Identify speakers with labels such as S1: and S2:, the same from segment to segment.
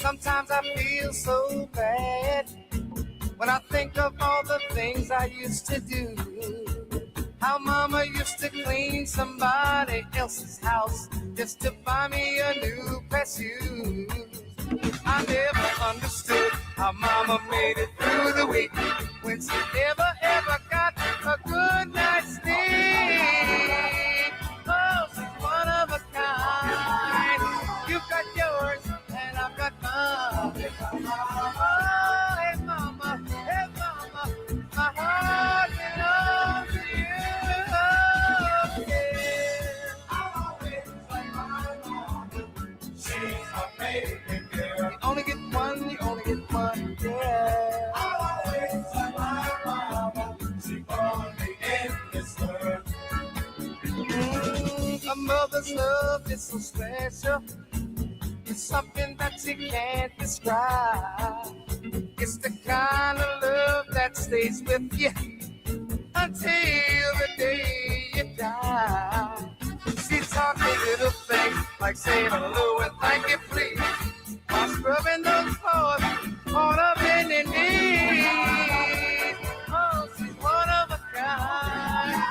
S1: Sometimes I feel so bad when I think of all the things I used to do. How mama used to clean somebody else's house just to buy me a new pair of shoes. I never understood how mama made it through the week when she never ever got a good night's sleep. Oh, she's one of a kind. You've got yours and I've got mine. Oh, hey mama, my heart belongs to you. Oh, yeah. I'll always like my mama. She's my baby girl. You only get one, yeah. I'll always like my mama. She born me in this world. A mother's love is so special. It's something that you can't describe. It's the kind of love that stays with you until the day you die. She taught me little things like saying hello and thank you please while scrubbing those floors on a bending knee. Oh, she's one of a kind.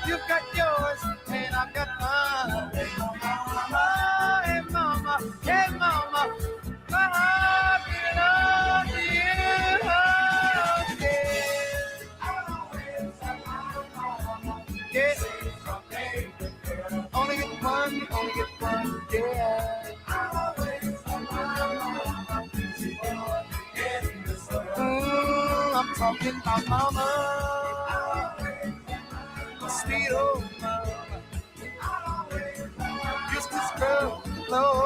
S1: You've got yours and I've got mine. Oh, hey mama, my heart belongs to you. Oh, yeah. I'll always have my mama. Yeah. Only get one, yeah. I'll always have my mama. She born me in this world. I'm talking about mama. Sweet old mama. Used to scrub the floor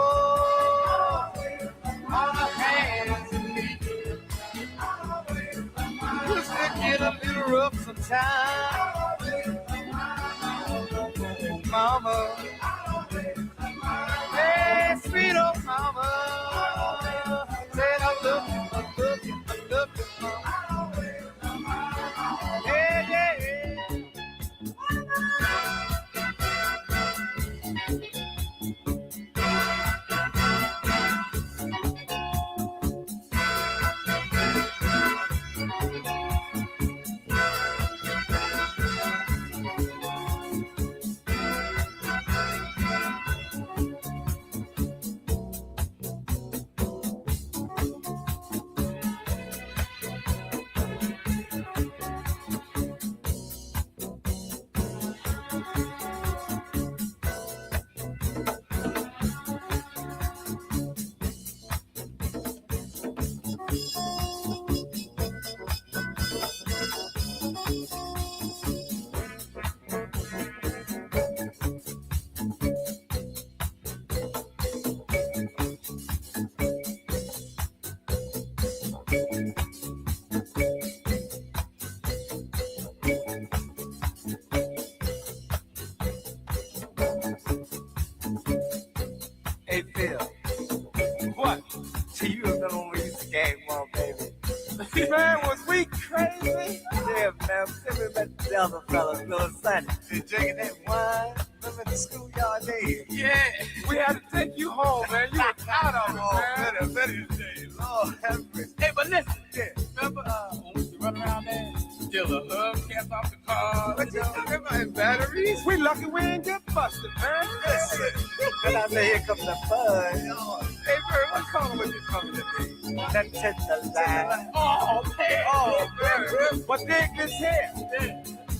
S1: on her hands and knees. Used to get a little rough sometimes. Mama, hey, sweet old mama, said I love you, mama. Hey, yeah. Hey Phil.
S2: What?
S1: You remember when we used to gang one, baby?
S2: Man, was we crazy?
S1: Yeah, man. Then we met the other fellas, Bill and Sonny. They drinking that wine. Remember the schoolyard days?
S2: Yeah, we had to take you home, man. You were out of it, man.
S1: Better days. Lord have mercy.
S2: Hey, but listen,
S1: Yeah.
S2: remember when we used to run around there, steal the hubcaps off the car?
S1: What you talking about, batteries?
S2: We lucky we ain't get busted, man.
S1: Listen. Then I say, here comes the fun.
S2: Hey, Bird, what color was you coming to be?
S1: That tender line.
S2: Oh, man.
S1: Oh,
S2: Bird. But dig this here.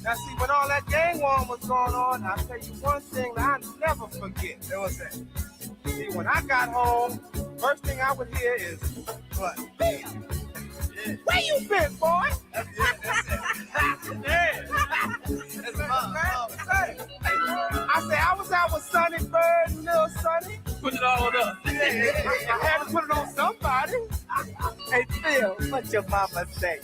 S2: Now, see, when all that gang war was going on, I'll tell you one thing that I never forget.
S1: What was that?
S2: See, when I got home, first thing I would hear is,
S1: What?
S2: "Bill, where you been, boy?"
S1: That's it.
S2: Yeah.
S1: That's mom.
S2: Say, I say, I was out with Sonny Bird and Lil Sonny. Put it all up. I had to put it on somebody.
S1: Hey, Phil, what your mama say?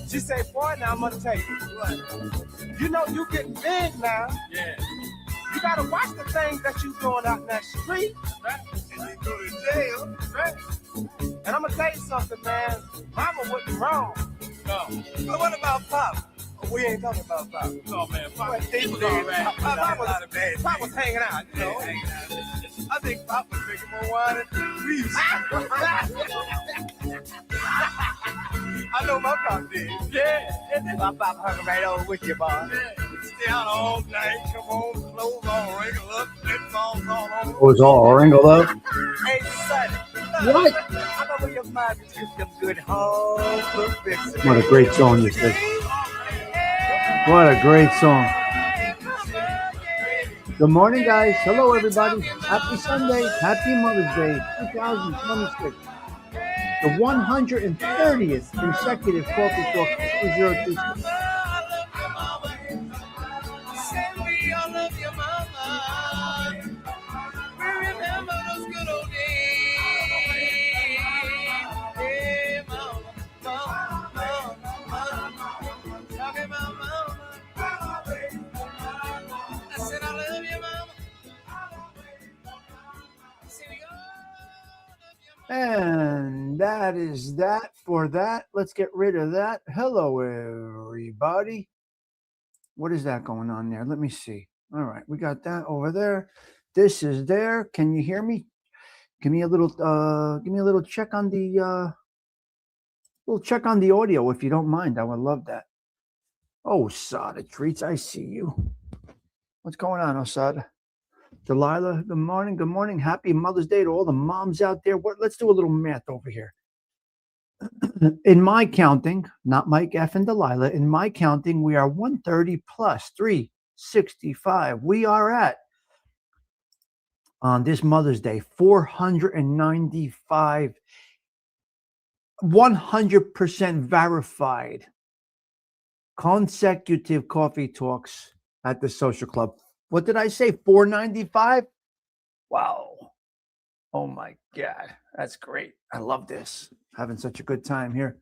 S2: She say, boy, now I'm going to tell you.
S1: What?
S2: You know you getting big now.
S1: Yeah.
S2: You got to watch the things that you doing out in that street.
S1: Right? And you go to jail.
S2: Right? And I'm going to tell you something, man. Mama wasn't wrong.
S1: No. But what about Pop? We ain't talking about Pop.
S2: No, man. Pop
S1: He was all right. Pop was hanging out, you know.
S2: I think Papa's drinking more wine than we used to. I know my Pop did. Yeah. My Pop hung right over with you, boy. Yeah. Stay out all night, come home, clothes all wrinkled up, headphones all over.
S3: Was all wrinkled up?
S2: Hey, Sonny.
S3: What?
S2: I know where your mom is cooking some good home cooked fixin'.
S3: What a great song you said. What a great song. Good morning, guys. Hello, everybody. Happy Sunday. Happy Mother's Day 2026. The 130th consecutive Coffee Talk 202. And that is that for that. Let's get rid of that. Hello, everybody. What is that going on there? Let me see. All right, we got that over there. This is there. Can you hear me? Give me a little check on the audio if you don't mind. I would love that. Oh, Sada Treats, I see you. What's going on, Osada? Delilah, good morning. Good morning. Happy Mother's Day to all the moms out there. Let's do a little math over here. In my counting, not Mike F and Delilah, in my counting, we are 130 plus 365. We are at, on this Mother's Day, 495, 100% verified consecutive coffee talks at the social club. What did I say? 495? Wow. Oh my God. That's great. I love this. Having such a good time here.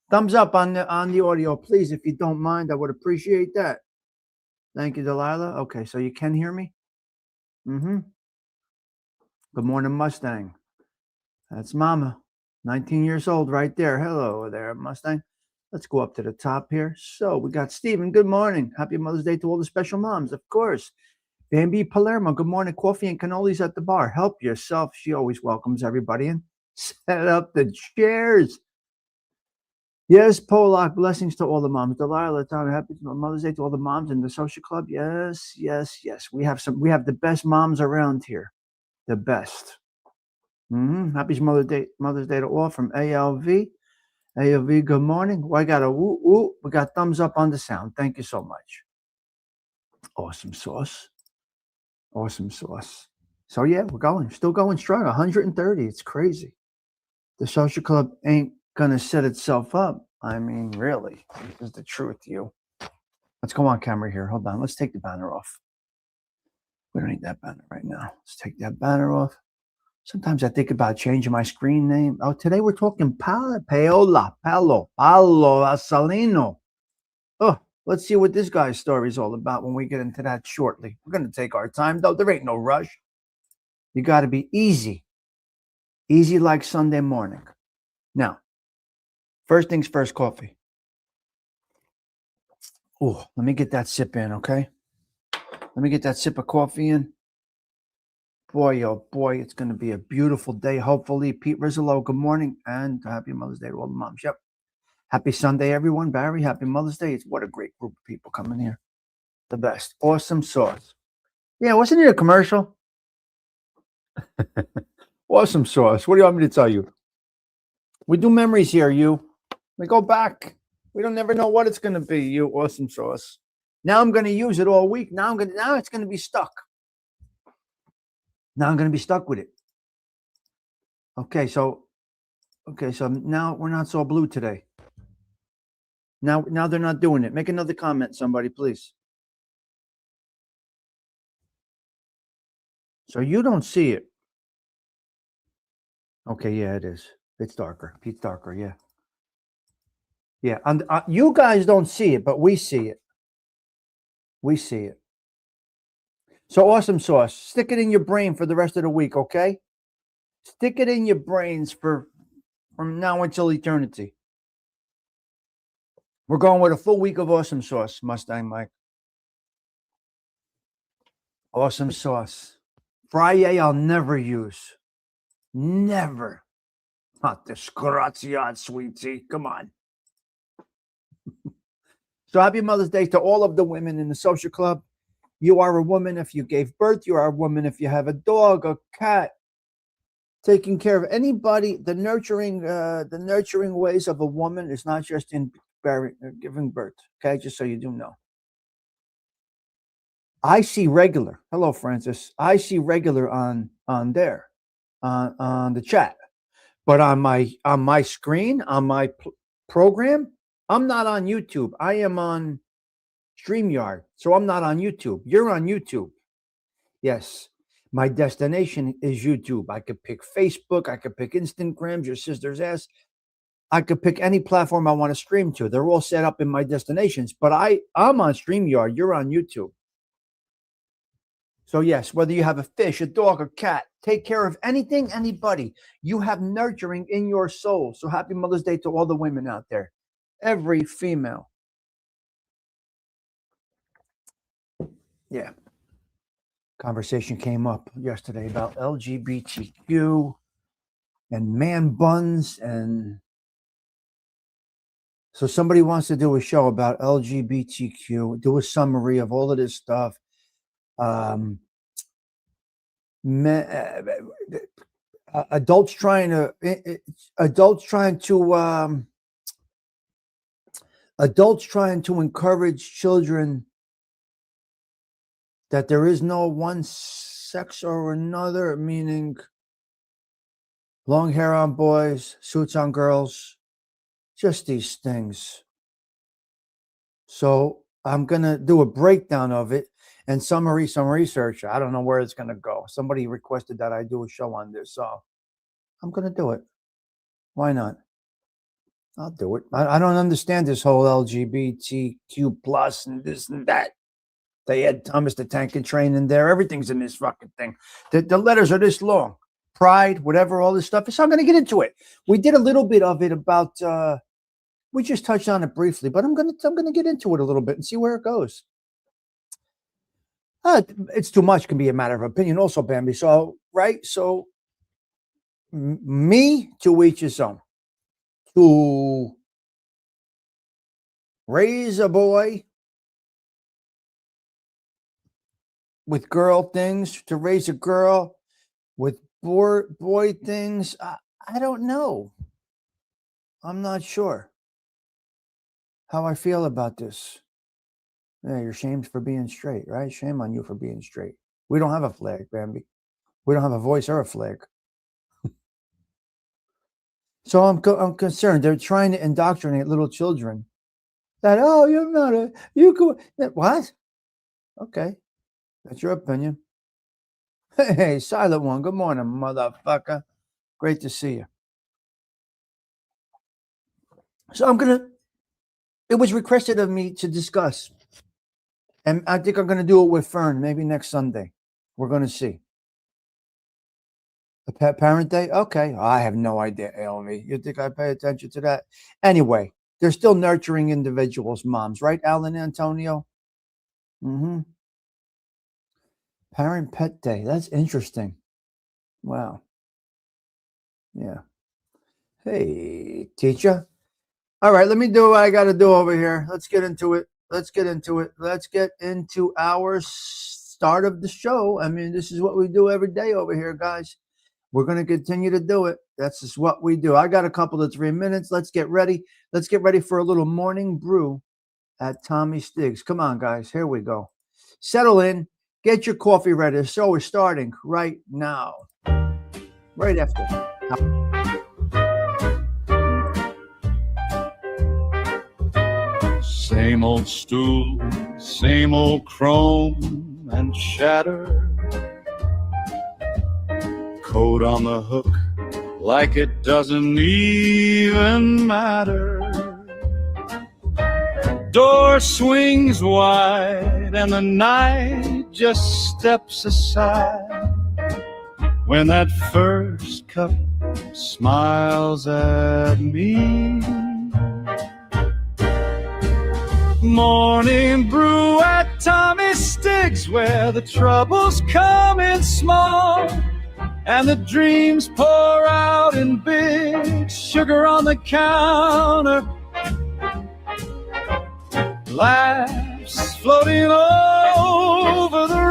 S3: Thumbs up on the audio, please, if you don't mind. I would appreciate that. Thank you, Delilah. Okay, so you can hear me? Mm-hmm. Good morning, Mustang. That's Mama. 19 years old right there. Hello there, Mustang. Let's go up to the top here. So we got Stephen. Good morning. Happy Mother's Day to all the special moms, of course. Bambi Palermo. Good morning. Coffee and cannolis at the bar. Help yourself. She always welcomes everybody in. Set up the chairs. Yes, Polak. Blessings to all the moms. Delilah, happy Mother's Day to all the moms in the social club. Yes, yes, yes. We have the best moms around here. The best. Happy Mother's Day to all from ALV. ALV, good morning. Well, I got a woo woo. We got thumbs up on the sound. Thank you so much. Awesome sauce. Awesome sauce. So yeah, we're going. Still going strong. 130. It's crazy. The social club ain't gonna set itself up. I mean, really. This is the truth, you. Let's go on camera here. Hold on. Let's take the banner off. We don't need that banner right now. Let's take that banner off. Sometimes I think about changing my screen name. Oh, today we're talking Paolo Borsellino. Oh, let's see what this guy's story is all about when we get into that shortly. We're going to take our time, though. There ain't no rush. You got to be easy. Easy like Sunday morning. Now, first things first, coffee. Oh, let me get that sip in, okay? Let me get that sip of coffee in. Boy, oh boy, it's going to be a beautiful day, hopefully. Pete Rizzolo, good morning, and happy Mother's Day to all the moms. Yep. Happy Sunday, everyone. Barry, happy Mother's Day. What a great group of people coming here. The best. Awesome sauce. Yeah, wasn't it a commercial? Awesome sauce. What do you want me to tell you? We do memories here, you. We go back. We don't never know what it's going to be, you. Awesome sauce. Now I'm going to use it all week. Now it's going to be stuck. Now I'm going to be stuck with it. Okay, so now we're not so blue today. Now they're not doing it. Make another comment, somebody, please. So you don't see it. Okay, yeah, it is. It's darker. Pete's darker, yeah. Yeah, and you guys don't see it, but we see it. We see it. So awesome sauce. Stick it in your brain for the rest of the week, okay? Stick it in your brains from now until eternity. We're going with a full week of awesome sauce, Mustang Mike. Awesome sauce. Braille I'll never use. Never. Not this graziad, sweetie. Come on. So happy Mother's Day to all of the women in the social club. You are a woman if you gave birth. You are a woman if you have a dog, a cat. Taking care of anybody. The nurturing ways of a woman is not just in giving birth. Okay, just so you do know. I see regular. Hello, Francis. I see regular on there, on the chat, but on my screen, on my program, I'm not on YouTube. I am on StreamYard, so I'm not on YouTube. You're on YouTube. Yes, my destination is YouTube. I could pick Facebook. I could pick Instagram, your sister's ass. I could pick any platform I want to stream to. They're all set up in my destinations, but I'm on StreamYard. You're on YouTube. So yes, whether you have a fish, a dog, a cat, take care of anything, anybody. You have nurturing in your soul. So happy Mother's Day to all the women out there. Every female. Yeah. Conversation came up yesterday about LGBTQ and man buns. And so somebody wants to do a show about LGBTQ, do a summary of all of this stuff. Adults trying to encourage children that there is no one sex or another, meaning long hair on boys, suits on girls, just these things. So I'm gonna do a breakdown of it and some research. I don't know where it's gonna go. Somebody requested that I do a show on this, so I'm gonna do it. Why not? I'll do it. I don't understand this whole LGBTQ plus and this and that. They had Thomas the Tank and Train in there. Everything's in this fucking thing. The letters are this long. Pride, whatever, all this stuff. So I'm gonna get into it. We did a little bit of it about. We just touched on it briefly, but I'm gonna get into it a little bit and see where it goes. It's too much. Can be a matter of opinion, also, Bambi. So right, so me to each his own. To raise a boy with girl things, to raise a girl with boy things. I don't know. I'm not sure how I feel about this. Yeah, you're shamed for being straight, right? Shame on you for being straight. We don't have a flag, Bambi. We don't have a voice or a flag. So I'm concerned. They're trying to indoctrinate little children that, oh, you're not you could. What? Okay. That's your opinion. Hey, silent one. Good morning, motherfucker. Great to see you. So it was requested of me to discuss. And I think I'm going to do it with Fern, maybe next Sunday. We're going to see. A pet parent day? Okay. I have no idea, Elmi. You think I pay attention to that? Anyway, they're still nurturing individuals, moms, right, Alan Antonio? Mm-hmm. Parent pet day. That's interesting. Wow. Yeah. Hey, teacher. All right, let me do what I got to do over here. Let's get into it. Let's get into our start of the show. I mean, this is what we do every day over here, guys. We're going to continue to do it. That's just what we do. I got a couple of 3 minutes. Let's get ready. Let's get ready for a little morning brew at Tommy Stigs. Come on, guys. Here we go. Settle in. Get your coffee ready. The show is starting right now. Right after.
S4: Same old stool, same old chrome and shatter. Coat on the hook like it doesn't even matter. Door swings wide and the night just steps aside when that first cup smiles at me. Morning brew at Tommy Stigs, where the troubles come in small and the dreams pour out in big. Sugar on the counter, laughs floating over the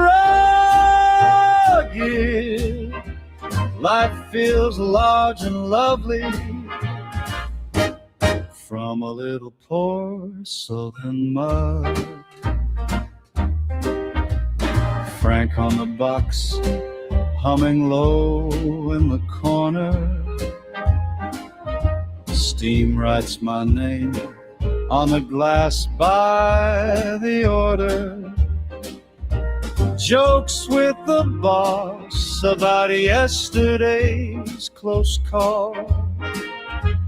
S4: rugged. Life feels large and lovely from a little porcelain mug. Frank on the box, humming low in the corner. Steam writes my name on the glass by the order. Jokes with the boss about yesterday's close call.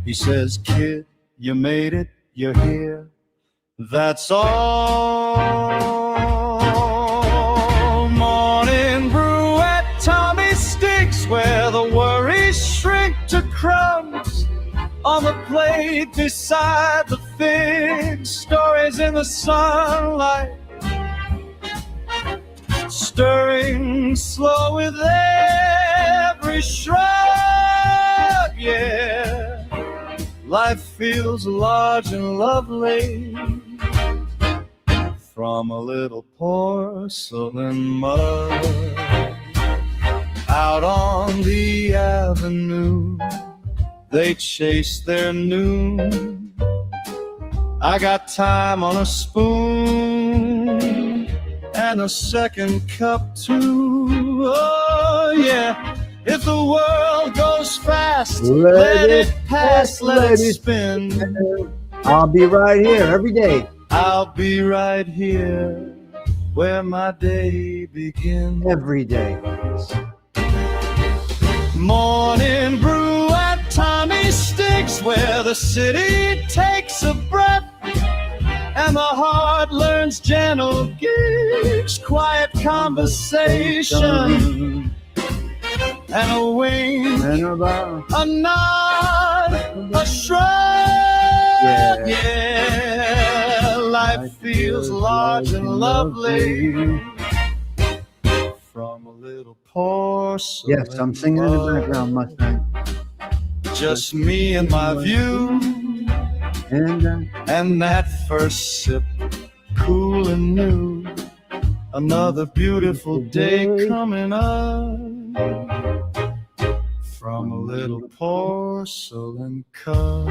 S4: He says, kid, you made it, you're here, that's all. Morning brew at Tommy Stigs, where the worries shrink to crumbs on the plate beside the figs. Stories in the sunlight, stirring slow with every shrug, yeah. Life feels large and lovely from a little porcelain mug. Out on the avenue, they chase their noon. I got time on a spoon and a second cup too. Oh yeah. If the world goes fast, let it pass, let it spin.
S3: I'll be right here every day.
S4: I'll be right here where my day begins.
S3: Every day.
S4: Morning brew at Tommy Stigs, where the city takes a breath and the heart learns gentle gigs, quiet conversation. And a wink, and a nod, a shrug, yeah. Life feels large and lovely from a little porcelain.
S3: Yes, I'm singing in the background, Mustang.
S4: Just me and my view, and that first sip, cool and new. Another beautiful day coming up from a little porcelain cup.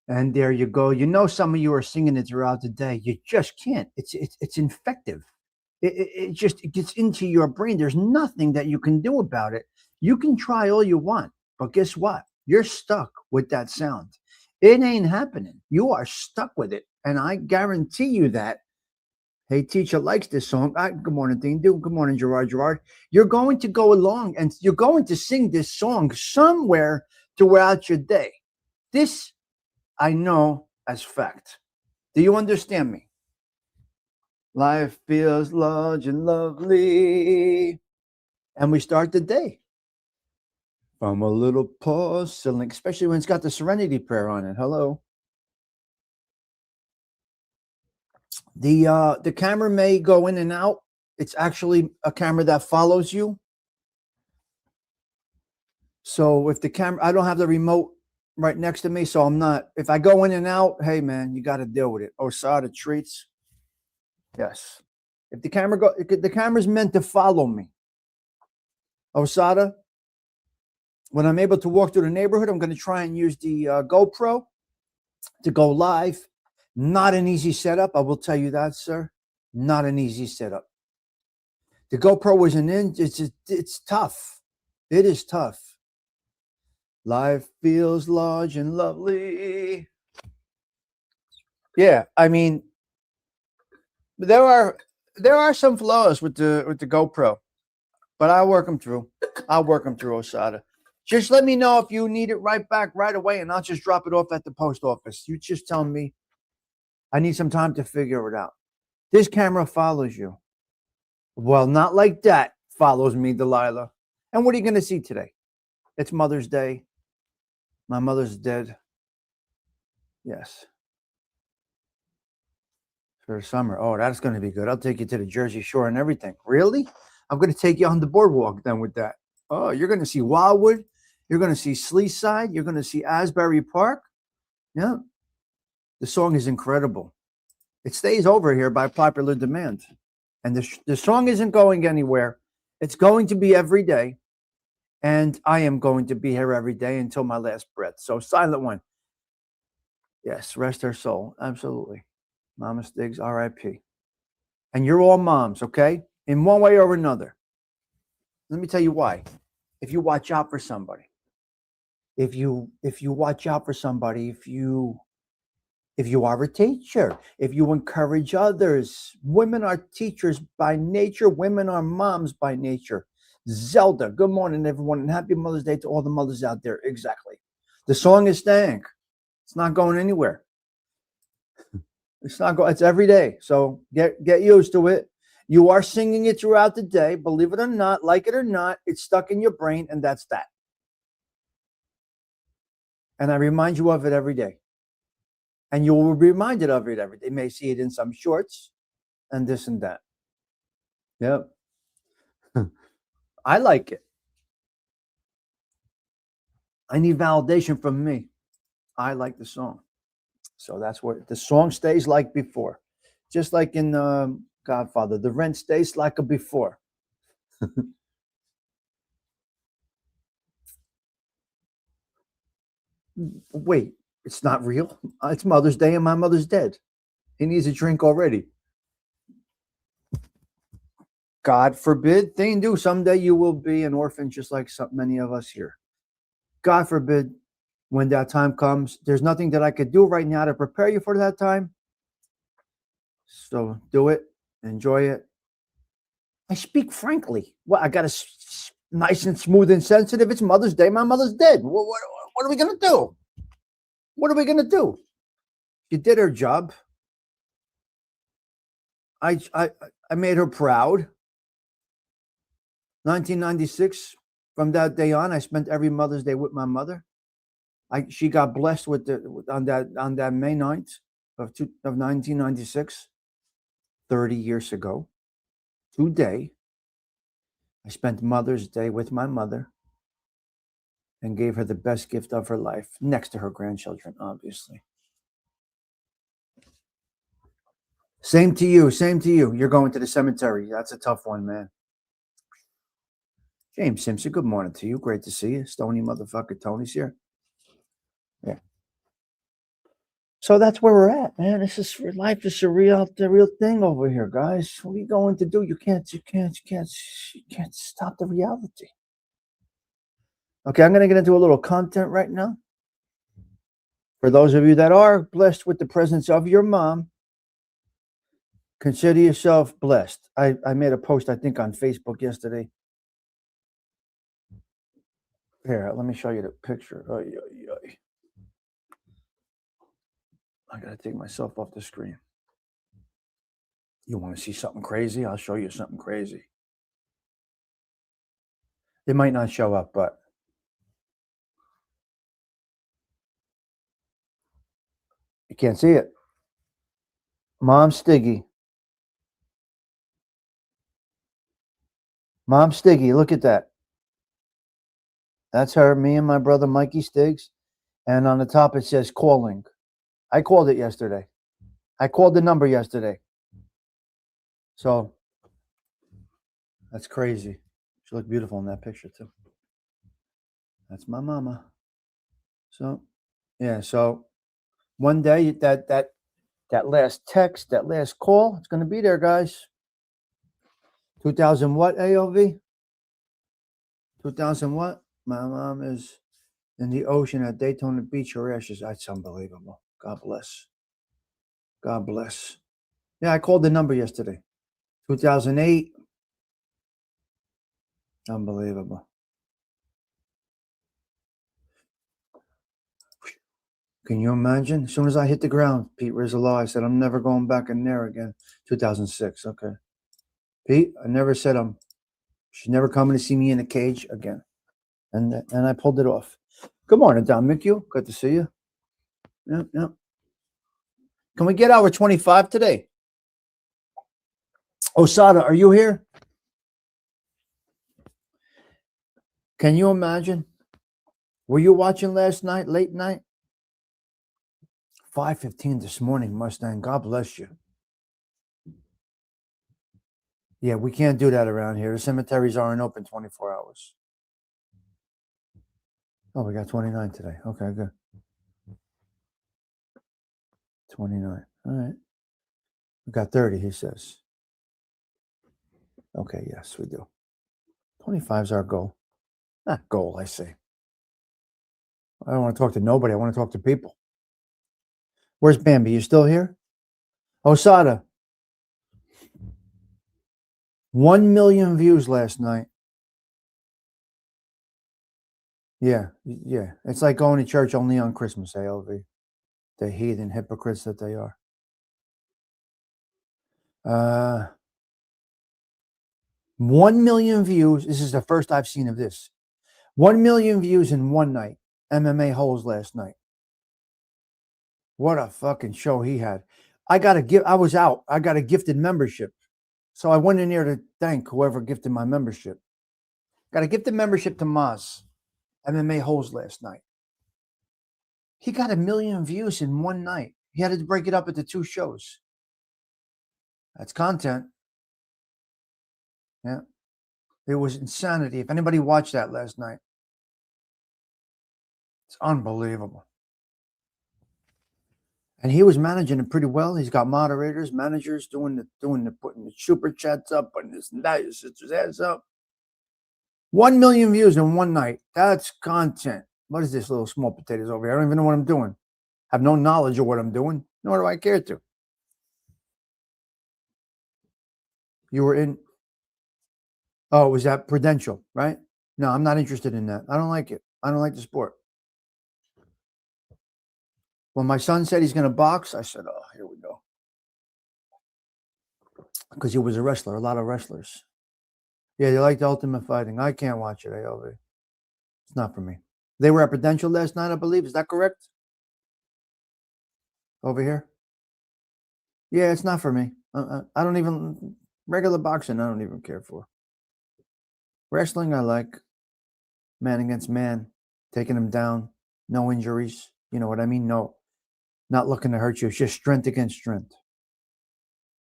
S3: And there you go. You know, some of you are singing it throughout the day. You just can't. It's infective. It gets into your brain. There's nothing that you can do about it. You can try all you want, but guess what? You're stuck with that sound. It ain't happening. You are stuck with it. And I guarantee you that. Hey, teacher likes this song. Good morning, Dean. Good morning, Gerard. You're going to go along and you're going to sing this song somewhere throughout your day. This I know as fact. Do you understand me? Life feels large and lovely. And we start the day from a little porcelain, especially when it's got the Serenity Prayer on it. Hello. The camera may go in and out. It's actually a camera that follows you. So if the camera, I don't have the remote right next to me, so I'm not. If I go in and out, hey man, you got to deal with it. Osada treats. Yes. If the camera's meant to follow me. Osada, when I'm able to walk through the neighborhood, I'm going to try and use the GoPro to go live. Not an easy setup, I will tell you that, sir. Not an easy setup. The GoPro isn't in. It's tough. It is tough. Life feels large and lovely. Yeah, I mean, there are some flaws with the GoPro, but I'll work them through. Osada. Just let me know if you need it right back right away, and I'll just drop it off at the post office. You just tell me. I need some time to figure it out. This camera follows you. Well, not like that follows me, Delilah. And what are you going to see today? It's Mother's Day. My mother's dead. Yes. For summer. Oh, that's going to be good. I'll take you to the Jersey Shore and everything. Really? I'm going to take you on the boardwalk then with that. Oh, you're going to see Wildwood. You're going to see Sleeside. You're going to see Asbury Park. Yeah. The song is incredible. It stays over here by popular demand. And the song isn't going anywhere. It's going to be every day. And I am going to be here every day until my last breath. So, Silent One. Yes, rest her soul. Absolutely. Mama Stigs, R.I.P. And you're all moms, okay? In one way or another. Let me tell you why. If you watch out for somebody, if you watch out for somebody, if you are a teacher, if you encourage others, women are teachers by nature, women are moms by nature. Zelda, good morning, everyone, and happy Mother's Day to all the mothers out there. Exactly. The song is staying. It's not going anywhere. It's not going. It's every day. So get used to it. You are singing it throughout the day. Believe it or not, like it or not, it's stuck in your brain, and that's that. And I remind you of it every day. And you will be reminded of it every day. You may see it in some shorts and this and that. Yep. I like it. I need validation from me. I like the song. So that's what the song stays like before. Just like in Godfather, the rent stays like a before. Wait, it's not real? It's Mother's Day and my mother's dead. He needs a drink already. God forbid, thing do. Someday you will be an orphan just like so many of us here. God forbid, when that time comes, there's nothing that I could do right now to prepare you for that time. So do it. Enjoy it. I speak frankly. Well, I got to nice and smooth and sensitive. It's Mother's Day. My mother's dead. What are we going to do? What are we going to do? She did her job. I made her proud. 1996, from that day on, I spent every Mother's Day with my mother. She got blessed on that May 9th of 1996, 30 years ago. Today, I spent Mother's Day with my mother and gave her the best gift of her life, next to her grandchildren, obviously. Same to you. You're going to the cemetery. That's a tough one, man. James Simpson, good morning to you. Great to see you. Stony motherfucker Tony's here. Yeah. So that's where we're at, man. This is for life. This is the real thing over here, guys. What are you going to do? You can't stop the reality. Okay, I'm going to get into a little content right now. For those of you that are blessed with the presence of your mom, consider yourself blessed. I made a post, I think, on Facebook yesterday. Here, let me show you the picture. I got to take myself off the screen. You want to see something crazy? I'll show you something crazy. It might not show up, but you can't see it. Mom Stiggy. Mom Stiggy, look at that. That's her, me and my brother Mikey Stigs. And on the top it says calling. I called it yesterday. I called the number yesterday. So that's crazy. She looked beautiful in that picture too. That's my mama. So yeah, so one day that last text, that last call, it's gonna be there, guys. 2000 what, AOV? 2000 what? My mom is in the ocean at Daytona Beach. Her ashes. That's unbelievable. God bless. God bless. Yeah, I called the number yesterday. 2008. Unbelievable. Can you imagine? As soon as I hit the ground, Pete Rizzola, I said, I'm never going back in there again. 2006. Okay. Pete, I never said she's never coming to see me in a cage again. And I pulled it off. Good morning, Don McHugh. Good to see you. Yeah. Can we get hour 25 today? Osada, are you here? Can you imagine? Were you watching last night, late night? 5:15 this morning, Mustang. God bless you. Yeah, we can't do that around here. The cemeteries aren't open 24 hours. Oh, we got 29 today. Okay, good. 29. All right. We got 30, he says. Okay, yes, we do. 25 is our goal. Not goal, I say. I don't want to talk to nobody. I want to talk to people. Where's Bambi? You still here? Osada. 1 million views last night. Yeah. It's like going to church only on Christmas, ALV. The heathen hypocrites that they are. 1 million views. This is the first I've seen of this. 1 million views in one night. MMA Holes last night. What a fucking show he had. I was out. I got a gifted membership. So I went in there to thank whoever gifted my membership. Got a gifted membership to Maz. MMA Holes last night. He got 1 million views in one night. He had to break it up into 2 shows. That's content. Yeah. It was insanity. If anybody watched that last night, it's unbelievable. And he was managing it pretty well. He's got moderators, managers putting the super chats up, putting this and that, your sister's ass up. 1 million views in one night. That's content. What is this little small potatoes over here? I don't even know what I'm doing. I have no knowledge of what I'm doing, nor do I care to. You were in. Oh, was that Prudential, right? No, I'm not interested in that. I don't like it. I don't like the sport. When my son said he's going to box, I said, oh, here we go. Because he was a wrestler, a lot of wrestlers. Yeah, they like the Ultimate Fighting. I can't watch it, ALV. It's not for me. They were at Prudential last night, I believe. Is that correct? Over here? Yeah, it's not for me. I don't even, regular boxing, I don't even care for. Wrestling, I like. Man against man, taking him down, no injuries. You know what I mean? No, not looking to hurt you. It's just strength against strength.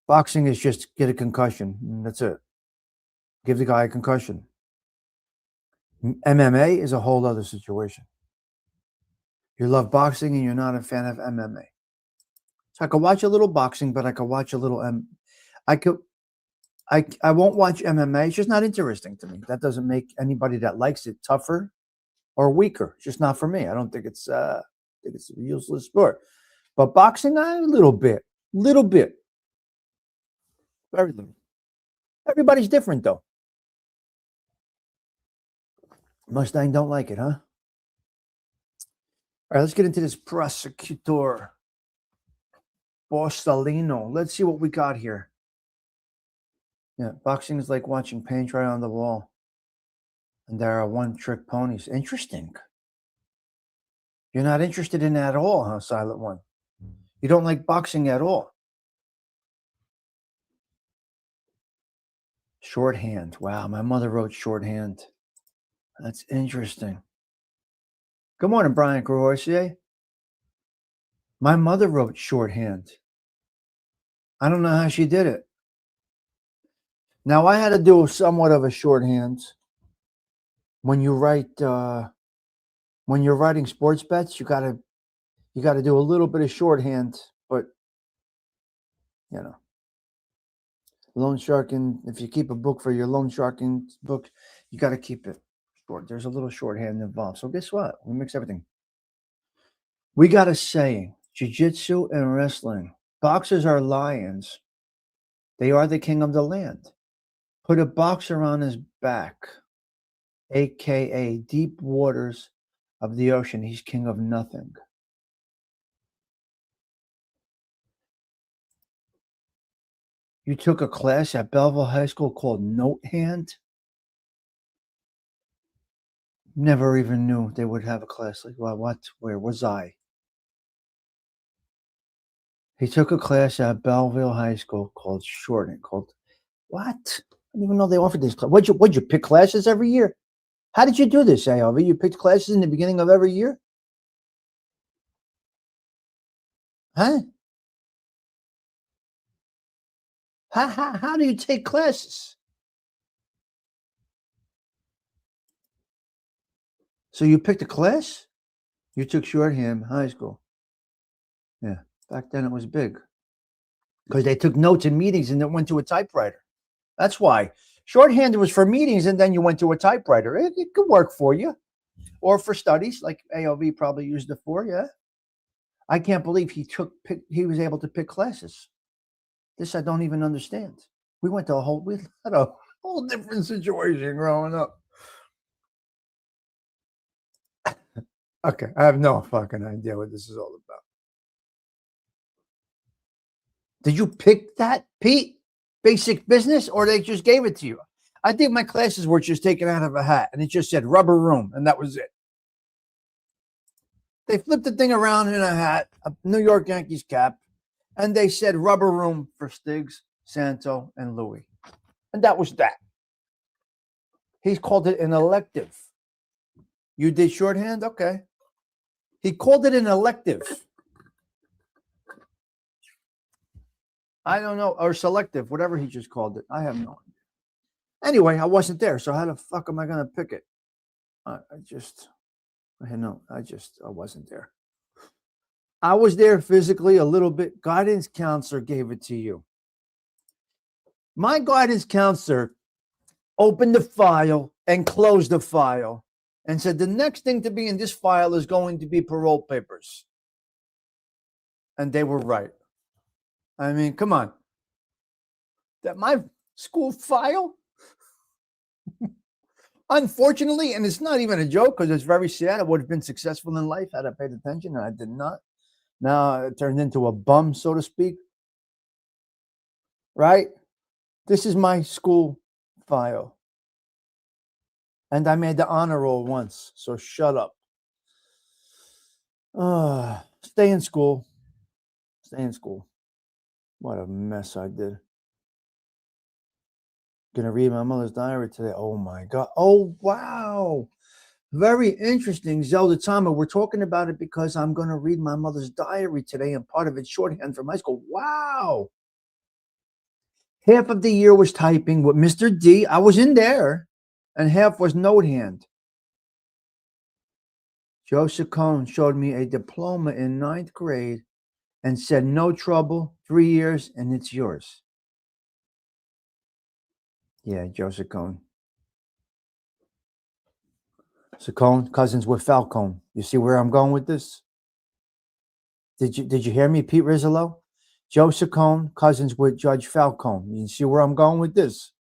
S3: Boxing is just get a concussion, and that's it. Give the guy a concussion. MMA is a whole other situation. You love boxing and you're not a fan of MMA. So I could watch a little boxing, but I could watch a little I won't watch MMA. It's just not interesting to me. That doesn't make anybody that likes it tougher or weaker. It's just not for me. I don't think it's a useless sport. But boxing, a little bit. Very little. Everybody's different, though. Mustang don't like it, huh? All right, let's get into this prosecutor Borsellino. Let's see what we got here. Yeah, boxing is like watching paint dry on the wall. And there are one-trick ponies. Interesting. You're not interested in that at all, huh, Silent One? You don't like boxing at all. Shorthand. Wow, my mother wrote shorthand. That's interesting. Good morning, Brian Courvoisier. My mother wrote shorthand. I don't know how she did it. Now, I had to do somewhat of a shorthand when you write. When you're writing sports bets, you gotta do a little bit of shorthand, but you know, loan sharking. If you keep a book for your loan sharking book, you got to keep it short. There's a little shorthand involved. So guess what? We mix everything. We got a saying: jiu-jitsu and wrestling. Boxers are lions. They are the king of the land. Put a boxer on his back, aka deep waters of the ocean. He's king of nothing. You took a class at Belleville High School called Note Hand? Never even knew they would have a class like, well, what? Where was I? He took a class at Belleville High School called shorthand. Called what? I didn't even know they offered this class. What'd you pick classes every year? How did you do this, ALV? You picked classes in the beginning of every year? Huh? How do you take classes? So you picked a class? You took shorthand high school. Yeah. Back then it was big. Because they took notes in meetings and then went to a typewriter. That's why. Shorthand was for meetings and then you went to a typewriter. It could work for you. Or for studies, like ALV probably used it for, yeah. I can't believe he was able to pick classes. This I don't even understand. We had a whole different situation growing up. Okay, I have no fucking idea what this is all about. Did you pick that, Pete? Basic business, or they just gave it to you? I think my classes were just taken out of a hat, and it just said rubber room, and that was it. They flipped the thing around in a hat, a New York Yankees cap, and they said rubber room for Stigs, Santo, and Louis. And that was that. He called it an elective. You did shorthand? Okay. He called it an elective. I don't know, or selective, whatever he just called it. I have no idea. Anyway, I wasn't there, so how the fuck am I going to pick it? I wasn't there. I was there physically a little bit. Guidance counselor gave it to you. My guidance counselor opened the file and closed the file and said the next thing to be in this file is going to be parole papers. And they were right. I mean, come on. That my school file? Unfortunately, and it's not even a joke because it's very sad. I would have been successful in life had I paid attention, and I did not. Now it turned into a bum, so to speak. Right? This is my school file. And I made the honor roll once, so shut up. Stay in school. Stay in school. What a mess I did. Gonna read my mother's diary today. Oh my God. Oh, wow. Very interesting, Zelda Tama. We're talking about it because I'm gonna read my mother's diary today, and part of it's shorthand from high school. Wow. Half of the year was typing with Mr. D. I was in there, and half was note hand. Joe Saccone showed me a diploma in 9th grade and said, no trouble, 3 years, and it's yours. Yeah, Joe Saccone. Saccone, cousins with Falcone. You see where I'm going with this? Did you hear me, Pete Rizzolo? Joe Saccone, cousins with Judge Falcone. You see where I'm going with this?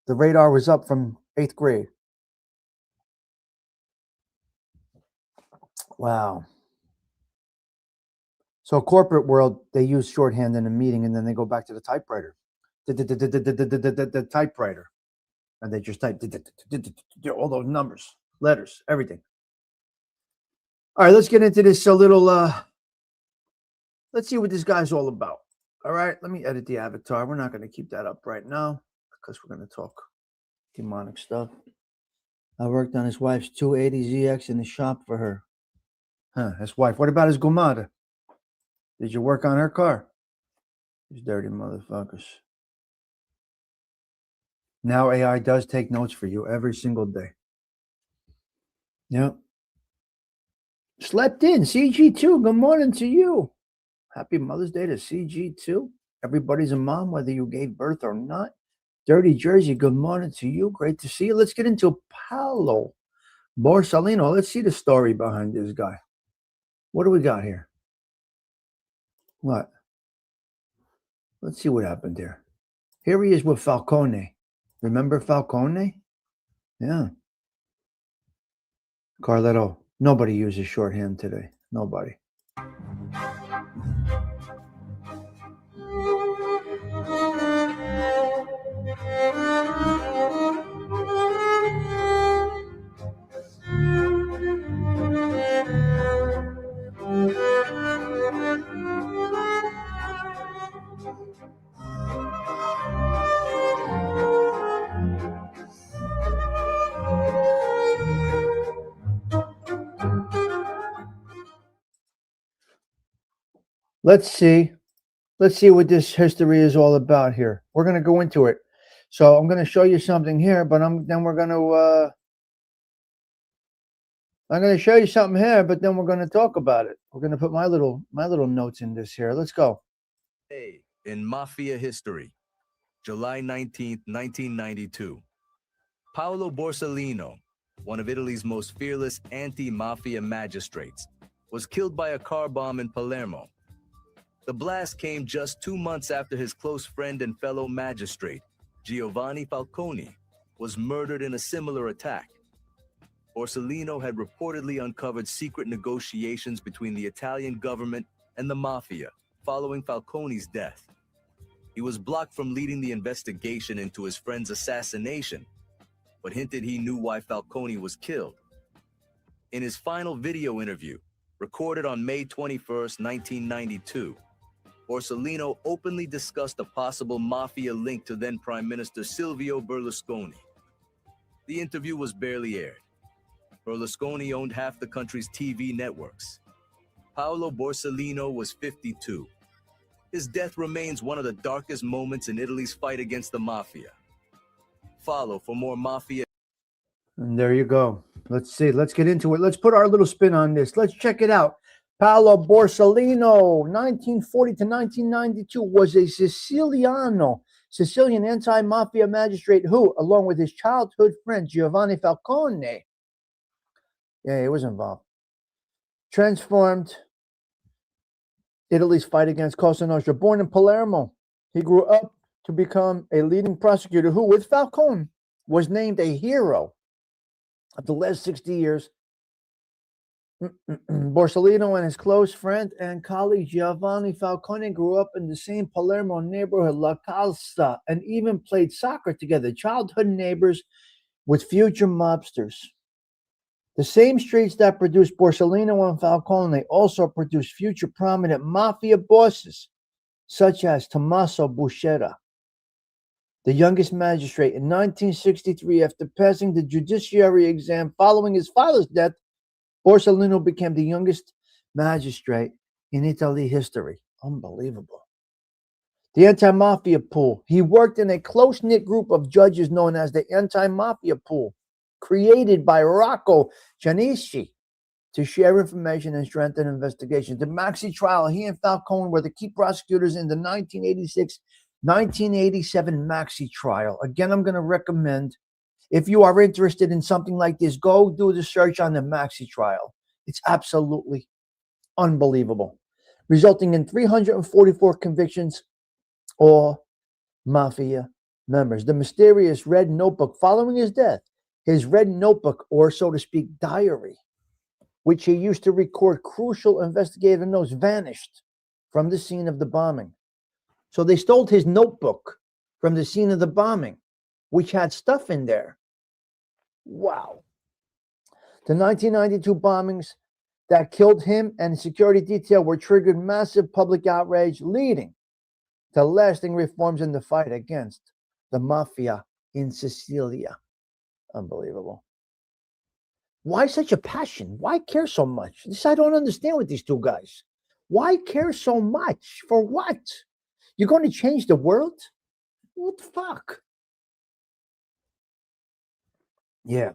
S3: The radar was up from 8th grade. Wow. So corporate world, they use shorthand in a meeting, and then they go back to the typewriter. The typewriter. And they just type all those numbers, letters, everything. All right, let's get into this a little. Let's see what this guy's all about. All right, let me edit the avatar. We're not going to keep that up right now because we're going to talk demonic stuff. I worked on his wife's 280ZX in the shop for her. His wife. What about his gumada? Did you work on her car? These dirty motherfuckers. Now AI does take notes for you every single day. Yep. Slept in. CG2, good morning to you. Happy Mother's Day to CG2. Everybody's a mom, whether you gave birth or not. Dirty Jersey, good morning to you. Great to see you. Let's get into Paolo Borsellino. Let's see the story behind this guy. What do we got here? What? Let's see what happened here. Here he is with Falcone. Remember Falcone? Yeah. Carletto. Nobody uses shorthand today. Nobody. Let's see. Let's see what this history is all about here. We're going to go into it. So I'm going to show you something here, but then we're going to I'm going to show you something here, but then we're going to talk about it. We're going to put my little notes in this here. Let's go.
S5: In Mafia history, July 19th, 1992. Paolo Borsellino, one of Italy's most fearless anti-mafia magistrates, was killed by a car bomb in Palermo. The blast came just 2 months after his close friend and fellow magistrate, Giovanni Falcone, was murdered in a similar attack. Borsellino had reportedly uncovered secret negotiations between the Italian government and the mafia following Falcone's death. He was blocked from leading the investigation into his friend's assassination, but hinted he knew why Falcone was killed. In his final video interview, recorded on May 21st, 1992, Borsellino openly discussed a possible mafia link to then Prime Minister Silvio Berlusconi. The interview was barely aired. Berlusconi owned half the country's TV networks. Paolo Borsellino was 52. His death remains one of the darkest moments in Italy's fight against the mafia. Follow for more mafia.
S3: And there you go. Let's see. Let's get into it. Let's put our little spin on this. Let's check it out. Paolo Borsellino, 1940 to 1992, was a Sicilian anti-mafia magistrate who, along with his childhood friend Giovanni Falcone, he was involved, transformed Italy's fight against Cosa Nostra. Born in Palermo, he grew up to become a leading prosecutor who, with Falcone, was named a hero of the last 60 years. Borsellino and his close friend and colleague Giovanni Falcone grew up in the same Palermo neighborhood, La Calza, and even played soccer together, childhood neighbors with future mobsters. The same streets that produced Borsellino and Falcone also produced future prominent mafia bosses, such as Tommaso Buscetta, the youngest magistrate. In 1963, after passing the judiciary exam following his father's death, Borsellino became the youngest magistrate in Italy history. Unbelievable. The anti-mafia pool. He worked in a close-knit group of judges known as the anti-mafia pool, created by Rocco Giannisci to share information and strengthen investigations. The Maxi trial, he and Falcone were the key prosecutors in the 1986-1987 Maxi trial. Again, I'm going to recommend, if you are interested in something like this, go do the search on the Maxi trial. It's absolutely unbelievable, resulting in 344 convictions, all mafia members. The mysterious red notebook following his death, his red notebook, or so to speak, diary, which he used to record crucial investigative notes, vanished from the scene of the bombing. So they stole his notebook from the scene of the bombing, which had stuff in there. Wow. The 1992 bombings that killed him and security detail were triggered massive public outrage, leading to lasting reforms in the fight against the mafia in Sicilia. Unbelievable. Why such a passion? Why care so much? This I don't understand with these two guys. Why care so much? For what? You're going to change the world? What the fuck? Yeah,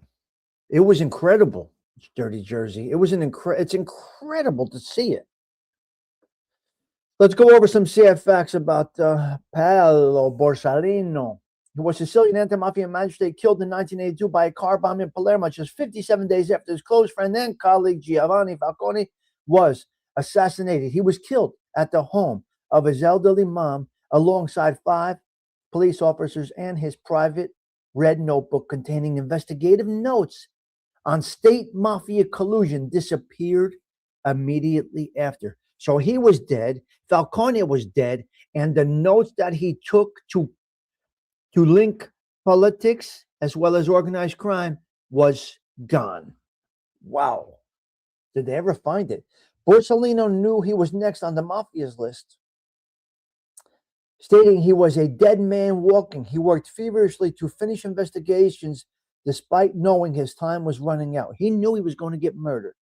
S3: it was incredible. It's Dirty Jersey. It was it's incredible to see it. Let's go over some sad facts about Paolo Borsellino. He was a Sicilian anti-mafia magistrate killed in 1982 by a car bomb in Palermo, just 57 days after his close friend and colleague Giovanni Falcone was assassinated. He was killed at the home of his elderly mom alongside 5 police officers, and his private red notebook containing investigative notes on state mafia collusion disappeared immediately after. So he was dead, Falcone was dead, and the notes that he took to link politics as well as organized crime was gone. Wow. Did they ever find it? Borsellino knew he was next on the mafia's list, stating he was a dead man walking. He worked feverishly to finish investigations despite knowing his time was running out. He knew he was going to get murdered.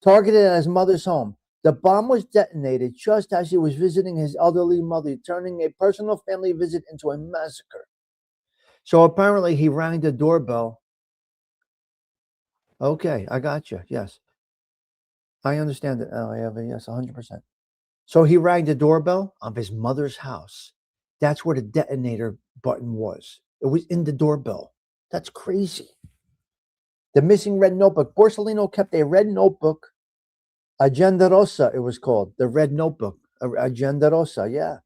S3: Targeted at his mother's home, The bomb was detonated just as he was visiting his elderly mother, turning a personal family visit into a massacre. So apparently he rang the doorbell. Okay, I got you. Yes. I understand it. Oh, I have a yes, 100%. So he rang the doorbell of his mother's house. That's where the detonator button was. It was in the doorbell. That's crazy. The missing red notebook. Borsellino kept a red notebook. Agenda Rosa, it was called. The red notebook. Agenda Rosa, yeah.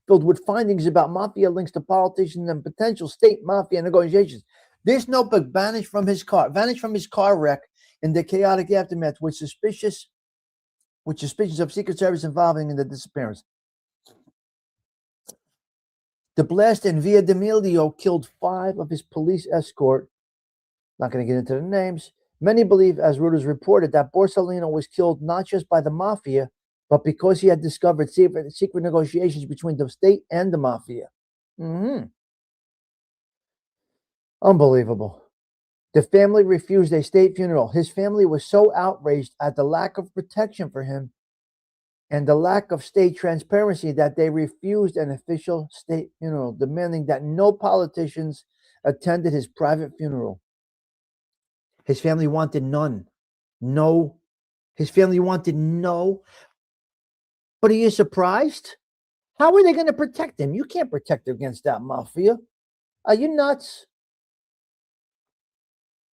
S3: Filled with findings about mafia links to politicians and potential state mafia negotiations. This notebook vanished from his car wreck in the chaotic aftermath with suspicions of Secret Service involving in the disappearance. The blast in Via d'Amelio killed 5 of his police escort. Not going to get into the names. Many believe, as Reuters reported, that Borsellino was killed not just by the mafia, but because he had discovered secret negotiations between the state and the mafia. Unbelievable. The family refused a state funeral. His family was so outraged at the lack of protection for him and the lack of state transparency that they refused an official state funeral, demanding that no politicians attended his private funeral. His family wanted none. No. His family wanted no. But are you surprised? How are they going to protect him? You can't protect against that mafia. Are you nuts?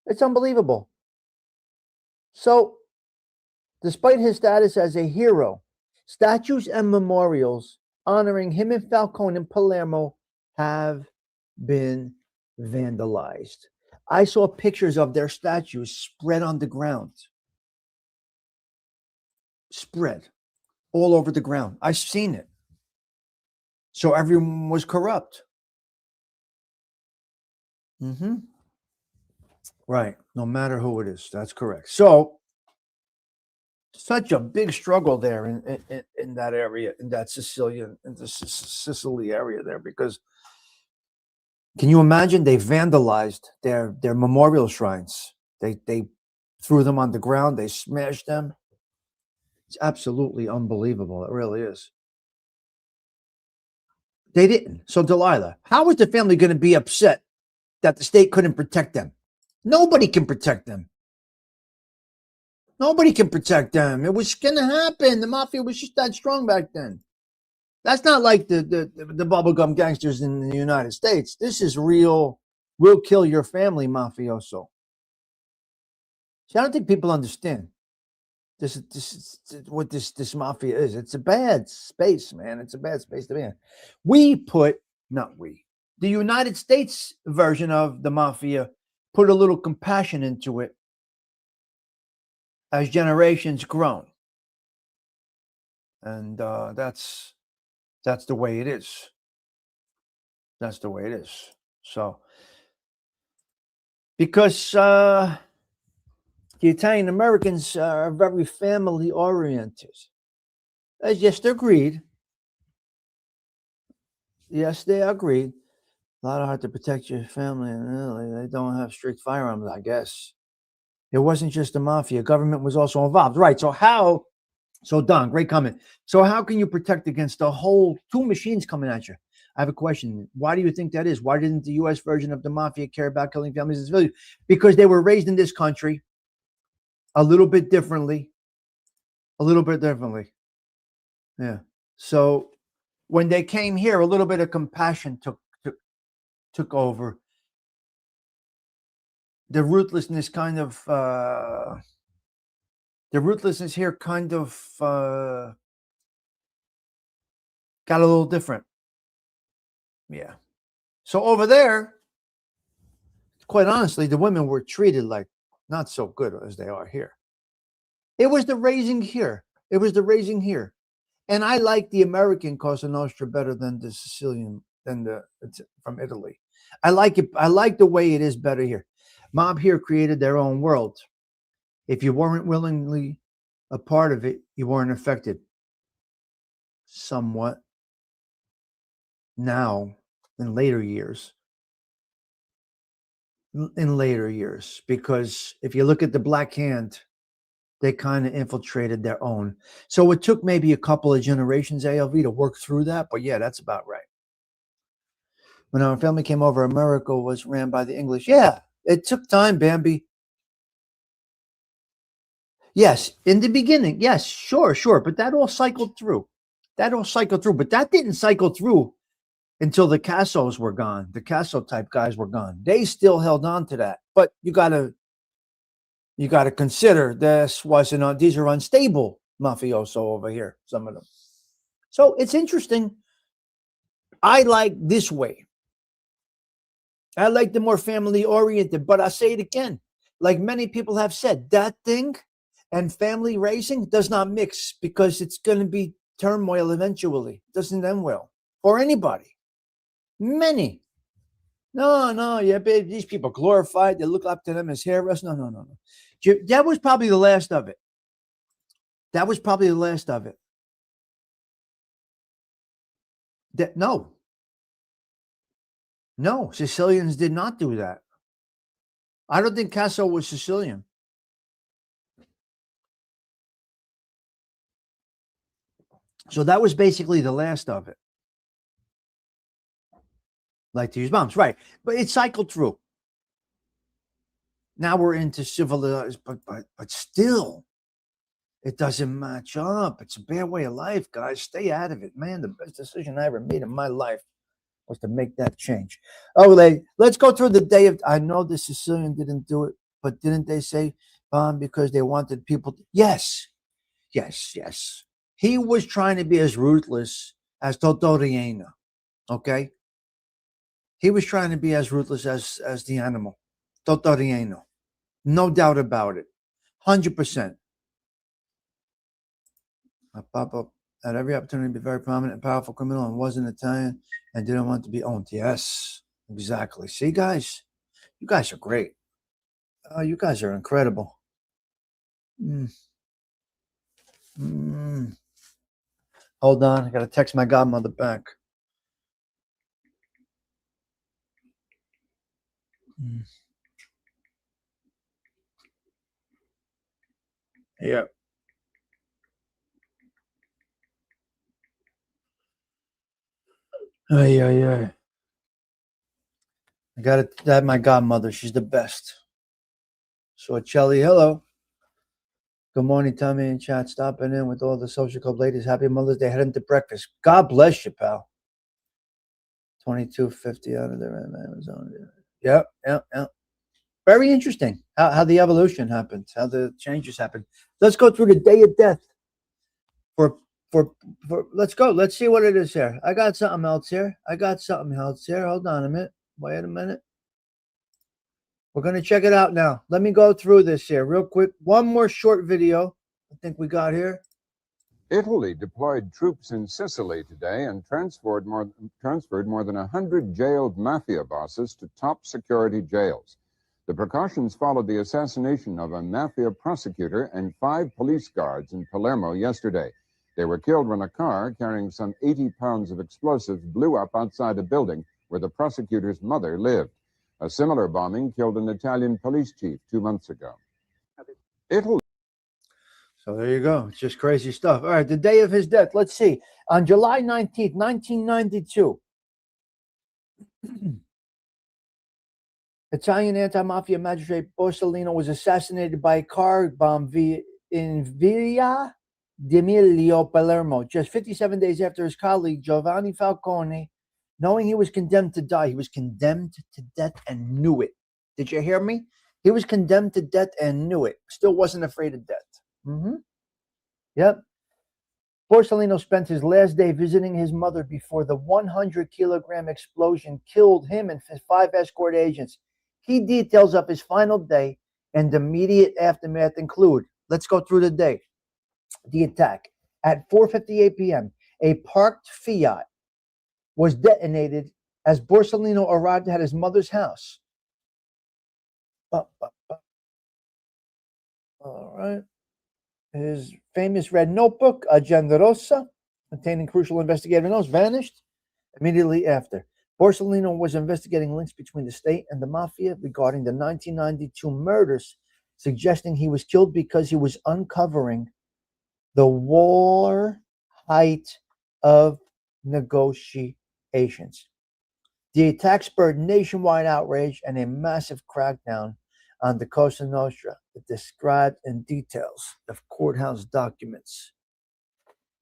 S3: It's unbelievable. So, despite his status as a hero, statues and memorials honoring him and Falcone in Palermo have been vandalized. I saw pictures of their statues spread on the ground. Spread all over the ground. I've seen it. So everyone was corrupt. Right. No matter who it is. That's correct. So, such a big struggle there in that area, in that Sicily area there, because can you imagine they vandalized their memorial shrines? They threw them on the ground. They smashed them. It's absolutely unbelievable. It really is. They didn't. So Delilah, how is the family going to be upset that the state couldn't protect them? Nobody can protect them. Nobody can protect them. It was going to happen. The mafia was just that strong back then. That's not like the bubblegum gangsters in the United States. This is real, will kill your family mafioso. See, I don't think people understand what this mafia is. It's a bad space, man. It's a bad space to be in. The United States version of the mafia put a little compassion into it as generations grown. And that's the way it is. That's the way it is. So, because the Italian Americans are very family oriented. Yes, they agreed. Yes, they agreed. A lot of hard to protect your family in Italy. They don't have strict firearms, I guess. It wasn't just the mafia. Government was also involved. Right. So Don, great comment. So how can you protect against the whole 2 machines coming at you? I have a question. Why do you think that is? Why didn't the U.S. version of the mafia care about killing families and civilians? Because they were raised in this country a little bit differently. Yeah. So when they came here, a little bit of compassion took over. The ruthlessness here kind of got a little different. Yeah. So over there, quite honestly, the women were treated like not so good as they are here. It was the raising here. And I like the American Cosa Nostra better than the Sicilian, from Italy. I like it. I like the way it is better here. Mob here created their own world. If you weren't willingly a part of it, you weren't affected. Somewhat. Now, in later years, because if you look at the Black Hand they kind of infiltrated their own. So it took maybe a couple of generations, ALV, to work through that. But yeah, that's about right. When our family came over, America was ran by the English. Yeah, it took time, Bambi. Yes, in the beginning. Yes, sure. But that all cycled through. But that didn't cycle through until the Cassos were gone. The Casso type guys were gone. They still held on to that. But you gotta consider these are unstable mafioso over here, some of them. So it's interesting. I like this way. I like the more family oriented, but I say it again, like many people have said, that thing and family racing does not mix because it's going to be turmoil eventually. It doesn't end well for anybody. Many. No, yeah, babe, these people glorified. They look up to them as heroes. No. That was probably the last of it. No, Sicilians did not do that. I don't think Casso was Sicilian. So that was basically the last of it. Like to use bombs, right? But it cycled through. Now we're into civilized, but still, it doesn't match up. It's a bad way of life, guys. Stay out of it, man. The best decision I ever made in my life was to make that change. Oh, let's go through the day of. I know the Sicilian didn't do it, but didn't they say bomb because they wanted people to? Yes. He was trying to be as ruthless as Totoriano. Okay. He was trying to be as ruthless as the animal, Totoriano. No doubt about it. 100%. Papa had every opportunity to be very prominent and powerful criminal and wasn't Italian and didn't want to be owned. Yes, exactly. See, guys, you guys are great. You guys are incredible. Hold on. I got to text my godmother back. Yeah. I got to have my godmother. She's the best. So, Chelly, hello. Good morning, Tommy and chat. Stopping in with all the social club ladies. Happy Mother's Day. Heading to breakfast. God bless you, pal. 22.50 out of the Amazon. Yep. Very interesting how the evolution happened, how the changes happened. Let's go through the day of death. Let's go. Let's see what it is here. I got something else here. Hold on a minute. Wait a minute. We're going to check it out now. Let me go through this here real quick. One more short video I think we got here.
S6: Italy deployed troops in Sicily today and transferred more than 100 jailed mafia bosses to top security jails. The precautions followed the assassination of a mafia prosecutor and 5 police guards in Palermo yesterday. They were killed when a car carrying some 80 pounds of explosives blew up outside a building where the prosecutor's mother lived. A similar bombing killed an Italian police chief 2 months ago. Italy.
S3: So there you go. It's just crazy stuff. All right, the day of his death. Let's see. On July 19th, 1992, Italian anti-mafia magistrate Borsellino was assassinated by a car bomb in Via d'Amelio, Palermo, just 57 days after his colleague Giovanni Falcone, knowing he was condemned to die. He was condemned to death and knew it. Did you hear me? He was condemned to death and knew it. Still wasn't afraid of death. Yep. Borsellino spent his last day visiting his mother before the 100-kilogram explosion killed him and 5 escort agents. Key details of his final day and immediate aftermath include, let's go through the day. The attack. At 4:58 p.m., a parked Fiat was detonated as Borsellino arrived at his mother's house. All right. His famous red notebook, Agenda Rosa, containing crucial investigative notes, vanished immediately after. Borsellino was investigating links between the state and the mafia regarding the 1992 murders suggesting he was killed because he was uncovering the war height of negotiations. The attack spurred nationwide outrage and a massive crackdown on the Cosa Nostra that described in details of courthouse documents.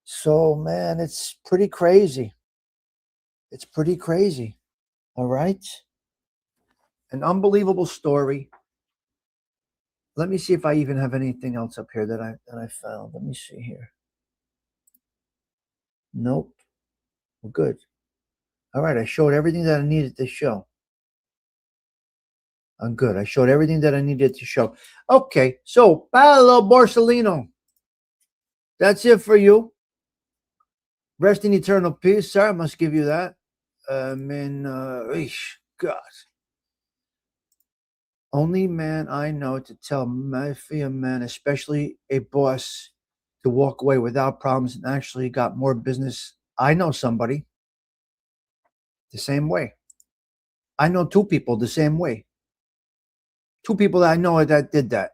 S3: So, man, it's pretty crazy. It's pretty crazy. All right? An unbelievable story. Let me see if I even have anything else up here that I found. Let me see here. Nope. Well, good. All right, I showed everything that I needed to show. I'm good. I showed everything that I needed to show. Okay, so Paolo Borsellino. That's it for you. Rest in eternal peace, sir. I must give you that. God. Only man I know to tell mafia men, especially a boss, to walk away without problems and actually got more business. I know somebody the same way. I know two people the same way. Two people that I know that did that.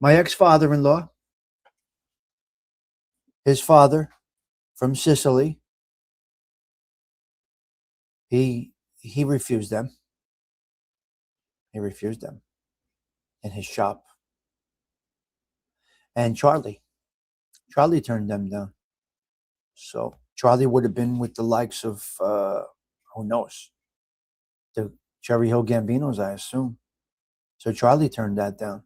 S3: My ex-father-in-law, his father from Sicily, he refused them. He refused them in his shop. And Charlie turned them down. So Charlie would have been with the likes of, who knows, the Cherry Hill Gambinos, I assume. So Charlie turned that down.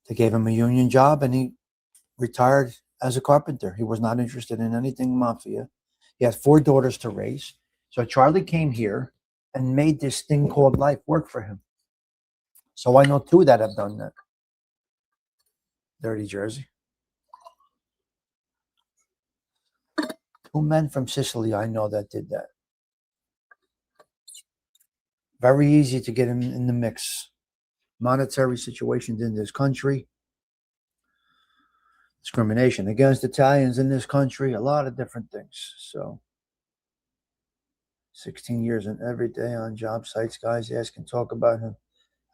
S3: They gave him a union job and he retired as a carpenter. He was not interested in anything mafia. He had 4 daughters to raise. So Charlie came here and made this thing called life work for him. So I know 2 that have done that. Dirty Jersey. 2 men from Sicily I know that did that. Very easy to get him in the mix. Monetary situations in this country. Discrimination against Italians in this country. A lot of different things. So 16 years and every day on job sites, guys ask and talk about him.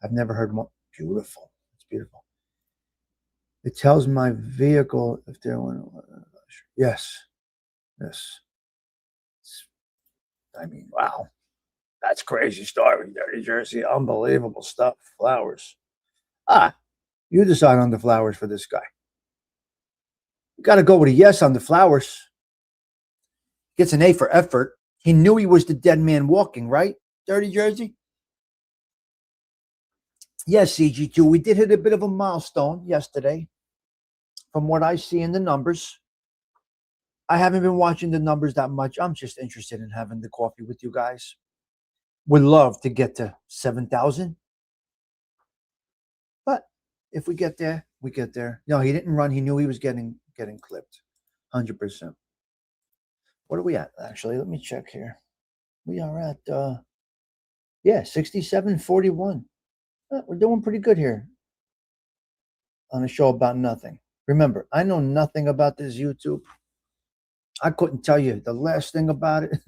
S3: I've never heard more. Beautiful. It's beautiful. It tells my vehicle if they're one. Yes. Yes. I mean, wow. That's crazy story, Dirty Jersey. Unbelievable stuff. Flowers. You decide on the flowers for this guy. You got to go with a yes on the flowers. Gets an A for effort. He knew he was the dead man walking, right? Dirty Jersey? Yes, CG2. We did hit a bit of a milestone yesterday. From what I see in the numbers. I haven't been watching the numbers that much. I'm just interested in having the coffee with you guys. Would love to get to 7,000. But if we get there, we get there. No, he didn't run. He knew he was getting clipped. 100%. What are we at, actually? Let me check here. We are at, 67.41. We're doing pretty good here on a show about nothing. Remember, I know nothing about this YouTube. I couldn't tell you the last thing about it.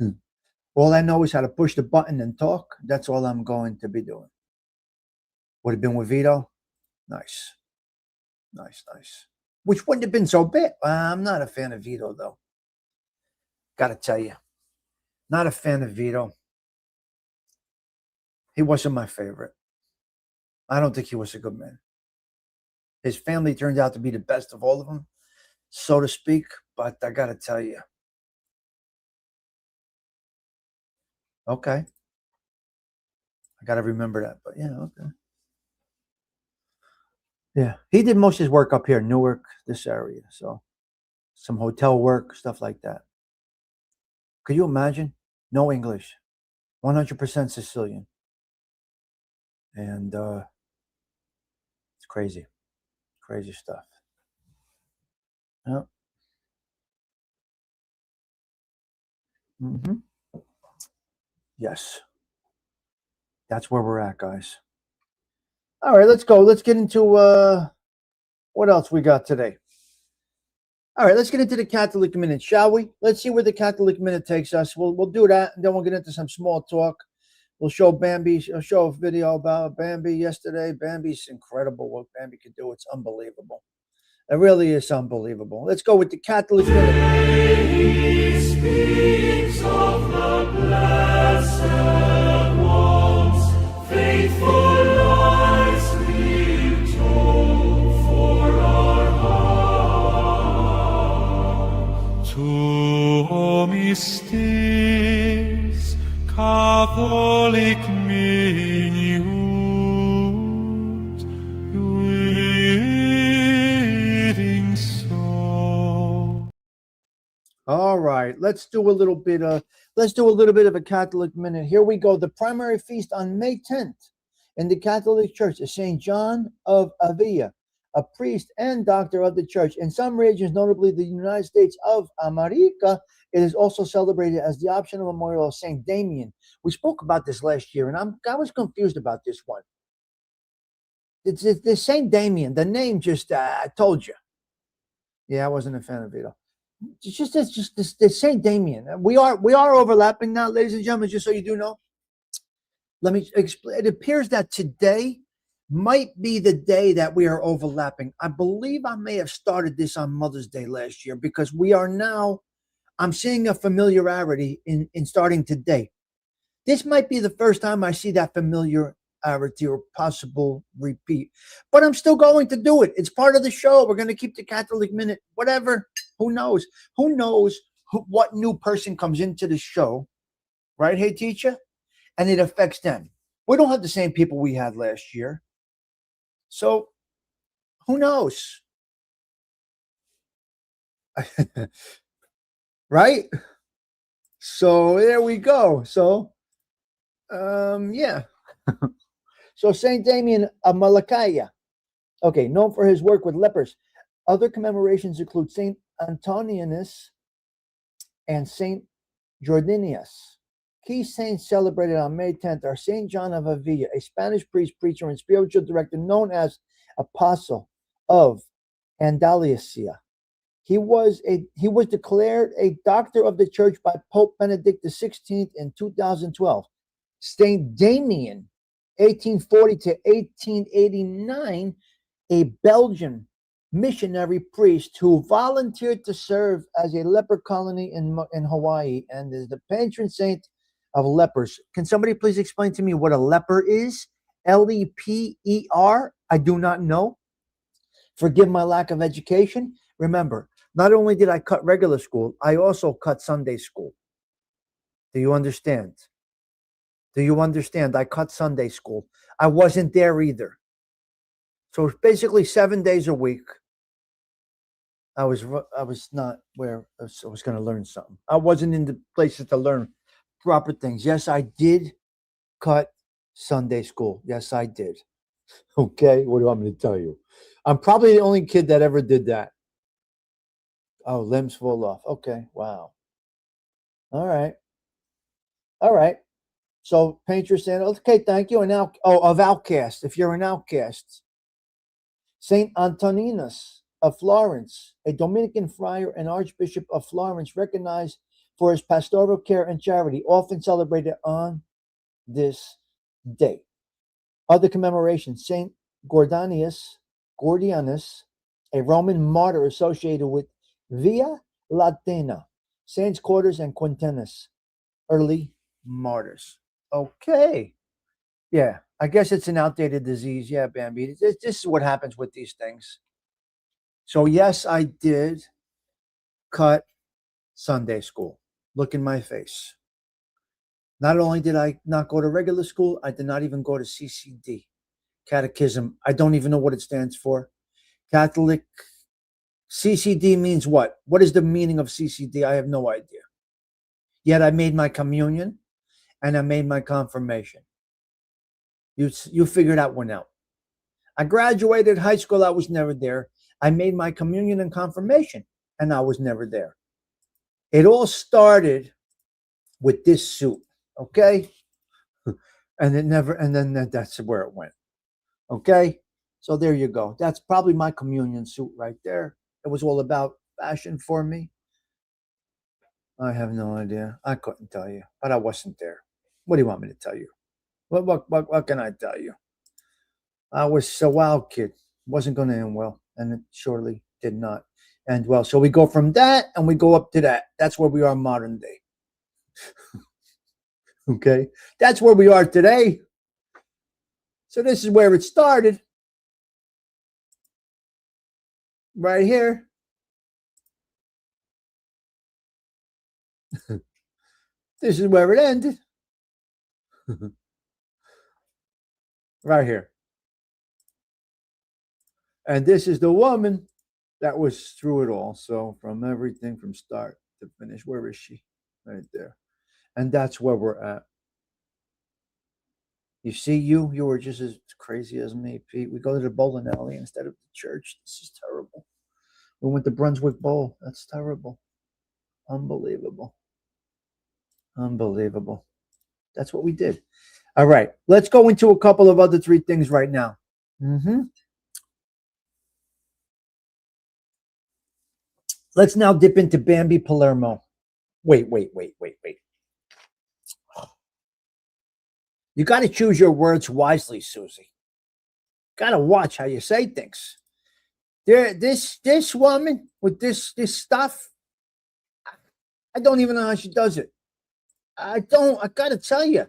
S3: All I know is how to push the button and talk. That's all I'm going to be doing. Would have been with Vito? Nice. Nice. Which wouldn't have been so bad. I'm not a fan of Vito, though. Got to tell you. Not a fan of Vito. He wasn't my favorite. I don't think he was a good man. His family turned out to be the best of all of them, so to speak. But I got to tell you. Okay. I got to remember that. But yeah, okay. Yeah. He did most of his work up here in Newark, this area. So some hotel work, stuff like that. Could you imagine? No English. 100% Sicilian. And it's crazy. Crazy stuff. Yeah. Mm-hmm. Yes. That's where we're at, guys. All right, let's go. Let's get into what else we got today. All right, let's get into the Catholic Minute, shall we? Let's see where the Catholic Minute takes us. We'll do that, and then we'll get into some small talk. We'll show Bambi. I'll show a video about Bambi yesterday. Bambi's incredible. What Bambi can do, it's unbelievable. It really is unbelievable. Let's go with the Catholic Minute.
S4: He speaks of the blessed ones, faithful lives we told for our heart. To mystis Catholic minute, reading so.
S3: All right, let's do a little bit of a Catholic minute. Here we go. The primary feast on May 10th in the Catholic Church is Saint John of Avila, a priest and doctor of the Church. In some regions, notably the United States of America, it is also celebrated as the optional memorial of Saint Damien. We spoke about this last year, and I was confused about this one. It's Saint Damien. The name just I told you. Yeah, I wasn't a fan of it. It's just the Saint Damien. We are overlapping now, ladies and gentlemen. Just so you do know. Let me explain. It appears that today might be the day that we are overlapping. I believe I may have started this on Mother's Day last year because we are now. I'm seeing a familiarity in starting today. This might be the first time I see that familiarity or possible repeat, but I'm still going to do it. It's part of the show. We're going to keep the Catholic Minute, whatever. Who knows? Who knows what new person comes into the show, right? Hey, teacher, and it affects them. We don't have the same people we had last year. So who knows? Right? So there we go. So, yeah. So Saint Damien of Malacaya, okay, known for his work with lepers. Other commemorations include Saint Antoninus and Saint Jordanius. Key saints celebrated on May 10th are Saint John of Avila, a Spanish priest, preacher, and spiritual director known as Apostle of Andalusia. He was declared a doctor of the Church by Pope Benedict XVI in 2012. Saint Damien, 1840 to 1889, a Belgian missionary priest who volunteered to serve as a leper colony in Hawaii and is the patron saint of lepers. Can somebody please explain to me what a leper is? Leper? I do not know. Forgive my lack of education. Remember, not only did I cut regular school, I also cut Sunday school. Do you understand? Do you understand? I cut Sunday school. I wasn't there either. So it's basically 7 days a week. I was not where I was going to learn something. I wasn't in the places to learn proper things. Yes, I did cut Sunday school. Yes, I did. Okay, what do you want me to tell you? I'm probably the only kid that ever did that. Oh, limbs fall off. Okay, wow. All right. So paint your sand. Okay, thank you. And now, of outcast. If you're an outcast, Saint Antoninus of Florence, a Dominican friar and Archbishop of Florence, recognized for his pastoral care and charity, often celebrated on this day. Other commemorations: Saint Gordianus, a Roman martyr associated with Via Latina, Saints' Quarters, and Quintenus, early martyrs. Okay. Yeah, I guess it's an outdated disease. Yeah, Bambi. This is what happens with these things. So, yes, I did cut Sunday school. Look in my face. Not only did I not go to regular school, I did not even go to CCD, Catechism. I don't even know what it stands for. Catholic. CCD means what? What is the meaning of CCD? I have no idea. Yet I made my communion and I made my confirmation. You figured that one out. I graduated high school. I was never there. I made my communion and confirmation and I was never there. It all started with this suit. Okay. And then that's where it went. Okay. So there you go. That's probably my communion suit right there. It was all about fashion for me. I have no idea. I couldn't tell you, but I wasn't there. What do you want me to tell you? What can I tell you? I was a wild kid. Wasn't going to end well, and it surely did not end well. So we go from that and we go up to that. That's where we are modern day. Okay? That's where we are today. So this is where it started. Right here. This is where it ended. Right here. And this is the woman that was through it all. So from everything from start to finish, where is she? Right there. And that's where we're at. You see, you were just as crazy as me, Pete. We go to the bowling alley instead of the church. This is terrible. We went to Brunswick Bowl. That's terrible. Unbelievable. Unbelievable. That's what we did. All right. Let's go into a couple of other three things right now. Let's now dip into Bambi Palermo. Wait. You got to choose your words wisely, Susie. Got to watch how you say things. This woman with this stuff, I don't even know how she does it. I got to tell you,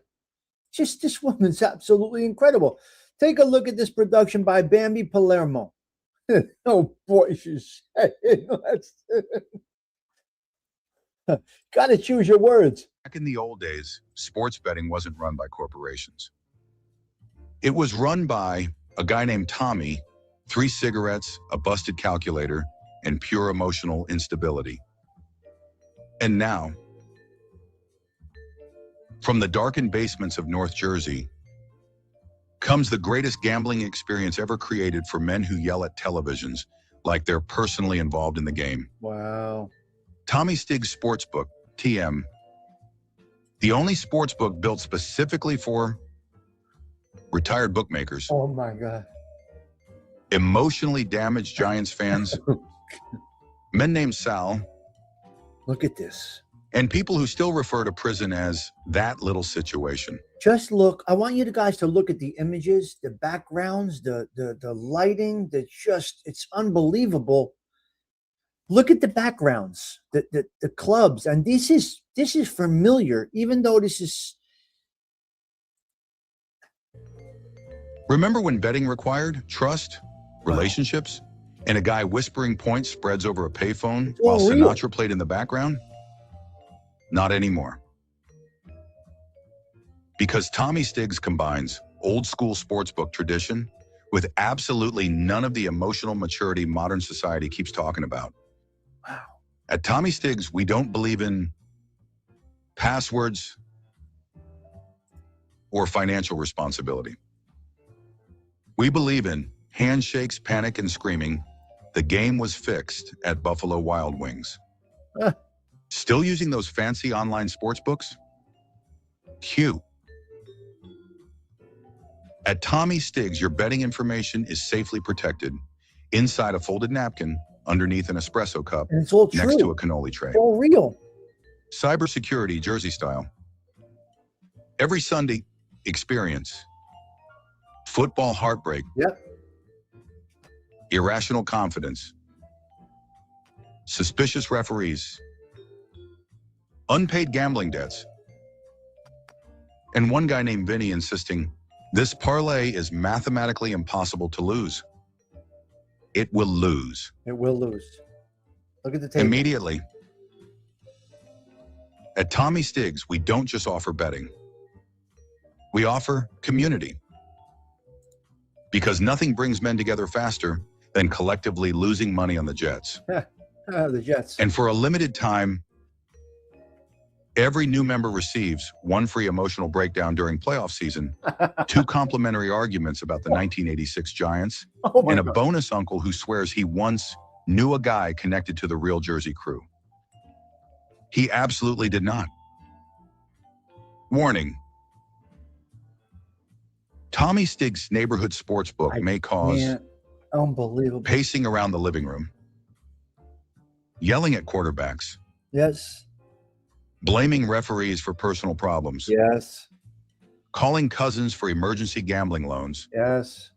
S3: just this woman's absolutely incredible. Take a look at this production by Bambi Palermo. Oh boy, she's saying. Got to choose your words.
S7: Back in the old days, sports betting wasn't run by corporations. It was run by a guy named Tommy, 3 cigarettes, a busted calculator, and pure emotional instability. And now, from the darkened basements of North Jersey, comes the greatest gambling experience ever created for men who yell at televisions like they're personally involved in the game.
S3: Wow.
S7: Tommy Stigs Sportsbook, TM, the only sportsbook built specifically for retired bookmakers,
S3: Oh my God.
S7: emotionally damaged Giants fans, men named Sal,
S3: Look at this.
S7: and people who still refer to prison as that little situation.
S3: Just look. I want you guys to look at the images, the backgrounds, the lighting. It's unbelievable. Look at the backgrounds, the clubs, and this is familiar, even though this is.
S7: Remember when betting required trust, relationships, and a guy whispering point spreads over a payphone while
S3: real.
S7: Sinatra played in the background? Not anymore. Because Tommy Stigs combines old school sportsbook tradition with absolutely none of the emotional maturity modern society keeps talking about.
S3: Wow.
S7: At Tommy Stigs, we don't believe in passwords or financial responsibility. We believe in handshakes, panic, and screaming. The game was fixed at Buffalo Wild Wings. Still using those fancy online sports books? Cute. At Tommy Stigs, your betting information is safely protected inside a folded napkin, underneath an espresso cup,
S3: And it's all true.
S7: next to a cannoli tray.
S3: It's all real.
S7: Cybersecurity, Jersey style. Every Sunday, experience football heartbreak,
S3: Yep.
S7: irrational confidence, suspicious referees, unpaid gambling debts, and one guy named Vinny insisting, this parlay is mathematically impossible to lose. It will lose.
S3: It will lose. Look at the table.
S7: Immediately. At Tommy Stigs, we don't just offer betting. We offer community. Because nothing brings men together faster than collectively losing money on the Jets.
S3: The Jets.
S7: And for a limited time, every new member receives 1 free emotional breakdown during playoff season, 2 complimentary arguments about the 1986 Giants,
S3: Oh my
S7: and a
S3: God.
S7: bonus uncle who swears he once knew a guy connected to the real Jersey crew. He absolutely did not. Warning. Tommy Stigs' neighborhood sportsbook may cause
S3: Man, unbelievable.
S7: pacing around the living room, yelling at quarterbacks,
S3: Yes.
S7: blaming referees for personal problems,
S3: Yes.
S7: calling cousins for emergency gambling loans,
S3: Yes.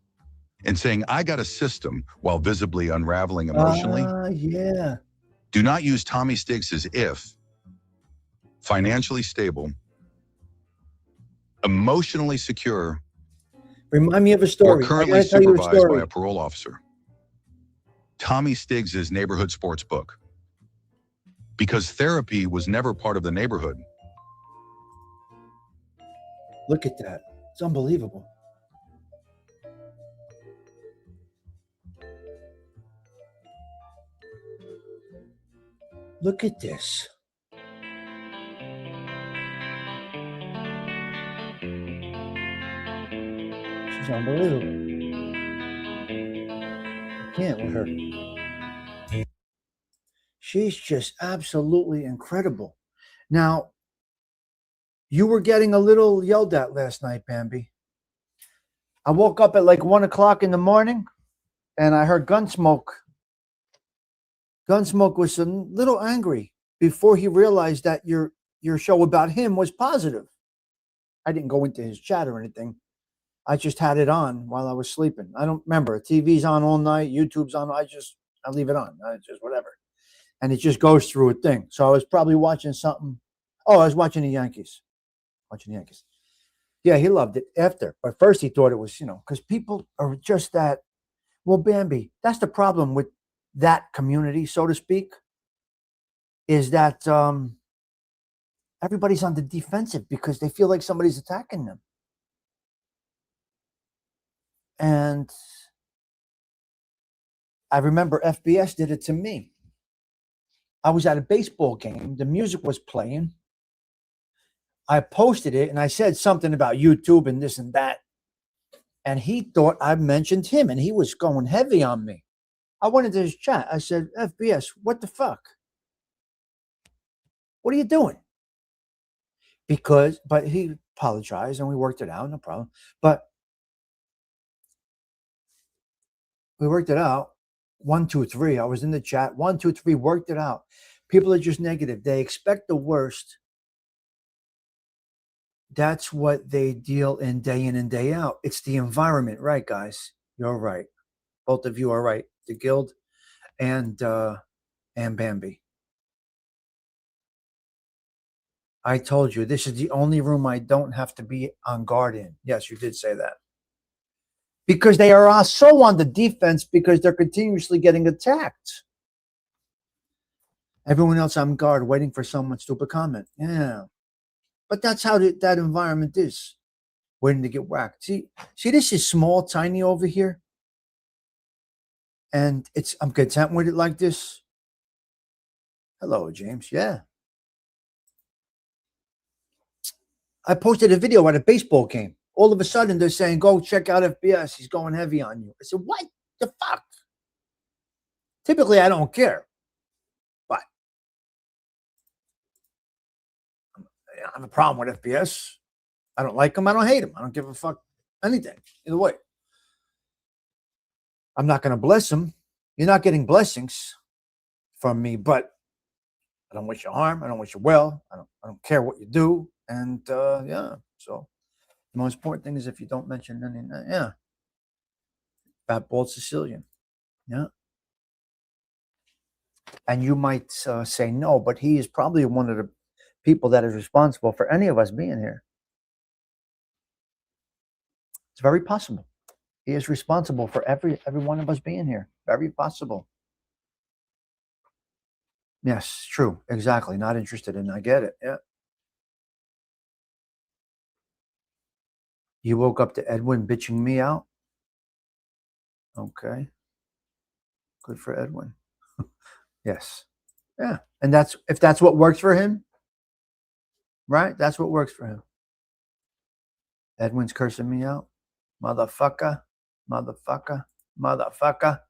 S7: and saying, I got a system while visibly unraveling emotionally.
S3: Yeah.
S7: Do not use Tommy Stigs as if financially stable, emotionally secure,
S3: Remind me of a
S7: or
S3: story. I
S7: currently
S3: gotta tell you a
S7: supervised by
S3: story.
S7: a parole officer. Tommy Stigs' neighborhood sports book. Because therapy was never part of the neighborhood.
S3: Look at that. It's unbelievable. Look at this. She's unbelievable. I can't with her. She's just absolutely incredible. Now, you were getting a little yelled at last night, Bambi. I woke up at like 1 o'clock in the morning and I heard Gunsmoke. Gunsmoke was a little angry before he realized that your show about him was positive. I didn't go into his chat or anything. I just had it on while I was sleeping. I don't remember. TV's on all night. YouTube's on. I leave it on. I just whatever. And it just goes through a thing. So I was probably watching something. Oh, I was watching the Yankees. Yeah, he loved it after. But first he thought it was, because people are just that. Well, Bambi, that's the problem with that community, so to speak, is that everybody's on the defensive because they feel like somebody's attacking them. And I remember FBS did it to me. I was at a baseball game. The music was playing. I posted it and I said something about YouTube and this and that. And he thought I mentioned him and he was going heavy on me. I went into his chat. I said, FBS, what the fuck? What are you doing? But he apologized and we worked it out, no problem. But we worked it out. 1, 2, 3. I was in the chat. 1, 2, 3, worked it out. People are just negative. They expect the worst. That's what they deal in and day out. It's the environment, right, guys? You're right. Both of you are right. The Guild and Bambi. I told you this is the only room I don't have to be on guard in. Yes, you did say that. Because they are so on the defense because they're continuously getting attacked. Everyone else on guard waiting for someone stupid comment. Yeah. But that's how that environment is. Waiting to get whacked. See, this is small, tiny over here. And I'm content with it like this. Hello, James. Yeah. I posted a video at a baseball game. All of a sudden, they're saying, go check out FBS. He's going heavy on you. I said, what the fuck? Typically, I don't care. But I have a problem with FBS. I don't like him. I don't hate him. I don't give a fuck anything. Either way. I'm not going to bless him. You're not getting blessings from me, but I don't wish you harm. I don't wish you well. I don't care what you do. And yeah, so the most important thing is if you don't mention any, yeah. Fat bald Sicilian. Yeah. And you might say no, but he is probably one of the people that is responsible for any of us being here. It's very possible. He is responsible for every one of us being here. Very possible. Yes, true. Exactly. Not interested in. I get it. Yeah. You woke up to Edwin bitching me out? Okay. Good for Edwin. Yes. Yeah. And if that's what works for him, right? That's what works for him. Edwin's cursing me out. Motherfucker. Motherfucker. Motherfucker.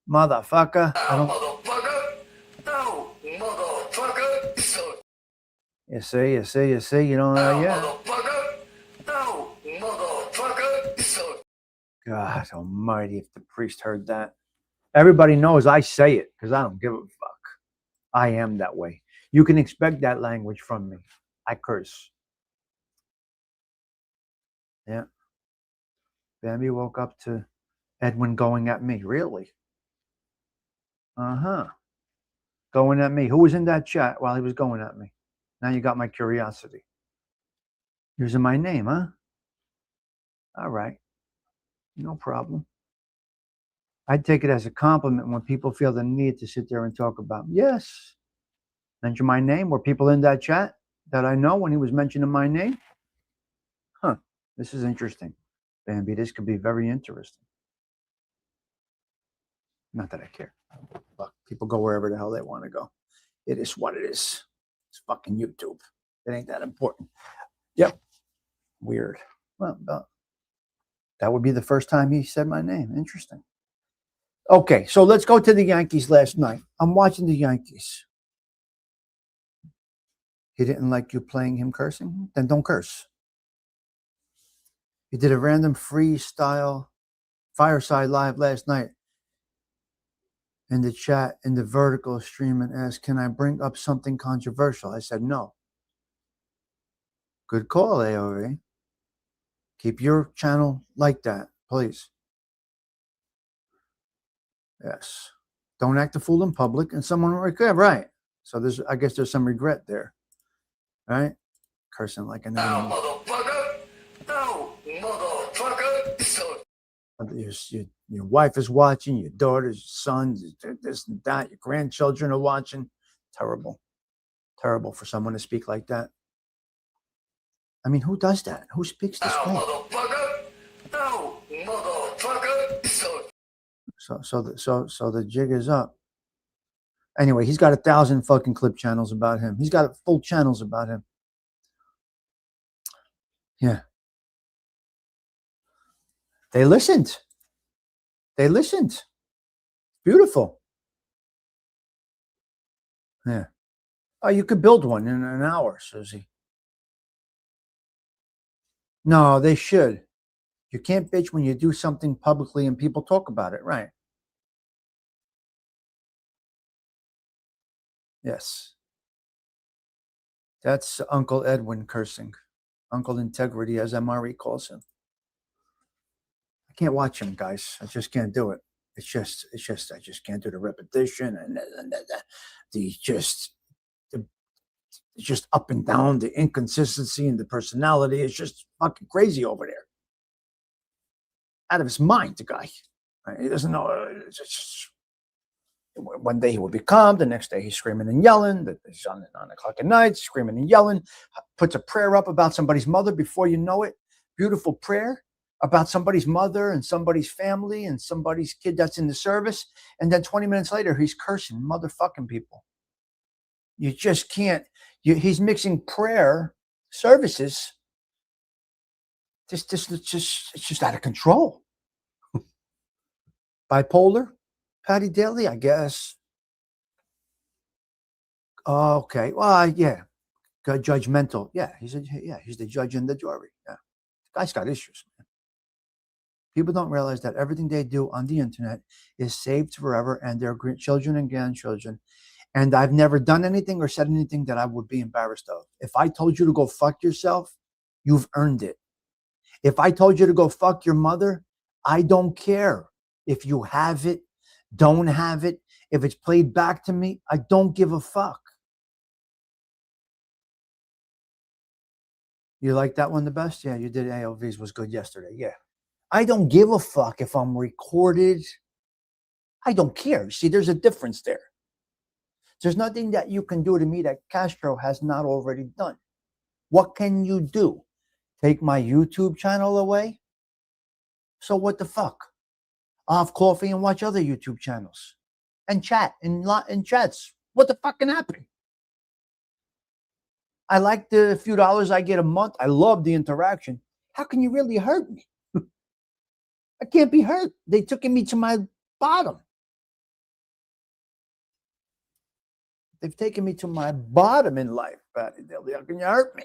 S3: Motherfucker. I don't.
S2: Motherfucker. No, motherfucker.
S3: You see. You don't know yet.
S2: Motherfucker. No, motherfucker.
S3: God almighty, if the priest heard that. Everybody knows I say it because I don't give a fuck. I am that way. You can expect that language from me. I curse. Yeah. Bambi woke up to Edwin going at me. Really? Uh-huh. Going at me. Who was in that chat while he was going at me? Now you got my curiosity. Using my name, huh? All right. No problem. I'd take it as a compliment when people feel the need to sit there and talk about me. Yes. Mention my name. Were people in that chat that I know when he was mentioning my name? Huh. This is interesting. Bambi, this could be very interesting. Not that I care. Look, people go wherever the hell they want to go. It is what it is. It's fucking YouTube. It ain't that important. Yep. Weird. Well, that would be the first time he said my name. Interesting. Okay, so let's go to the Yankees last night. I'm watching the Yankees. He didn't like you playing him cursing? Then don't curse. He did a random freestyle fireside live last night in the chat, in the vertical stream, and asked, can I bring up something controversial? I said, no. Good call, AOV. Keep your channel like that, please. Yes. Don't act a fool in public, and someone will regret. Right. So I guess there's some regret there. Right? Cursing like an animal.
S2: Motherfucker! No, motherfucker!
S3: Your wife is watching, your daughters, your sons, this and that, your grandchildren are watching. Terrible. Terrible for someone to speak like that. I mean, who does that? Who speaks this way?
S2: Motherfucker! No, motherfucker!
S3: So the jig is up. Anyway, he's got 1,000 fucking clip channels about him. He's got full channels about him. Yeah. They listened. They listened. Beautiful. Yeah. Oh, you could build one in an hour, Susie. No, they should. You can't bitch when you do something publicly and people talk about it, right? Yes. That's Uncle Edwin cursing. Uncle Integrity, as MRE calls him. I can't watch him, guys. I just can't do it. It's just I just can't do the repetition and it's just up and down, the inconsistency and the personality. It's just fucking crazy over there. Out of his mind, the guy. He doesn't know. One day he will be calm. The next day he's screaming and yelling. He's on 9 o'clock at night, screaming and yelling. Puts a prayer up about somebody's mother before you know it. Beautiful prayer about somebody's mother and somebody's family and somebody's kid that's in the service. And then 20 minutes later, he's cursing motherfucking people. You just can't. He's mixing prayer services. It's just out of control. Bipolar, Patty Daly, I guess. Okay, well, yeah, judgmental. Yeah, he's the judge and the jury. Yeah, the guy's got issues, man. People don't realize that everything they do on the internet is saved forever, and their children and grandchildren. And I've never done anything or said anything that I would be embarrassed of. If I told you to go fuck yourself, you've earned it. If I told you to go fuck your mother, I don't care if you have it, don't have it. If it's played back to me, I don't give a fuck. You like that one the best? Yeah, you did. AOV's was good yesterday. Yeah. I don't give a fuck if I'm recorded. I don't care. See, there's a difference there. There's nothing that you can do to me that Castro has not already done. What can you do? Take my YouTube channel away? So what the fuck? I'll have coffee and watch other YouTube channels and chat in chats. What the fuck can happen? I like the few dollars I get a month. I love the interaction. How can you really hurt me? I can't be hurt. They took me to my bottom. They've taken me to my bottom in life, Patty Daly. How can you hurt me?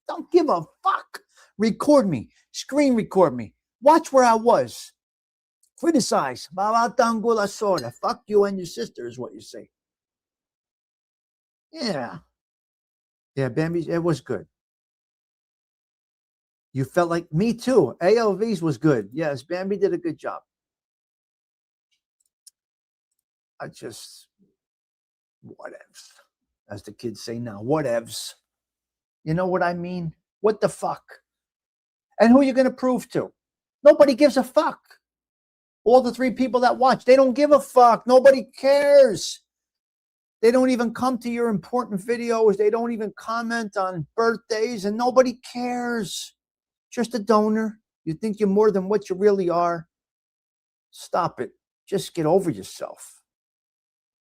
S3: Don't give a fuck. Record me. Screen record me. Watch where I was. Criticize. Fuck you and your sister is what you say. Yeah. Yeah, Bambi, it was good. You felt like me too. ALV's was good. Yes, Bambi did a good job. I just, whatevs, as the kids say now, whatevs. You know what I mean? What the fuck? And who are you going to prove to? Nobody gives a fuck. All the 3 people that watch, they don't give a fuck. Nobody cares. They don't even come to your important videos. They don't even comment on birthdays, and nobody cares. Just a donor. You think you're more than what you really are. Stop it. Just get over yourself.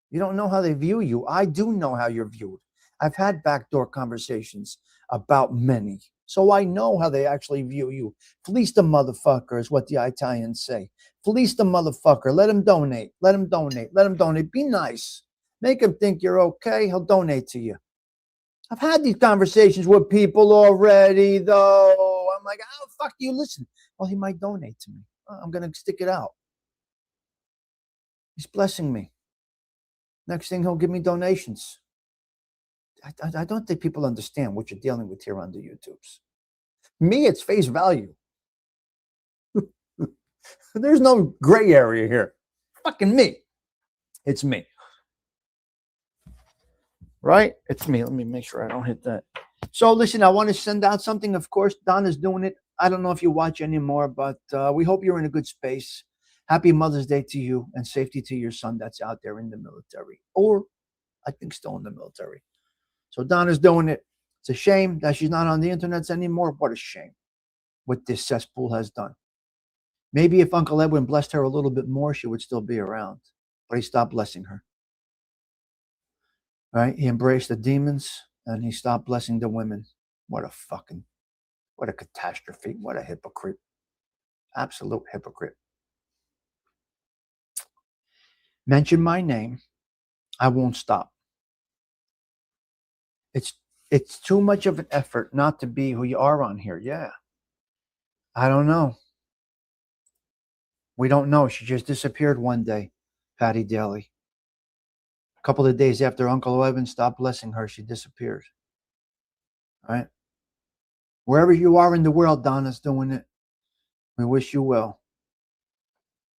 S3: You don't know how they view you. I do know how you're viewed. I've had backdoor conversations about many, so I know how they actually view you. Fleece the motherfucker is what the Italians say. Fleece the motherfucker. Let him donate. Let him donate. Let him donate. Be nice. Make him think you're okay. He'll donate to you. I've had these conversations with people already, though. I'm like, how the fuck do you listen? Well, he might donate to me. I'm going to stick it out. He's blessing me. Next thing, he'll give me donations. I don't think people understand what you're dealing with here on the YouTubes. Me, it's face value. There's no gray area here. Fucking me. It's me. Right? It's me. Let me make sure I don't hit that. So listen, I want to send out something. Of course, Donna's doing it. I don't know if you watch anymore, but we hope you're in a good space. Happy Mother's Day to you, and safety to your son that's out there in the military, or I think still in the military. So Donna's doing it. It's a shame that she's not on the internet anymore. What a shame what this cesspool has done. Maybe if Uncle Edwin blessed her a little bit more, she would still be around. But he stopped blessing her. Right? He embraced the demons and he stopped blessing the women. What a catastrophe. What a hypocrite. Absolute hypocrite. Mention my name. I won't stop. It's too much of an effort not to be who you are on here. Yeah. I don't know. We don't know. She just disappeared one day, Patty Daly. A couple of days after Uncle Evan stopped blessing her, she disappeared. All right? Wherever you are in the world, Donna's doing it. We wish you well.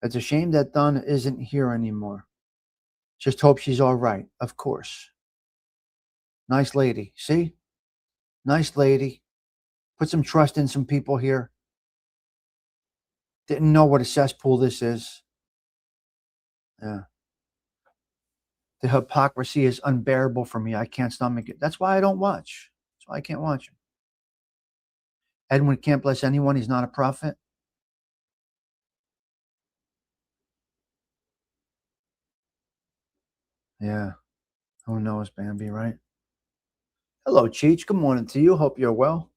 S3: It's a shame that Donna isn't here anymore. Just hope she's all right, of course. Nice lady. See? Nice lady. Put some trust in some people here. Didn't know what a cesspool this is. Yeah. The hypocrisy is unbearable for me. I can't stomach it. That's why I don't watch. That's why I can't watch him. Edwin can't bless anyone. He's not a prophet. Yeah. Who knows, Bambi, right? Hello, Cheech. Good morning to you. Hope you're well.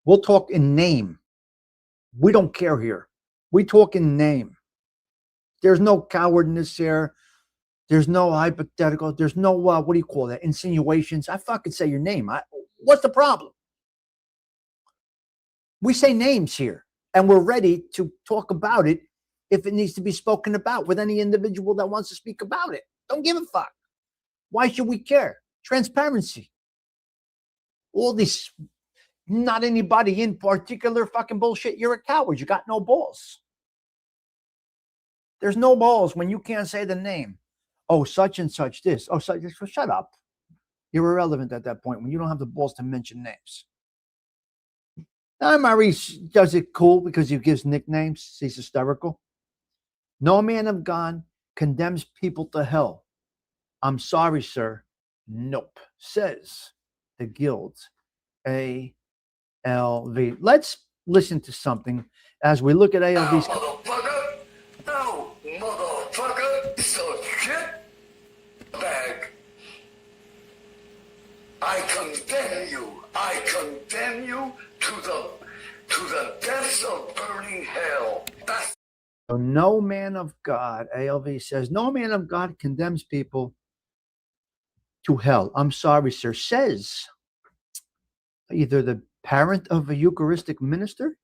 S3: We'll talk in name. We don't care here. We talk in name. There's no cowardness here. There's no hypothetical. There's no, what do you call that? Insinuations. I fucking say your name. What's the problem? We say names here, and we're ready to talk about it if it needs to be spoken about with any individual that wants to speak about it. Don't give a fuck. Why should we care? Transparency. All this, not anybody in particular fucking bullshit. You're a coward. You got no balls. There's no balls when you can't say the name. Oh, such and such this. Oh, such. Shut up. You're irrelevant at that point when you don't have the balls to mention names. Now, Maurice does it cool because he gives nicknames. He's hysterical. No man of God condemns people to hell. I'm sorry, sir. Nope. Says the guild. ALV. Let's listen to something as we look at ALV's.
S8: Motherfucker! No, motherfucker! It's a shit bag. I condemn you. I condemn you to the depths of burning hell. That's
S3: So no man of God, ALV says, no man of God condemns people to hell. I'm sorry, sir. Says either the parent of a Eucharistic minister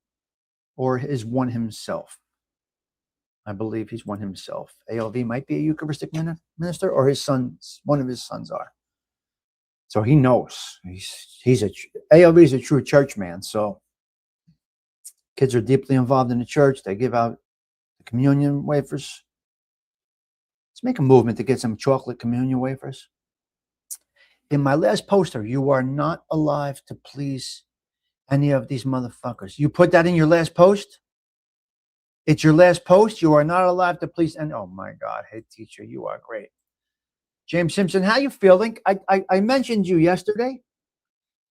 S3: or is one himself. I believe he's one himself. ALV might be a Eucharistic minister or his sons, one of his sons are. So he knows. ALV is a true church man. So kids are deeply involved in the church. They give out the communion wafers. Let's make a movement to get some chocolate communion wafers. In my last poster, you are not alive to please any of these motherfuckers. You put that in your last post? It's your last post. You are not alive to please. And oh my God, hey teacher, you are great. James Simpson, how you feeling? I mentioned you yesterday.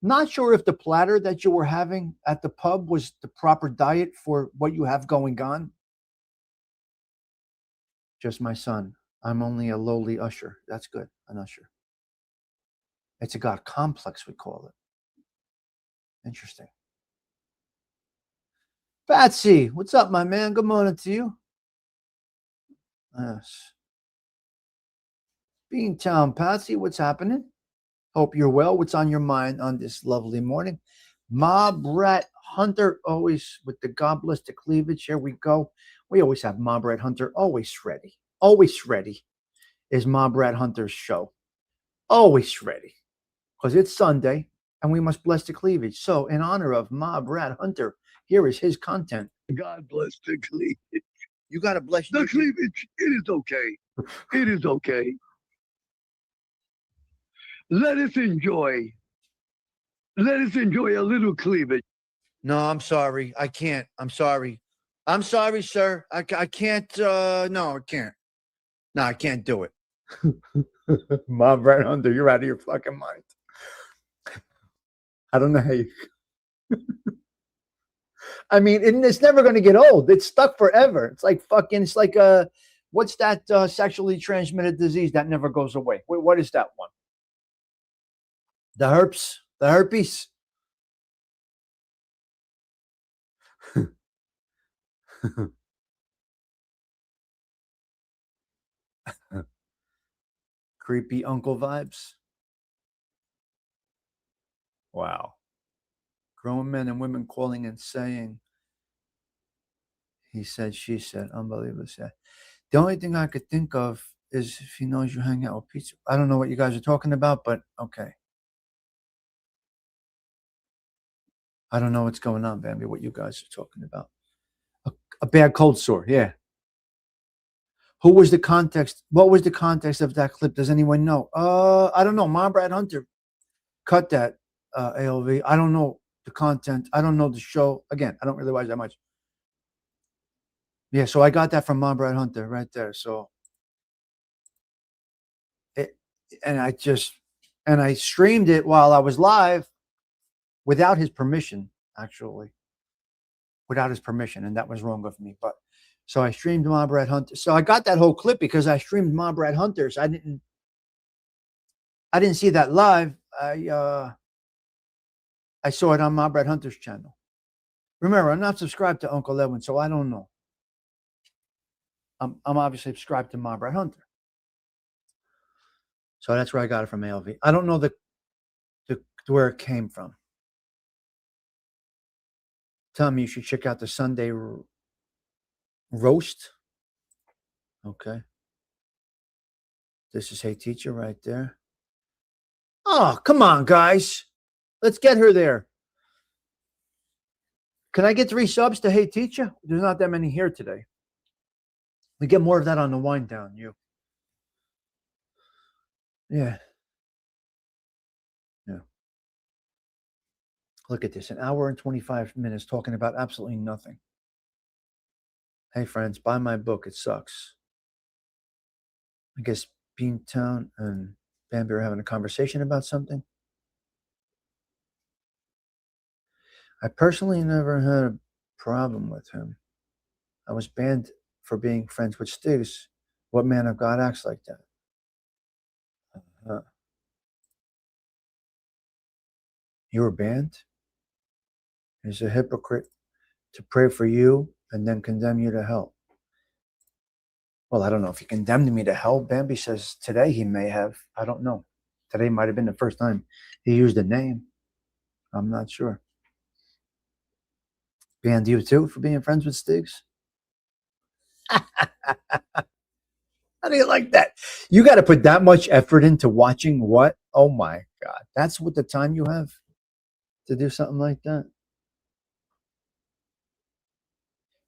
S3: Not sure if the platter that you were having at the pub was the proper diet for what you have going on. Just my son. I'm only a lowly usher. That's good, an usher. It's a God complex, we call it. Interesting. Patsy, what's up, my man? Good morning to you. Yes. Beantown, Patsy, what's happening? Hope you're well. What's on your mind on this lovely morning? Mob Rat Hunter, always with the God bless the cleavage. Here we go. We always have Mob Rat Hunter, always ready. Always ready is Mob Rat Hunter's show. Always ready. Because it's Sunday and we must bless the cleavage. So, in honor of Mob Rat Hunter, here is his content.
S8: God bless the cleavage.
S3: You got to bless
S8: the cleavage. It is okay. It is okay. Let us enjoy a little cleavage.
S3: No, I'm sorry. I can't. I'm sorry. I'm sorry, sir. I can't. No, I can't. No, I can't do it. Mob Rat Hunter, you're out of your fucking mind. I don't know how you. I mean, it's never going to get old. It's stuck forever. It's like fucking. It's like what's that sexually transmitted disease that never goes away? Wait, what is that one? The herpes. Creepy uncle vibes. Wow. Grown men and women calling and saying, he said, she said, unbelievable. The only thing I could think of is if he knows you hang out with pizza. I don't know what you guys are talking about, but okay. I don't know what's going on, Bambi, what you guys are talking about. A bad cold sore, yeah. Who was the context? What was the context of that clip? Does anyone know? I don't know. Mob Rat Hunter cut that, ALV. I don't know the content. I don't know the show. Again, I don't really watch that much. Yeah, so I got that from Mob Rat Hunter right there. So, I streamed it while I was live without his permission, actually. Without his permission, and that was wrong of me. But so I streamed Mob Rat Hunter. So I got that whole clip because I streamed Mob Rat Hunters. I didn't see that live. I saw it on Mob Rat Hunter's channel. Remember, I'm not subscribed to Uncle Edwin, so I don't know. I'm obviously subscribed to Mob Rat Hunter. So that's where I got it from ALV. I don't know where it came from. Tell me you should check out the Sunday roast. Okay. This is Hey Teacher right there. Oh, come on, guys. Let's get her there. Can I get 3 subs to Hey Teacher? There's not that many here today. We get more of that on the wind down, you. Yeah. Yeah. Look at this. 1 hour and 25 minutes talking about absolutely nothing. Hey, friends, buy my book. It sucks. I guess Beantown and Bambi are having a conversation about something. I personally never had a problem with him. I was banned for being friends with Stigs. What man of God acts like that? You were banned? He's a hypocrite to pray for you and then condemn you to hell. Well, I don't know if he condemned me to hell. Bambi says today he may have. I don't know. Today might have been the first time he used a name. I'm not sure. Banned you too for being friends with Stigs? How do you like that? You got to put that much effort into watching what? Oh my God. That's what the time you have to do something like that.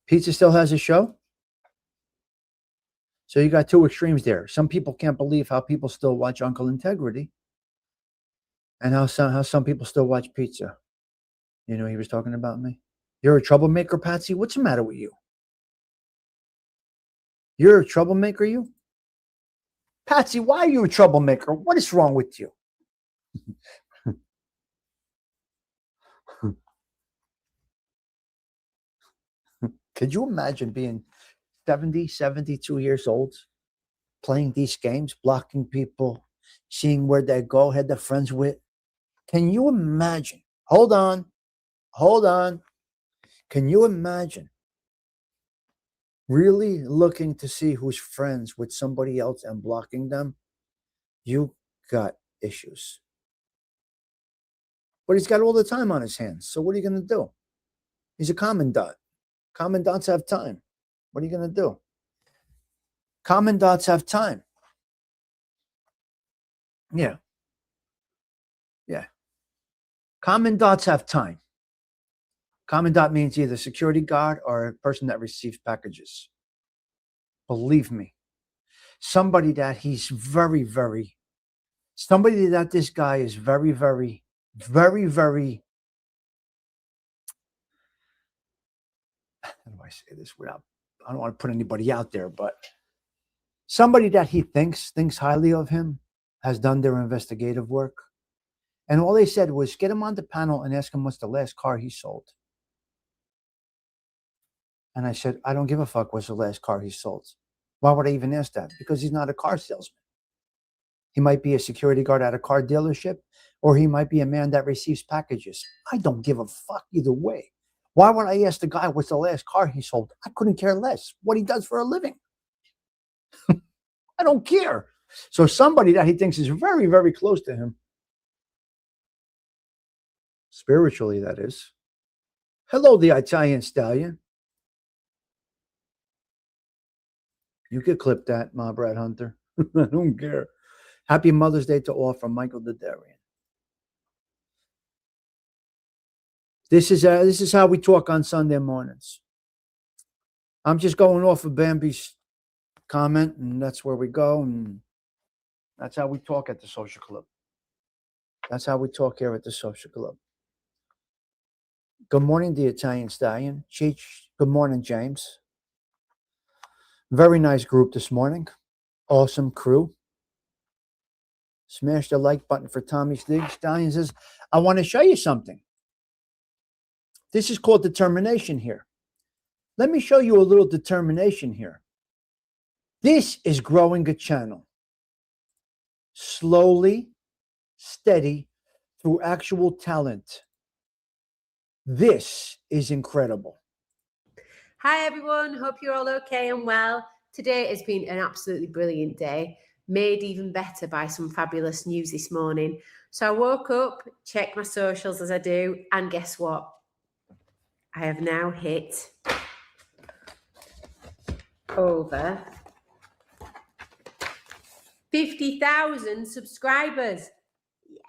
S3: Pizza still has a show. So you got two extremes there. Some people can't believe how people still watch Uncle Integrity, and how some people still watch Pizza. You know, he was talking about me. You're a troublemaker, Patsy. What's the matter with you? You're a troublemaker, you? Patsy, why are you a troublemaker? What is wrong with you? Could you imagine being 70, 72 years old, playing these games, blocking people, seeing where they go, had their friends with? Can you imagine? Hold on. Can you imagine really looking to see who's friends with somebody else and blocking them? You got issues. But he's got all the time on his hands. So what are you going to do? He's a commandant. Commandants have time. What are you going to do? Commandants have time. Yeah. Commandants have time. Commandant means either security guard or a person that receives packages. Believe me. Somebody that this guy is very, very, very, very, how do I say this without, I don't want to put anybody out there, but somebody that he thinks highly of him, has done their investigative work. And all they said was get him on the panel and ask him what's the last car he sold. And I said, I don't give a fuck what's the last car he sold. Why would I even ask that? Because he's not a car salesman. He might be a security guard at a car dealership, or he might be a man that receives packages. I don't give a fuck either way. Why would I ask the guy what's the last car he sold? I couldn't care less what he does for a living. I don't care. So somebody that he thinks is very, very close to him, spiritually, that is. Hello, the Italian stallion. You could clip that, Ma Brad Hunter. I don't care. Happy Mother's Day to all from Michael Dadarian. This is how we talk on Sunday mornings. I'm just going off of Bambi's comment, and that's where we go, and that's how we talk at the Social Club. That's how we talk here at the Social Club. Good morning, the Italian stallion. Cheech, good morning, James. Very nice group this morning. Awesome crew. Smash the like button for Tommy Stigs. Stallion says, I want to show you something. This is called determination here. Let me show you a little determination here. This is growing a channel. Slowly, steady, through actual talent. This is incredible.
S9: Hi everyone, hope you're all okay and well. Today has been an absolutely brilliant day, made even better by some fabulous news this morning. So I woke up, checked my socials as I do, and guess what? I have now hit over 50,000 subscribers. Yes!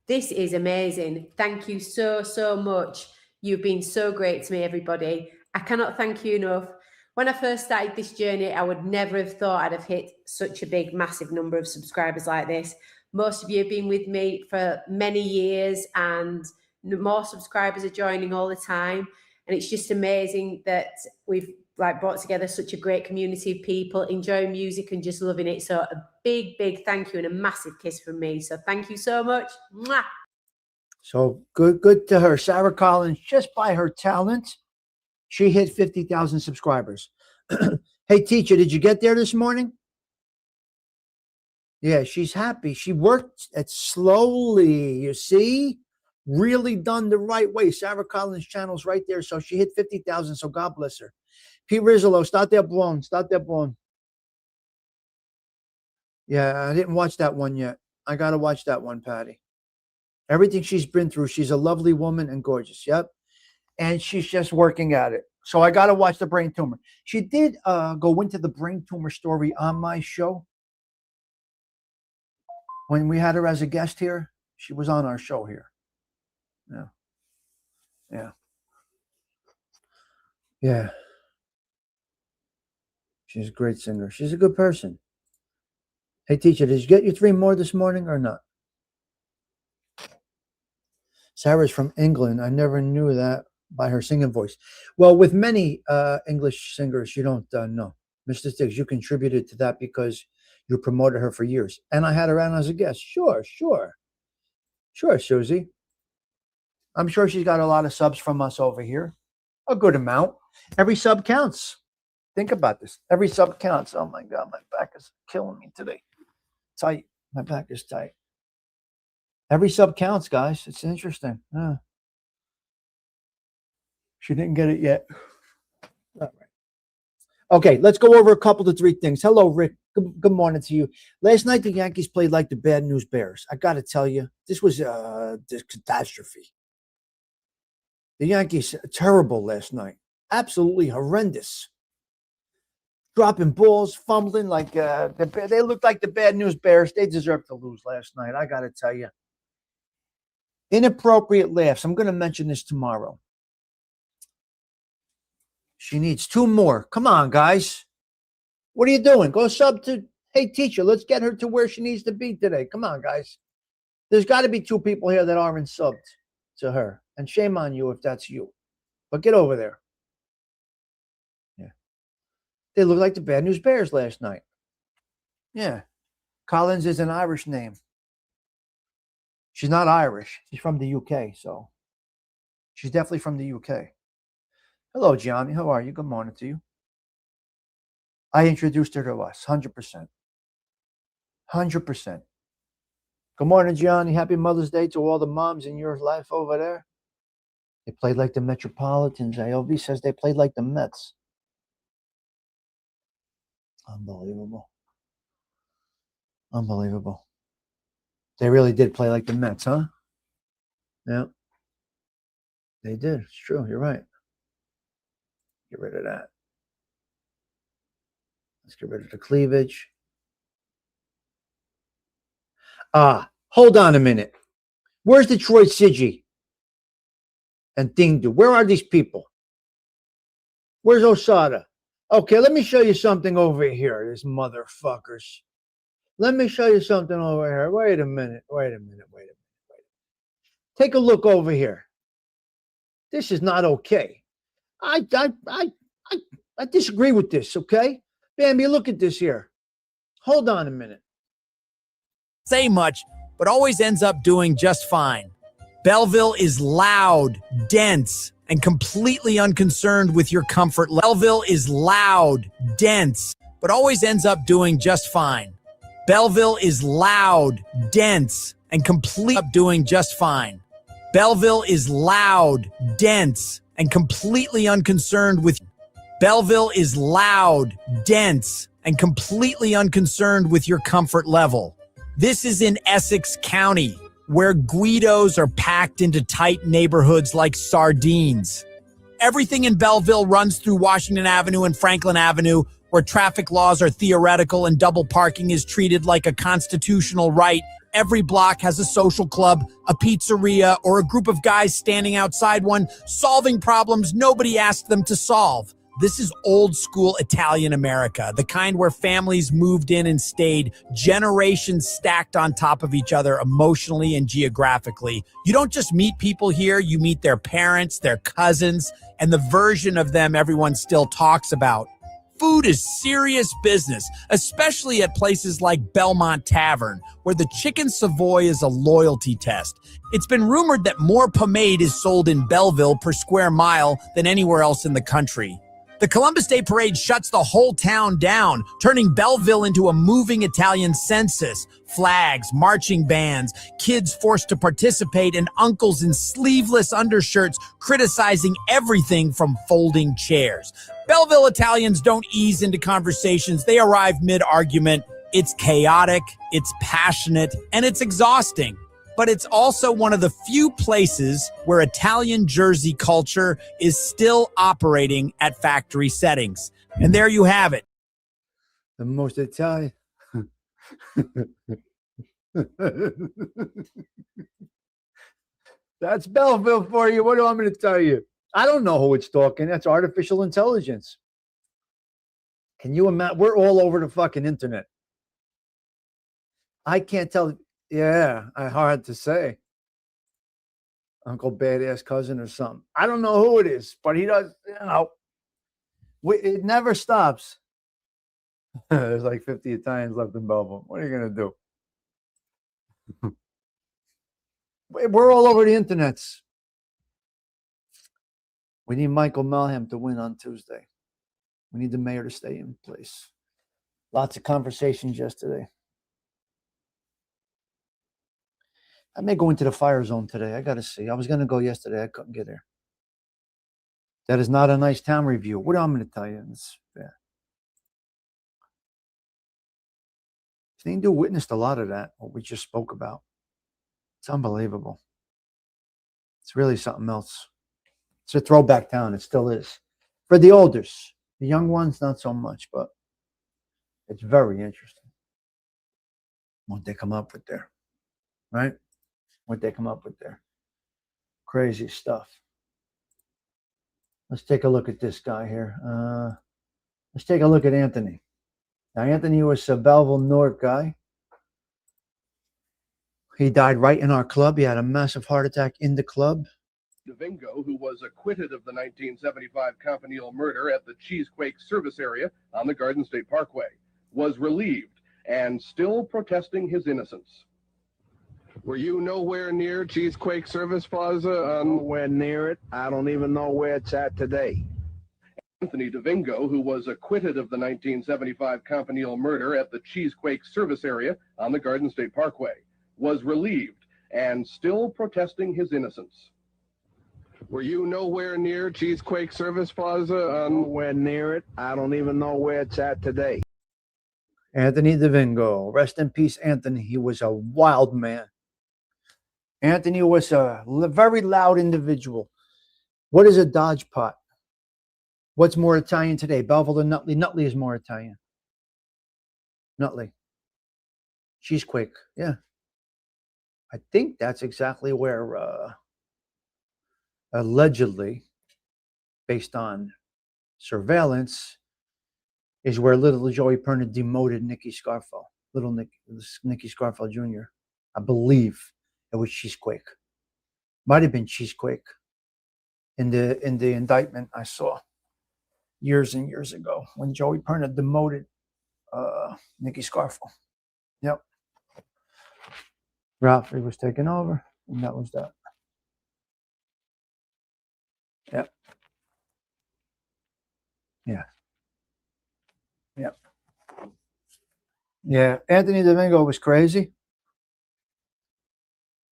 S9: This is amazing. Thank you so, so much. You've been so great to me, everybody. I cannot thank you enough. When I first started this journey, I would never have thought I'd have hit such a big, massive number of subscribers like this. Most of you have been with me for many years, and more subscribers are joining all the time. And it's just amazing that we've brought together such a great community of people enjoying music and just loving it. So a big, big thank you and a massive kiss from me. So thank you so much. Mwah.
S3: So good to her. Sarah Collins, just by her talent, she hit 50,000 subscribers. Hey, teacher, did you get there this morning? Yeah, she's happy. She worked it slowly, you see? Really done the right way. Sarah Collins' channel's right there. So she hit 50,000, so God bless her. Pete Rizzolo, start that blown. Yeah, I didn't watch that one yet. I got to watch that one, Patty. Everything she's been through, she's a lovely woman and gorgeous. Yep. And she's just working at it. So I got to watch the brain tumor. She did go into the brain tumor story on my show. When we had her as a guest here, she was on our show here. Yeah. Yeah. Yeah. She's a great singer. She's a good person. Hey, teacher, did you get your 3 more this morning or not? Sarah's from England. I never knew that by her singing voice. Well, with many English singers, you don't know. Mr. Stigs, you contributed to that because you promoted her for years. And I had her on as a guest. Sure, Susie. I'm sure she's got a lot of subs from us over here. A good amount. Every sub counts. Think about this. Every sub counts. Oh, my God. My back is killing me today. Tight. My back is tight. Every sub counts, guys. It's interesting. She didn't get it yet. All right. Okay, let's go over a couple to 3 things. Hello, Rick. Good morning to you. Last night, the Yankees played like the bad news Bears. I got to tell you, this was a catastrophe. The Yankees, terrible last night. Absolutely horrendous. Dropping balls, fumbling like they looked like the bad news Bears. They deserved to lose last night. I got to tell you. Inappropriate laughs. I'm going to mention this tomorrow. She needs 2 more. Come on, guys. What are you doing? Go sub to, hey, teacher, let's get her to where she needs to be today. Come on, guys. There's got to be 2 people here that aren't subbed to her. And shame on you if that's you. But get over there. Yeah. They look like the bad news Bears last night. Yeah. Collins is an Irish name. She's not Irish. She's from the UK, so she's definitely from the UK. Hello, Gianni. How are you? Good morning to you. I introduced her to us, 100%. 100%. Good morning, Gianni. Happy Mother's Day to all the moms in your life over there. They played like the Metropolitans. AOV says they played like the Mets. Unbelievable. Unbelievable. They really did play like the Mets, huh? Yeah. They did. It's true. You're right. Get rid of that. Let's get rid of the cleavage. Hold on a minute. Where's Detroit Sigi and Dingdu? Where are these people? Where's Osada? Okay, let me show you something over here, these motherfuckers. Let me show you something over here. Wait a minute. Take a look over here. This is not okay. I disagree with this, okay? Bambi, look at this here. Hold on a minute.
S10: Say much, but always ends up doing just fine. Belleville is loud, dense, and completely unconcerned with your comfort. Belleville is loud, dense, but always ends up doing just fine. Belleville is loud, dense, and completely doing just fine. Belleville is loud, dense, and completely unconcerned with. Belleville is loud, dense, and completely unconcerned with your comfort level. This is in Essex County, where Guidos are packed into tight neighborhoods like sardines. Everything in Belleville runs through Washington Avenue and Franklin Avenue, where traffic laws are theoretical and double parking is treated like a constitutional right. Every block has a social club, a pizzeria, or a group of guys standing outside one, solving problems nobody asked them to solve. This is old school Italian America, the kind where families moved in and stayed, generations stacked on top of each other emotionally and geographically. You don't just meet people here, you meet their parents, their cousins, and the version of them everyone still talks about. Food is serious business, especially at places like Belmont Tavern, where the chicken Savoy is a loyalty test. It's been rumored that more pomade is sold in Belleville per square mile than anywhere else in the country. The Columbus Day Parade shuts the whole town down, turning Belleville into a moving Italian census. Flags, marching bands, kids forced to participate, and uncles in sleeveless undershirts criticizing everything from folding chairs. Belleville Italians don't ease into conversations. They arrive mid-argument. It's chaotic, it's passionate, and it's exhausting. But it's also one of the few places where Italian Jersey culture is still operating at factory settings. And there you have it.
S3: The most Italian. That's Belleville for you. What do I want me to tell you? I don't know who it's talking. That's artificial intelligence. Can you imagine? We're all over the fucking internet. I can't tell. Yeah, hard to say. Uncle Badass Cousin or something. I don't know who it is, but he does, it never stops. There's like 50 Italians left in Belleville. What are you going to do? We're all over the internets. We need Michael Melham to win on Tuesday. We need the mayor to stay in place. Lots of conversations yesterday. I may go into the fire zone today. I got to see. I was going to go yesterday. I couldn't get there. That is not a nice town review. What am I going to tell you? Steve witnessed a lot of that, what we just spoke about. It's unbelievable. It's really something else. It's a throwback town. It still is. For the olders. The young ones, not so much, but it's very interesting what they come up with there. Right? What they come up with there. Crazy stuff. Let's take a look at this guy here. Let's take a look at Anthony. Now, Anthony was a Belleville North guy. He died right in our club. He had a massive heart attack in the club.
S11: Domingo, who was acquitted of the 1975 Campanile murder at the Cheesequake service area on the Garden State Parkway, was relieved and still protesting his innocence. Were you nowhere near Cheesequake Service Plaza?
S12: Nowhere near it. I don't even know where it's at today.
S11: Anthony Domingo, who was acquitted of the 1975 Campanile murder at the Cheesequake service area on the Garden State Parkway, was relieved and still protesting his innocence. Were you nowhere near Cheesequake Service Plaza?
S12: Nowhere near it. I don't even know where it's at today.
S3: Anthony Domingo. Rest in peace, Anthony. He was a wild man. Anthony was a very loud individual. What is a Dodge pot? What's more Italian today, Belleville or Nutley? Nutley is more Italian. Nutley. Cheesequake, yeah. I think that's exactly where, allegedly, based on surveillance, is where little Joey Perna demoted Nicky Scarfo. Little Nicky Scarfo Jr. I believe it was Cheesequake. Might have been Cheesequake in the indictment I saw years and years ago when Joey Perna demoted Nicky Scarfo. Yep. Ralphie was taken over, and that was that. Yep. Yeah. Yep. Yeah. Anthony Domingo was crazy.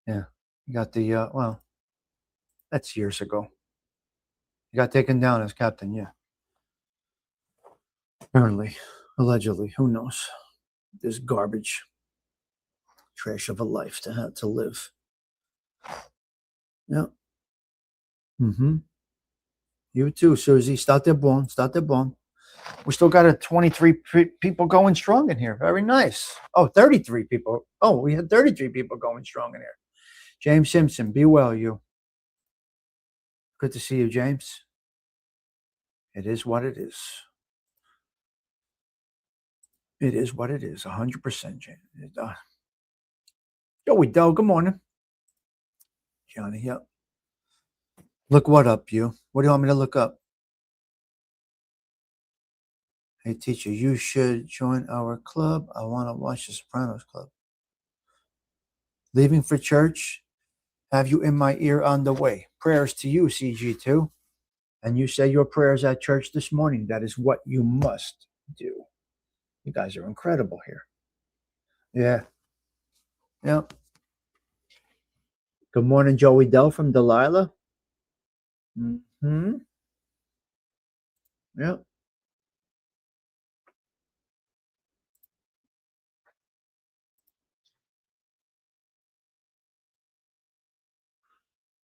S3: Yeah. He got the, well, that's years ago. He got taken down as captain, yeah. Apparently, allegedly, who knows? This garbage, trash of a life to have to live. Yeah. Mm-hmm. You too, Susie. State bon. We still got a 23 people going strong in here. Very nice. Oh, 33 people. Oh, we had 33 people going strong in here. James Simpson, be well, you. Good to see you, James. It is what it is. It is what it is. 100%, James. Joey Dell, good morning. Johnny, yep. Look what up, you. What do you want me to look up? Hey, teacher, you should join our club. I want to watch the Sopranos Club. Leaving for church. Have you in my ear on the way. Prayers to you, CG2. And you say your prayers at church this morning. That is what you must do. You guys are incredible here. Yeah. Yep. Good morning, Joey Dell from Delilah. Mm-hmm. Yep.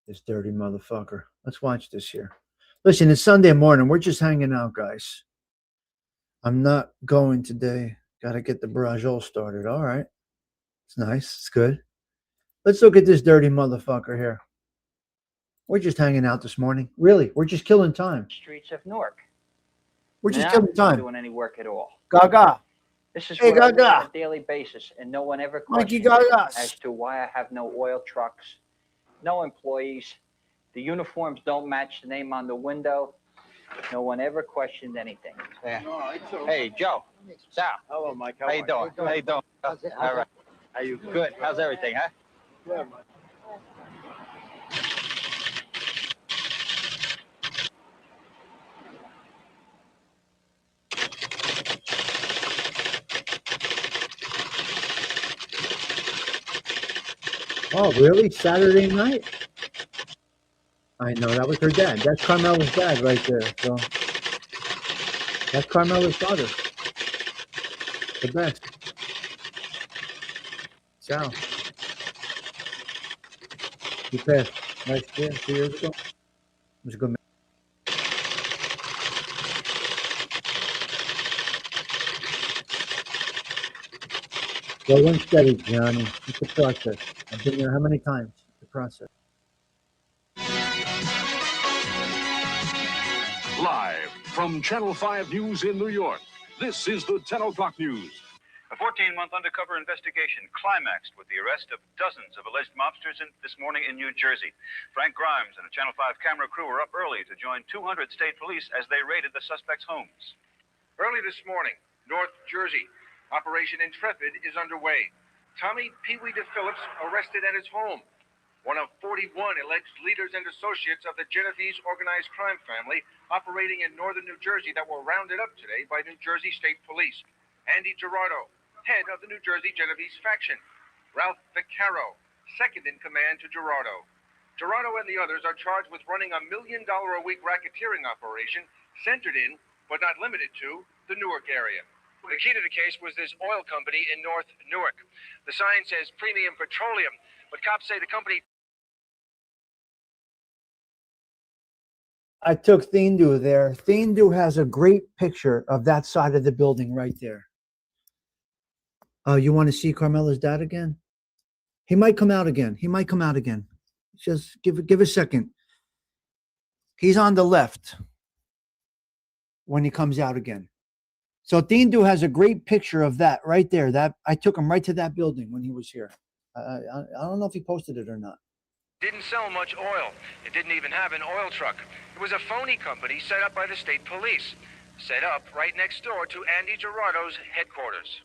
S3: This dirty motherfucker. Let's watch this here. Listen, it's Sunday morning. We're just hanging out, guys. I'm not going today. Got to get the barrage all started. All right. It's nice. It's good. Let's look at this dirty motherfucker here. We're just hanging out this morning. Really, we're just killing time.
S13: Streets of Newark.
S3: We're just
S13: Not
S3: killing time.
S13: doing any work at all.
S3: Gaga.
S13: This is
S3: Hey,
S13: what I do
S3: Gaga.
S13: on a daily basis, and no one ever
S3: Mikey
S13: questions
S3: Gagas.
S13: as to why I have no oil trucks, no employees. The uniforms don't match the name on the window. No one ever questioned anything. Yeah. Hey, Joe. Sal.
S2: Hello, Mike.
S13: How you doing? How you doing? All right.
S2: How you?
S13: Good. How's everything, huh?
S2: Good, Mike.
S3: Oh, really? Saturday night? I know, that was her dad. That's Carmela's dad right there. So that's Carmela's father. The best. Ciao. He passed last year, 2 years ago. It was a good man. Slow and steady, Johnny. It's a process. I've been there how many times? It's a process.
S14: Live from Channel 5 News in New York, this is the 10 o'clock news.
S15: A 14-month undercover investigation climaxed with the arrest of dozens of alleged mobsters this morning in New Jersey. Frank Grimes and a Channel 5 camera crew were up early to join 200 state police as they raided the suspects' homes.
S16: Early this morning, North Jersey, Operation Intrepid is underway. Tommy Pee-wee DePhillips arrested at his home. One of 41 alleged leaders and associates of the Genovese organized crime family operating in northern New Jersey that were rounded up today by New Jersey State Police. Andy Gerardo, head of the New Jersey Genovese faction. Ralph Vaccaro, second in command to Gerardo. Gerardo and the others are charged with running $1 million a week racketeering operation centered in, but not limited to, the Newark area. The key to the case was this oil company in North Newark. The sign says Premium Petroleum, but cops say the company...
S3: I took Thindu there. Thindu has a great picture of that side of the building right there. You want to see Carmela's dad again? He might come out again. He might come out again. Just give a second. He's on the left when he comes out again. So Thindu has a great picture of that right there. That I took him right to that building when he was here. I don't know if he posted it or not.
S16: Didn't sell much oil. It didn't even have an oil truck. It was a phony company set up by the state police. Set up right next door to Andy Gerardo's headquarters.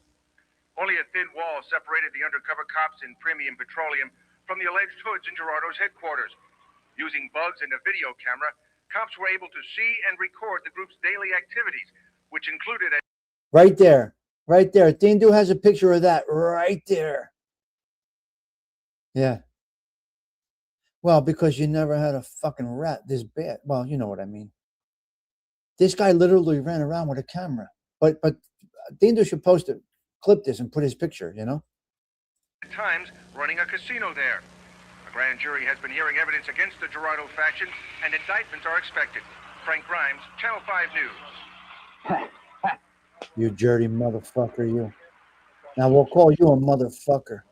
S16: Only a thin wall separated the undercover cops in Premium Petroleum from the alleged hoods in Gerardo's headquarters. Using bugs and a video camera, cops were able to see and record the group's daily activities, which included a...
S3: Right there. Right there. Thindu has a picture of that right there. Yeah. Well, because you never had a fucking rat this bad. Well, you know what I mean. This guy literally ran around with a camera. But Thindu should post it, clip this and put his picture, you know?
S16: At times, running a casino there. A grand jury has been hearing evidence against the Gerardo faction, and indictments are expected. Frank Grimes, Channel 5 News.
S3: You dirty motherfucker, you. Now we'll call you a motherfucker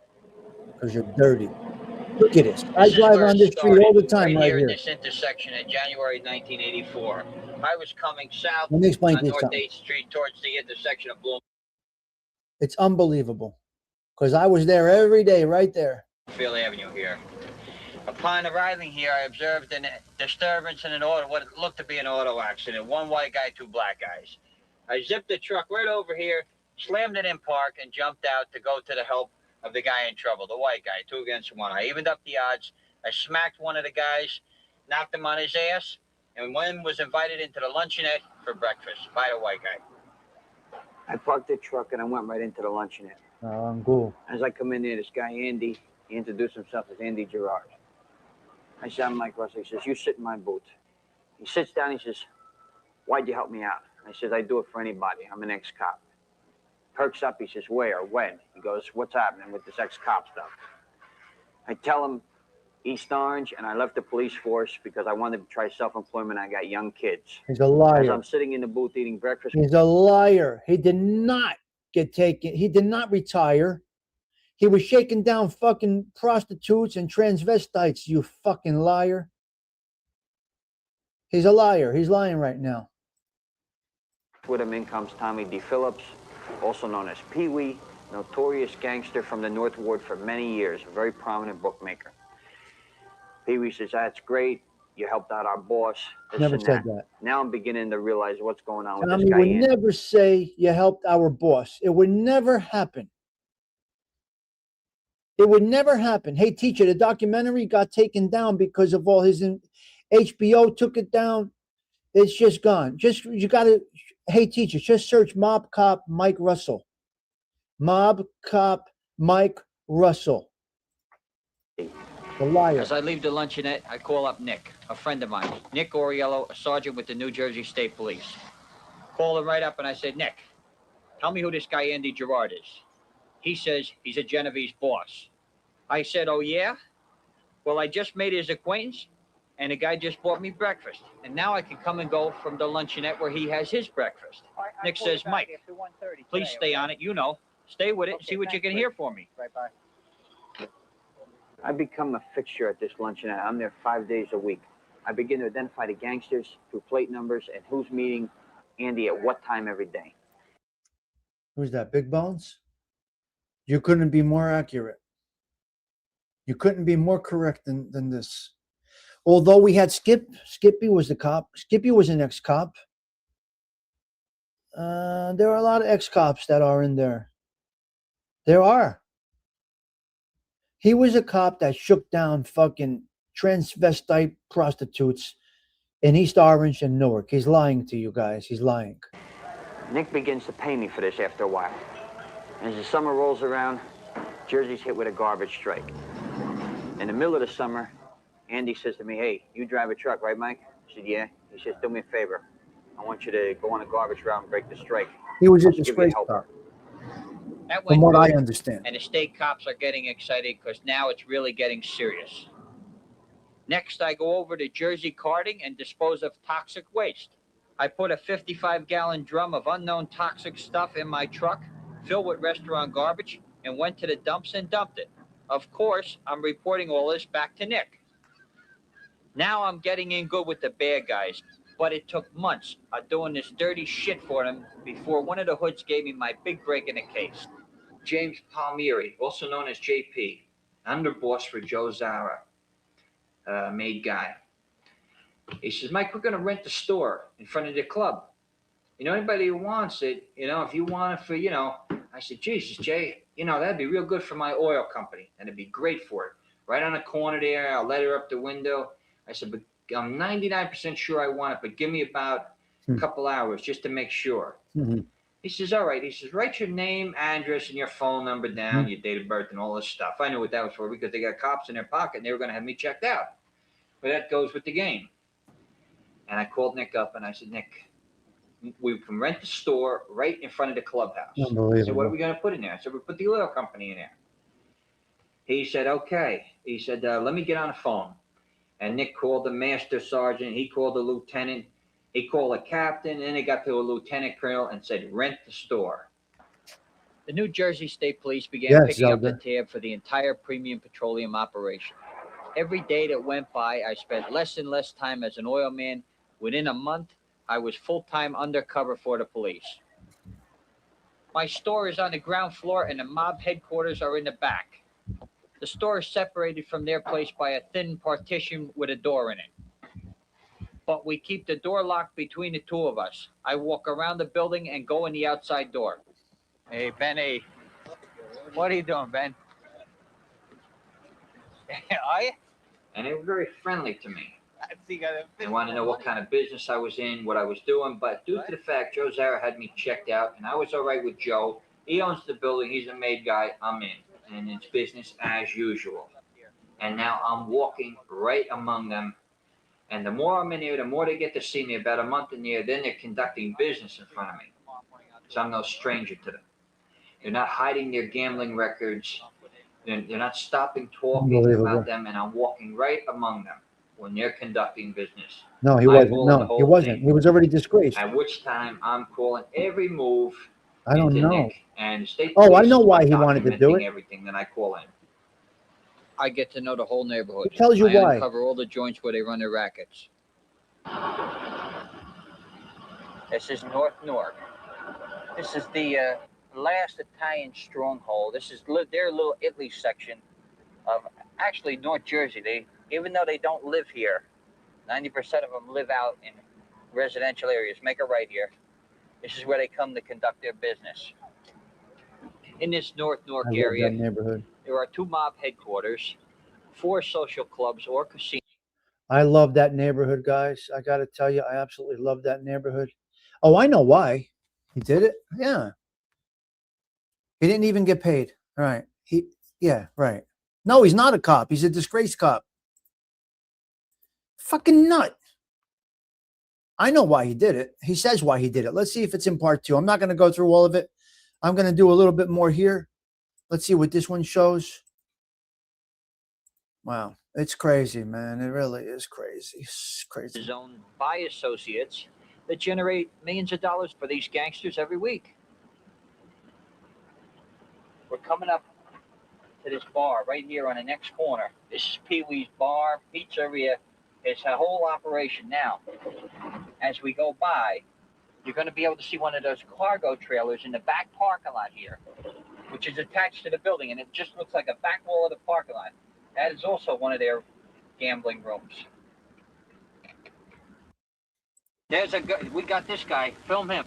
S3: because you're dirty. Look at this. I drive on this street all the time right here.
S13: In this intersection in January 1984. I was coming south
S3: Let me explain
S13: on
S3: this
S13: North
S3: something.
S13: 8th Street towards the intersection of
S3: It's unbelievable because I was there every day right there.
S13: Bloomfield Avenue here. Upon arriving here, I observed a disturbance in what looked to be an auto accident. One white guy, two black guys. I zipped the truck right over here, slammed it in park, and jumped out to go to the help of the guy in trouble, the white guy, 2 against 1. I evened up the odds. I smacked one of the guys, knocked him on his ass, and one was invited into the luncheonette for breakfast by the white guy. I parked the truck and I went right into the luncheonette.
S3: Cool.
S13: As I come in there, this guy, Andy, he introduced himself as Andy Gerard. I said, I'm Mike Russell. He says, you sit in my booth. He sits down, he says, why'd you help me out? I says, I do it for anybody. I'm an ex-cop. Perks up, he says, where, when? He goes, what's happening with this ex-cop stuff? I tell him, East Orange, and I left the police force because I wanted to try self-employment. I got young kids.
S3: He's a liar.
S13: As I'm sitting in the booth eating breakfast.
S3: He's a liar. He did not get taken. He did not retire. He was shaking down fucking prostitutes and transvestites, you fucking liar. He's a liar. He's lying right now.
S17: With him in comes Tommy D. Phillips, also known as Pee-wee, notorious gangster from the North Ward for many years, a very prominent bookmaker. Pee-wee says, that's great. You helped out our boss.
S3: Never said that.
S17: Now I'm beginning to realize what's going on with
S3: Tommy
S17: this guy.
S3: would never say you helped our boss. It would never happen. It would never happen. Hey, teacher, the documentary got taken down because of all his... HBO took it down. It's just gone. You got to... Hey, teacher, just search Mob Cop Mike Russell. Mob Cop Mike Russell. The liar.
S18: As I leave the luncheonette, I call up Nick, a friend of mine. Nick Oriello, a sergeant with the New Jersey State Police. Call him right up and I said, Nick, tell me who this guy Andy Gerard is. He says he's a Genovese boss. I said, oh yeah? Well, I just made his acquaintance and the guy just bought me breakfast. And now I can come and go from the luncheonette where he has his breakfast. Nick says, Mike, please stay on it. You know, stay with it and see what you can hear for me.
S17: Right, bye. I become a fixture at this luncheonette. I'm there 5 days a week. I begin to identify the gangsters through plate numbers and who's meeting Andy at what time every day.
S3: Who's that, Big Bones? You couldn't be more accurate. You couldn't be more correct than this. Although we had Skippy was the cop. Skippy was an ex-cop. There are a lot of ex-cops that are in there. There are. He was a cop that shook down fucking transvestite prostitutes in East Orange and Newark. He's lying to you guys. He's lying.
S17: Nick begins to pay me for this after a while. As the summer rolls around, Jersey's hit with a garbage strike. In the middle of the summer, Andy says to me, hey, you drive a truck, right, Mike? I said, yeah. He says, do me a favor. I want you to go on a garbage route and break the strike.
S3: He was a disgrace cop.
S18: That
S3: From
S18: went
S3: what
S18: good,
S3: I understand.
S18: And the state cops are getting excited because now it's really getting serious. Next, I go over to Jersey Carting and dispose of toxic waste. I put a 55-gallon drum of unknown toxic stuff in my truck, filled with restaurant garbage, and went to the dumps and dumped it. Of course, I'm reporting all this back to Nick. Now I'm getting in good with the bad guys, but it took months of doing this dirty shit for them before one of the hoods gave me my big break in the case. James Palmieri, also known as JP, underboss for Joe Zara, made guy. He says, Mike, we're going to rent the store in front of the club. You know, anybody who wants it, you know, if you want it for, you know, I said, Jesus, Jay, you know, that'd be real good for my oil company. And it'd be great for it. Right on the corner there, I'll let her up the window. I said, but I'm 99% sure I want it, but give me about a couple hours just to make sure.
S3: Mm-hmm.
S18: He says, all right. He says, write your name, address, and your phone number down, your date of birth, and all this stuff. I knew what that was for because they got cops in their pocket, and they were going to have me checked out. But that goes with the game. And I called Nick up, and I said, Nick, we can rent the store right in front of the clubhouse.
S3: Unbelievable.
S18: I said, what are we going to put in there? I said, we put the oil company in there. He said, okay. He said, let me get on the phone. And Nick called the master sergeant. He called the lieutenant. He called a captain. And they got to a lieutenant colonel and said, rent the store. The New Jersey State Police began picking up the tab for the entire premium petroleum operation. Every day that went by, I spent less and less time as an oil man. Within a month, I was full-time undercover for the police. My store is on the ground floor and the mob headquarters are in the back. The store is separated from their place by a thin partition with a door in it. But we keep the door locked between the two of us. I walk around the building and go in the outside door. Hey, Benny. What are you doing, Ben? Are you? And they were very friendly to me. They wanted to know what kind of business I was in, what I was doing. But due to the fact Joe Zara had me checked out, and I was all right with Joe. He owns the building. He's a made guy. I'm in. And it's business as usual. And now I'm walking right among them. And the more I'm in here, the more they get to see me. About a month in here, then they're conducting business in front of me. So I'm no stranger to them. They're not hiding their gambling records. They're not stopping talking about them. And I'm walking right among them when they're conducting business.
S3: No, he wasn't. No, he wasn't. He was already disgraced.
S18: At which time I'm calling every move
S3: I don't
S18: into
S3: know.
S18: Nick. And state
S10: Oh, I
S18: police
S10: know
S18: is
S10: why he wanted to do
S18: documenting
S10: it.
S18: everything that I call in. I get to know the whole neighborhood.
S10: He tells you
S18: I
S10: why.
S18: uncover all the joints where they run their rackets. This is North Newark. This is the last Italian stronghold. This is their little Italy section of actually North Jersey. Even though they don't live here, 90% of them live out in residential areas. Make a right here. This is where they come to conduct their business. In this North Newark
S10: I love
S18: area,
S10: that neighborhood.
S18: there are 2 mob headquarters, 4 social clubs or casinos.
S10: I love that neighborhood, guys. I got to tell you, I absolutely love that neighborhood. Oh, I know why he did it. Yeah. He didn't even get paid. All right. Yeah, right. No, he's not a cop. He's a disgraced cop. Fucking nut. I know why he did it. He says why he did it. Let's see if it's in part 2. I'm not going to go through all of it. I'm going to do a little bit more here. Let's see what this one shows. Wow. It's crazy, man. It really is crazy. It's crazy.
S18: Is owned by associates that generate millions of dollars for these gangsters every week. We're coming up to this bar right here on the next corner. This is Pee Wee's Bar, Pizzeria. It's a whole operation now. As we go by, you're going to be able to see one of those cargo trailers in the back parking lot here, which is attached to the building, and it just looks like a back wall of the parking lot. That is also one of their gambling rooms. There's we got this guy. Film him.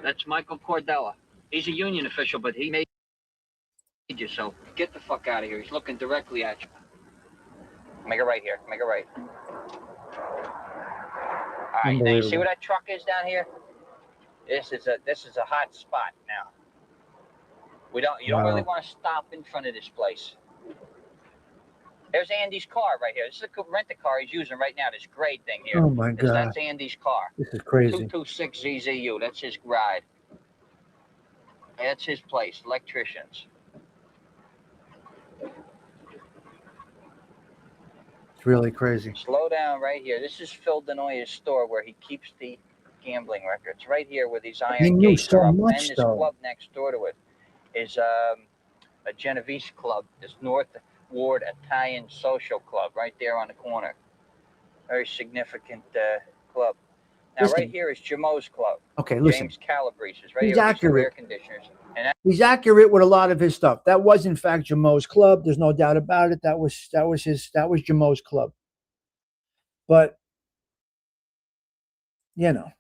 S18: That's Michael Cordella. He's a union official, but he made you, so get the fuck out of here. He's looking directly at you. Make it right here. Make it right. All right, now you see where that truck is down here? This is a hot spot now. You don't really want to stop in front of this place. There's Andy's car right here. This is a rent-a-car he's using right now, this gray thing here.
S10: Oh, my God.
S18: That's Andy's car.
S10: This is crazy.
S18: 226 ZZU. That's his ride. That's his place, electricians.
S10: It's really crazy.
S18: Slow down right here. This is Phil Denoya's store where he keeps the gambling records. Right here where these iron gates are up. And this club next door to it is a Genovese club. This North Ward Italian Social Club right there on the corner. Very significant club. Now right here is Jamo's club.
S10: Okay, listen.
S18: James Calabrese's right
S10: He's
S18: here with
S10: accurate.
S18: air conditioners. And
S10: He's accurate with a lot of his stuff. That was, in fact, Jamo's club. There's no doubt about it. That was Jamo's club. But, you know.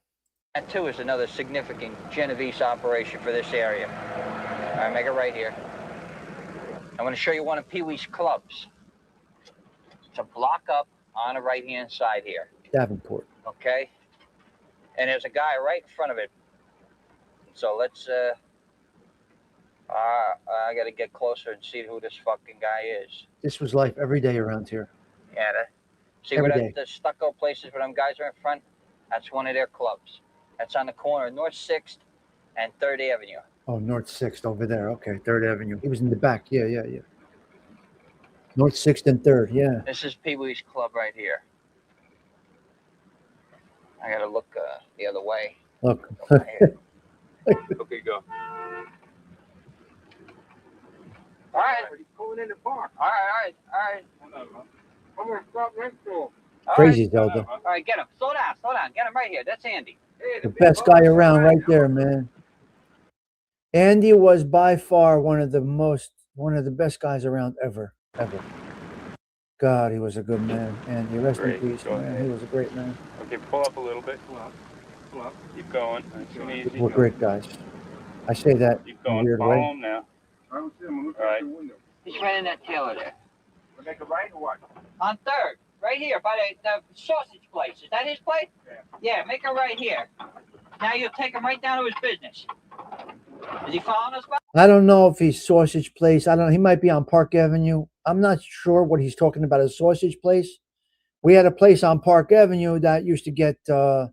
S18: that too is another significant Genovese operation for this area. All right, make it right here. I'm going to show you one of Pee Wee's clubs. It's a block up on the right-hand side here.
S10: Davenport.
S18: Okay? And there's a guy right in front of it. So let's, I got to get closer and see who this fucking guy is.
S10: This was life every day around here.
S18: Yeah, see
S10: Every
S18: where
S10: day.
S18: the stucco places where them guys are in front? That's one of their clubs. That's on the corner of North 6th and 3rd Avenue.
S10: Oh, North 6th over there. Okay, 3rd Avenue. He was in the back. Yeah. North 6th and 3rd, yeah.
S18: This is Pee Wee's club right here. I got to look the other way.
S10: Look.
S18: Okay, go. All right.
S2: He's going in the bar.
S18: All right.
S2: I'm going to stop next to him.
S10: Crazy, Zelda.
S18: All right, get him. Slow down. Get him right here. That's Andy.
S10: The best guy around right there, man. Andy was by far one of the best guys around ever. God, he was a good man. Andy, rest in peace, man. He was a great man.
S19: Okay, pull up a little bit. Pull up. Keep going. Nice and easy.
S10: We're great guys. I say that
S19: Keep
S10: in a
S19: going.
S10: weird
S19: Follow
S10: way.
S19: him now.
S2: I don't see him. I'm looking
S19: All
S2: out
S19: right.
S2: the window.
S18: He's right in that trailer there.
S2: We make a right or what?
S18: On 3rd. Right here by the sausage place. Is that his place? Yeah, make it right here. Now you'll take him right down to his business. Is he following us back?
S10: I don't know if he's sausage place. I don't know. He might be on Park Avenue. I'm not sure what he's talking about, a sausage place. We had a place on Park Avenue that used to get, they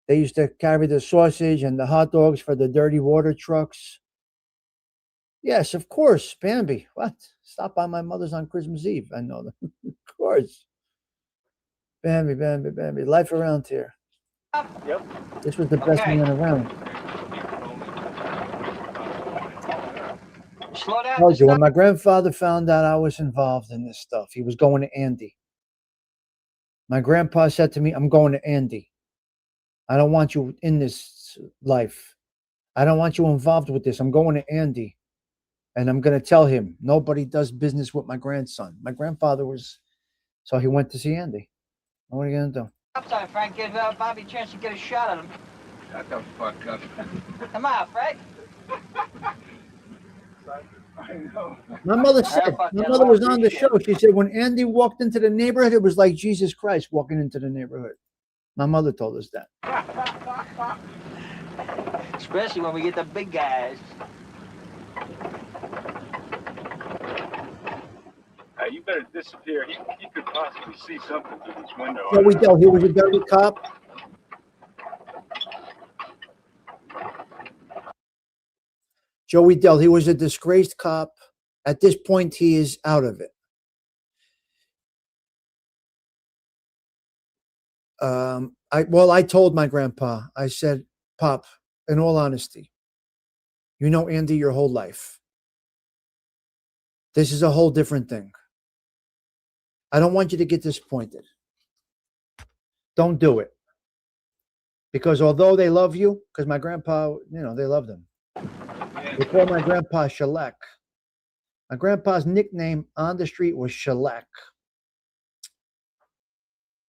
S10: used to carry the sausage and the hot dogs for the dirty water trucks. Yes, of course, Bambi. What? Stop by my mother's on Christmas Eve. I know that. Of course. Bambi. Life around here.
S19: Yep.
S10: This was the best man around.
S18: Slow down.
S3: Told you, when my grandfather found out I was involved in this stuff, he was going to Andy. My grandpa said to me, I'm going to Andy. I don't want you in this life. I don't want you involved with this. I'm going to Andy. And I'm going to tell him nobody does business with my grandson. My grandfather was, so he went to see Andy. What are you going to do?
S18: Stop time, Frank. Give Bobby a chance to get a shot at him.
S2: Shut the fuck up.
S18: Come on, Frank.
S2: I know.
S3: My mother said, my mother was on the show. She said, when Andy walked into the neighborhood, it was like Jesus Christ walking into the neighborhood. My mother told us that.
S18: Especially when we get the big guys.
S19: You better disappear. He could possibly see something through this window.
S3: Joey Dell, he was a dirty cop. Joey Dell, he was a disgraced cop. At this point, he is out of it. I told my grandpa, I said, Pop, in all honesty, you know Andy your whole life. This is a whole different thing. I don't want you to get disappointed. Don't do it. Because although they love you, because my grandpa, they loved him. They called my grandpa Shellac. My grandpa's nickname on the street was Shellac.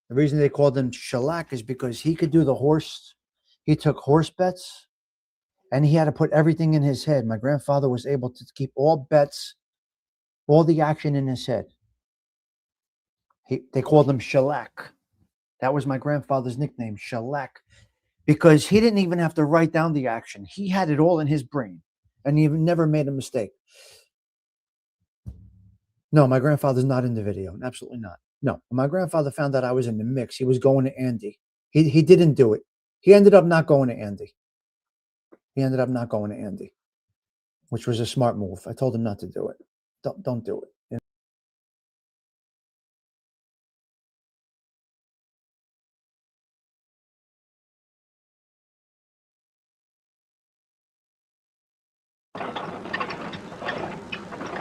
S3: The reason they called him Shellac is because he could do the horse. He took horse bets, and he had to put everything in his head. My grandfather was able to keep all bets, all the action in his head. They called him Shellac. That was my grandfather's nickname, Shellac, because he didn't even have to write down the action. He had it all in his brain, and he never made a mistake. No, my grandfather's not in the video. Absolutely not. No, when my grandfather found out I was in the mix, he was going to Andy. He didn't do it. He ended up not going to Andy. Which was a smart move. I told him not to do it. Don't do it.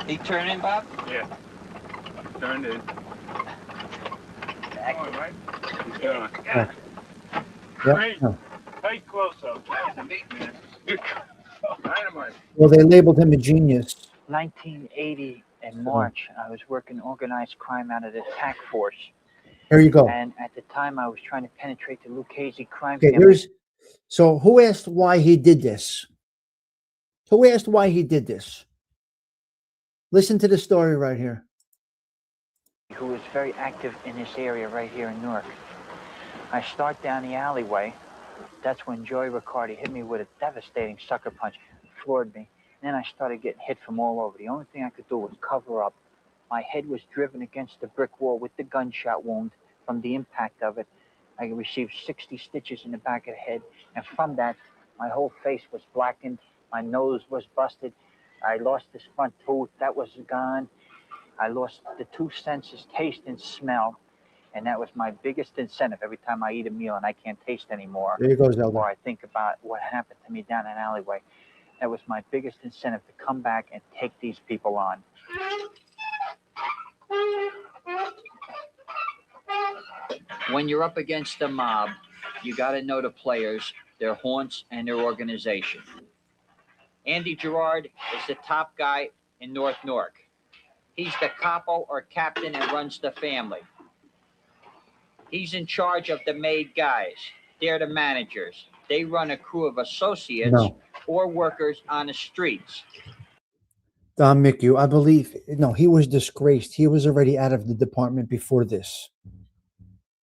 S18: He turned in, Bob?
S19: Yeah. Turned in. All right. He's gone.
S3: Yeah.
S19: Great.
S3: Yeah.
S19: Tight close-up. Dynamite.
S3: Well, they labeled him a genius.
S17: 1980 in March, I was working organized crime out of the TAC force.
S3: Here you go.
S17: And at the time, I was trying to penetrate the Lucchese crime
S3: Okay,
S17: family.
S3: so who asked why he did this? Who asked why he did this? Listen to the story right here.
S17: Who was very active in this area right here in Newark. I start down the alleyway. That's when Joey Riccardi hit me with a devastating sucker punch, floored me. And then I started getting hit from all over. The only thing I could do was cover up. My head was driven against the brick wall with the gunshot wound from the impact of it. I received 60 stitches in the back of the head. And from that, my whole face was blackened. My nose was busted. I lost this front tooth. That was gone. I lost the two senses, taste and smell. And that was my biggest incentive every time I eat a meal and I can't taste anymore.
S3: There you go, Zelda.
S17: Or I think about what happened to me down an alleyway. That was my biggest incentive to come back and take these people on.
S18: When you're up against the mob, you got to know the players, their haunts, and their organization. Andy Girard is the top guy in North Newark. He's the capo or captain and runs the family. He's in charge of the made guys. They're the managers. They run a crew of associates or workers on the streets.
S3: Don Mickey, I believe, no, he was disgraced. He was already out of the department before this.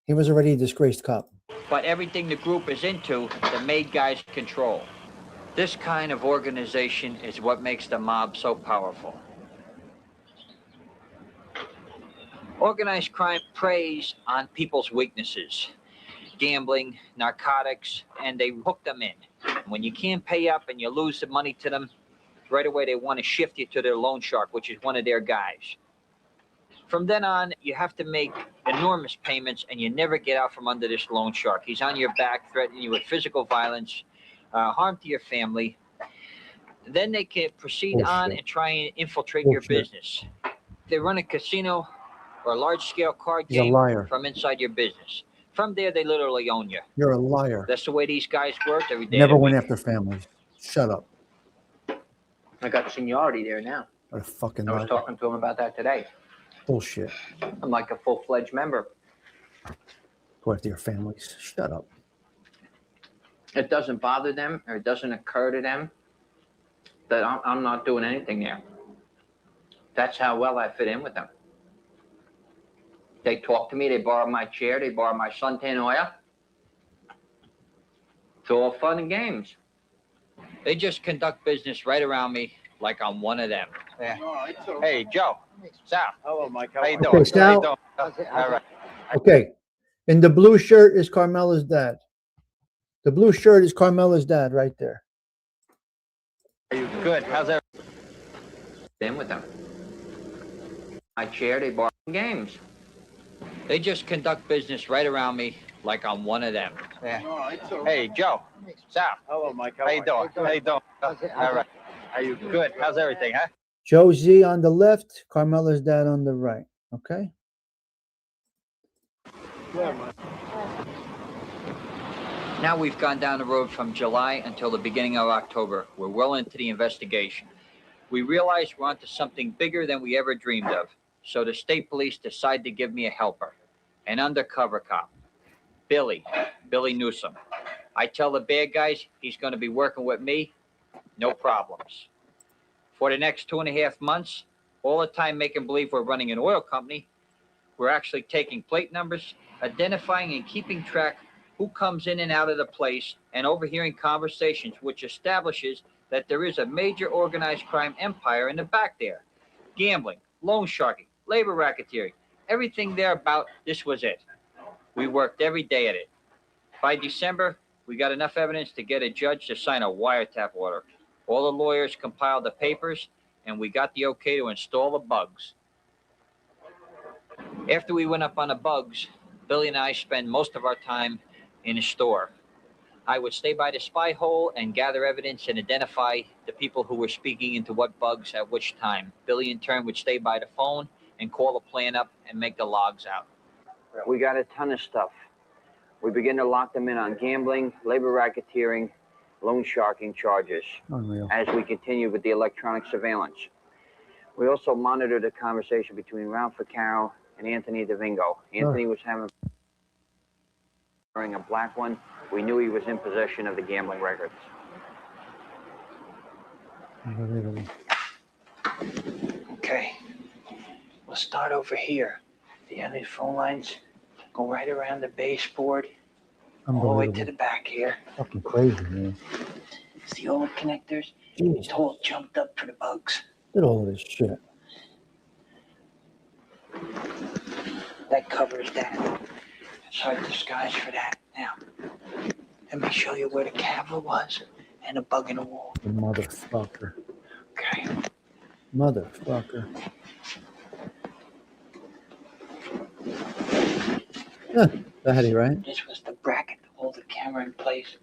S3: He was already a disgraced cop.
S18: But everything the group is into, the made guys control. This kind of organization is what makes the mob so powerful. Organized crime preys on people's weaknesses. Gambling, narcotics, and they hook them in. When you can't pay up and you lose the money to them, right away they want to shift you to their loan shark, which is one of their guys. From then on, you have to make enormous payments and you never get out from under this loan shark. He's on your back, threatening you with physical violence, harm to your family. Then they can proceed
S3: Bullshit.
S18: on and try and infiltrate your
S3: Bullshit.
S18: business. They run a casino or a large-scale card
S3: He's a
S18: game
S3: liar.
S18: from inside your business. From there, they literally own you.
S3: You're a liar.
S18: That's the way these guys work every day.
S3: Never
S18: of the
S3: went
S18: week.
S3: after families. Shut up.
S20: I got seniority there now.
S3: What a fucking
S20: I was
S3: liar.
S20: talking to him about that today.
S3: Bullshit.
S20: I'm like a full-fledged member.
S3: Go after your families. Shut up.
S20: It doesn't bother them, or it doesn't occur to them that I'm not doing anything there. That's how well I fit in with them. They talk to me, they borrow my chair, they borrow my suntan oil. It's all fun and games.
S18: They just conduct business right around me like I'm one of them.
S2: Yeah. Hey, Joe. Sal. Hello, Mike. How you
S3: Okay,
S2: doing?
S3: Sal.
S2: All right.
S3: Okay. In the blue shirt is Carmela's dad. The blue shirt is Carmela's dad right there.
S2: Are you good? How's that?
S20: In with them. My chair, they borrow games.
S18: They just conduct business right around me like I'm one of them.
S2: Yeah. Hey, Joe. Sal. Hello, Mike. How you doing? How you doing? All right. Are you good? How's everything, huh?
S3: Joe Z on the left, Carmela's dad on the right. Okay.
S18: Now we've gone down the road from July until the beginning of October. We're well into the investigation. We realize we're onto something bigger than we ever dreamed of. So the state police decide to give me a helper, an undercover cop, Billy Newsom. I tell the bad guys he's going to be working with me, no problems. For the next 2.5 months, all the time making believe we're running an oil company, we're actually taking plate numbers, identifying and keeping track who comes in and out of the place, and overhearing conversations, which establishes that there is a major organized crime empire in the back there. Gambling, loan sharking, labor racketeering, everything there about this was it. We worked every day at it. By December, we got enough evidence to get a judge to sign a wiretap order. All the lawyers compiled the papers, and we got the okay to install the bugs. After we went up on the bugs, Billy and I spend most of our time in a store. I would stay by the spy hole and gather evidence and identify the people who were speaking into what bugs at which time. Billy, in turn, would stay by the phone and call the plan up and make the logs out.
S17: We got a ton of stuff. We begin to lock them in on gambling, labor racketeering, loan sharking charges
S3: Unreal.
S17: as we continue with the electronic surveillance. We also monitor the conversation between Ralph Vaccaro and Anthony DeVingo. Anthony was wearing a black one. We knew he was in possession of the gambling records.
S3: Unbelievable.
S20: Okay. We'll start over here. The end of the phone lines go right around the baseboard, all the way to the back here.
S3: Fucking crazy, man.
S20: It's the old connectors.
S3: Jeez.
S20: It's all jumped up for the bugs.
S3: Look at all this shit.
S20: That covers that. It's hard disguise for that. Now, let me show you where the camera was and a bug in the wall.
S3: The motherfucker.
S20: Okay.
S3: Motherfucker. Huh, Daddy, right?
S20: This was the bracket to hold the camera in place.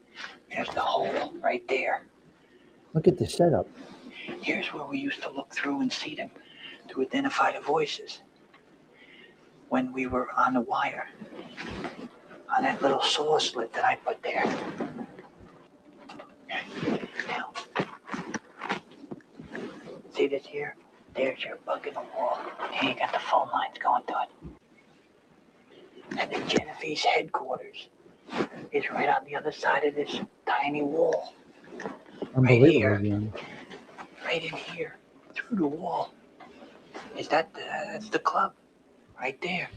S20: There's the hole right there.
S3: Look at the setup.
S20: Here's where we used to look through and see them to identify the voices. When we were on the wire, on that little saw slit that I put there. Okay. Now, see this here? There's your bug in the wall. Here you got the phone lines going to it. And the Genovese headquarters is right on the other side of this tiny wall.
S3: Unbelievable, man.
S20: Right in here, through the wall. Is that that's the club? Right there.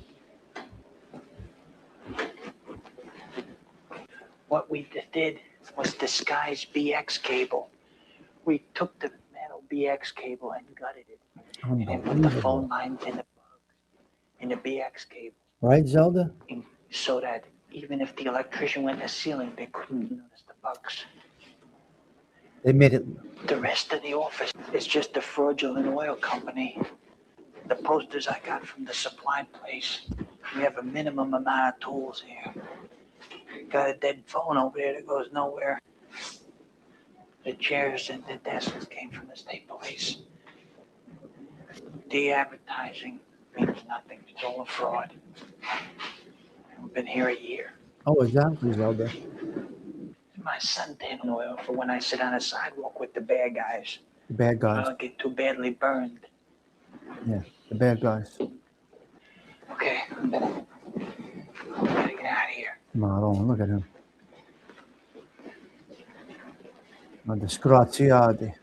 S20: What we did was disguise BX cable. We took the metal BX cable and gutted it. And then put the phone lines in the BX cable.
S3: Right, Zelda?
S20: So that even if the electrician went in the ceiling, they couldn't notice the bugs.
S3: They made it.
S20: The rest of the office is just a fraudulent oil company. The posters I got from the supply place. We have a minimum amount of tools here. Got a dead phone over there that goes nowhere.
S18: The chairs and the desks came from the state police. De-advertising means nothing. It's all a fraud. We've been here a year.
S3: Oh, exactly, Zelda.
S18: My suntan oil for when I sit on a sidewalk with the bad guys.
S3: The bad
S18: I
S3: guys.
S18: don't get too badly burned.
S3: Yeah, the bad guys.
S18: Okay, I'm gonna get out of here.
S3: Madonna, look at him. Ma disgraziati.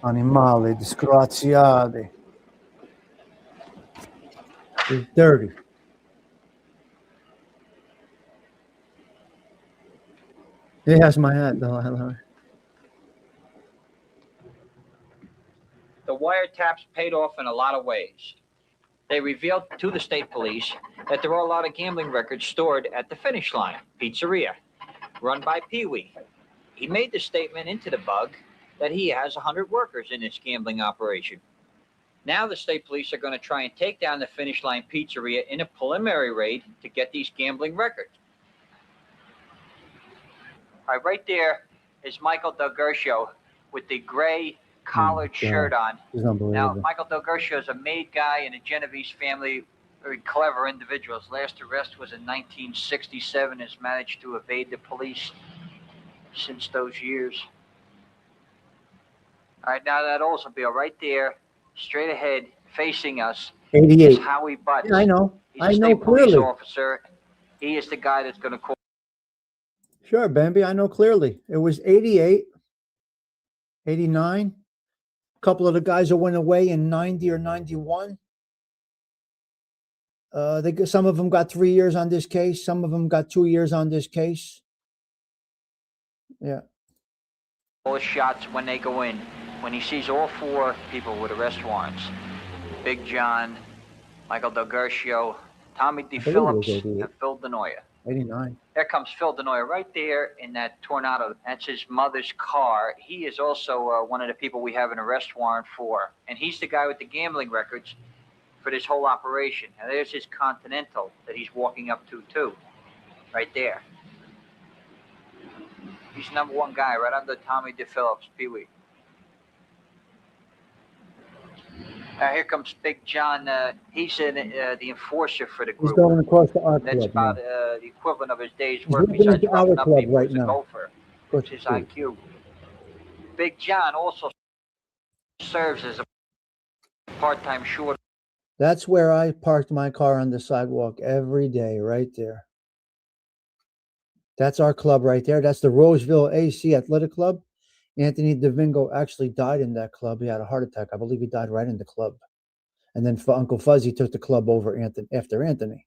S3: Animali, disgraziati. He's dirty. He has my hat, though.
S18: The wiretaps paid off in a lot of ways. They revealed to the state police that there are a lot of gambling records stored at the Finish Line Pizzeria, run by Pee Wee. He made the statement into the bug that he has 100 workers in this gambling operation. Now the state police are going to try and take down the Finish Line Pizzeria in a preliminary raid to get these gambling records. All right there is Michael Del Gershio with the gray collared shirt on.
S3: He's unbelievable.
S18: Now, Michael Del Gershio is a made guy in a Genovese family, very clever individuals. Last arrest was in 1967, has managed to evade the police since those years. All right, now that Oldsmobile right there, straight ahead, facing us,
S3: 88.
S18: is Howie Butts.
S3: Yeah, I know.
S18: He's a
S3: I know
S18: state police
S3: clearly.
S18: officer. He is the guy that's going to call.
S3: Sure, Bambi, I know clearly. It was 88, 89. A couple of the guys that went away in 90 or 91. Some of them got 3 years on this case. Some of them got 2 years on this case. Yeah.
S18: All the shots when they go in. When he sees all four people with arrest warrants, Big John, Michael Del Gershio, Tommy D. Phillips, and Phil Denoya.
S3: 89.
S18: There comes Phil Denoya right there in that Tornado. That's his mother's car. He is also one of the people we have an arrest warrant for. And he's the guy with the gambling records for this whole operation. Now there's his Continental that he's walking up to too. Right there. He's number one guy right under Tommy D. Phillips, Pee Wee. Here comes Big John. He's the enforcer for the group.
S3: He's going across to our
S18: That's
S3: club
S18: about
S3: now.
S18: the equivalent of his day's
S3: He's
S18: work
S3: moving
S18: besides
S3: into our
S18: roughing up
S3: club
S18: people
S3: right
S18: as a
S3: now.
S18: gopher, which is IQ. Big John also serves as a part-time short.
S3: That's where I parked my car on the sidewalk every day, right there. That's our club right there. That's the Roseville AC Athletic Club. Anthony DeVingo actually died in that club. He had a heart attack. I believe he died right in the club. And then Uncle Fuzzy took the club over after Anthony.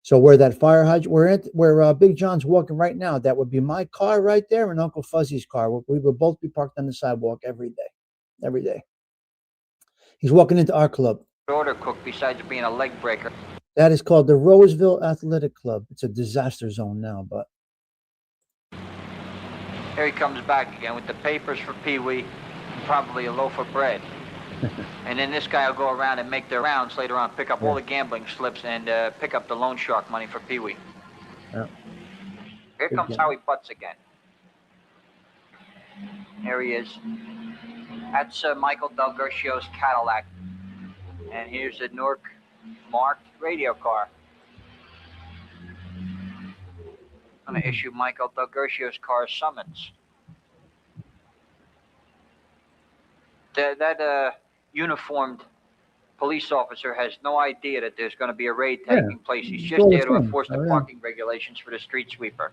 S3: So where that fire hydrant, where Big John's walking right now, that would be my car right there and Uncle Fuzzy's car. We would both be parked on the sidewalk every day. Every day. He's walking into our club.
S18: Order cook besides being a leg breaker.
S3: That is called the Roseville Athletic Club. It's a disaster zone now, but.
S18: Here he comes back again with the papers for Pee Wee, probably a loaf of bread. And then this guy will go around and make their rounds later on, pick up all the gambling slips and pick up the loan shark money for Pee Wee.
S3: Yeah.
S18: Here comes Howie Butts again. Here he is. That's Michael Del Gershio's Cadillac. And here's a Newark marked radio car. I'm going to issue Michael Del Gershio's car a summons. That uniformed police officer has no idea that there's going to be a raid taking place. He's just there to enforce the parking regulations for the street sweeper.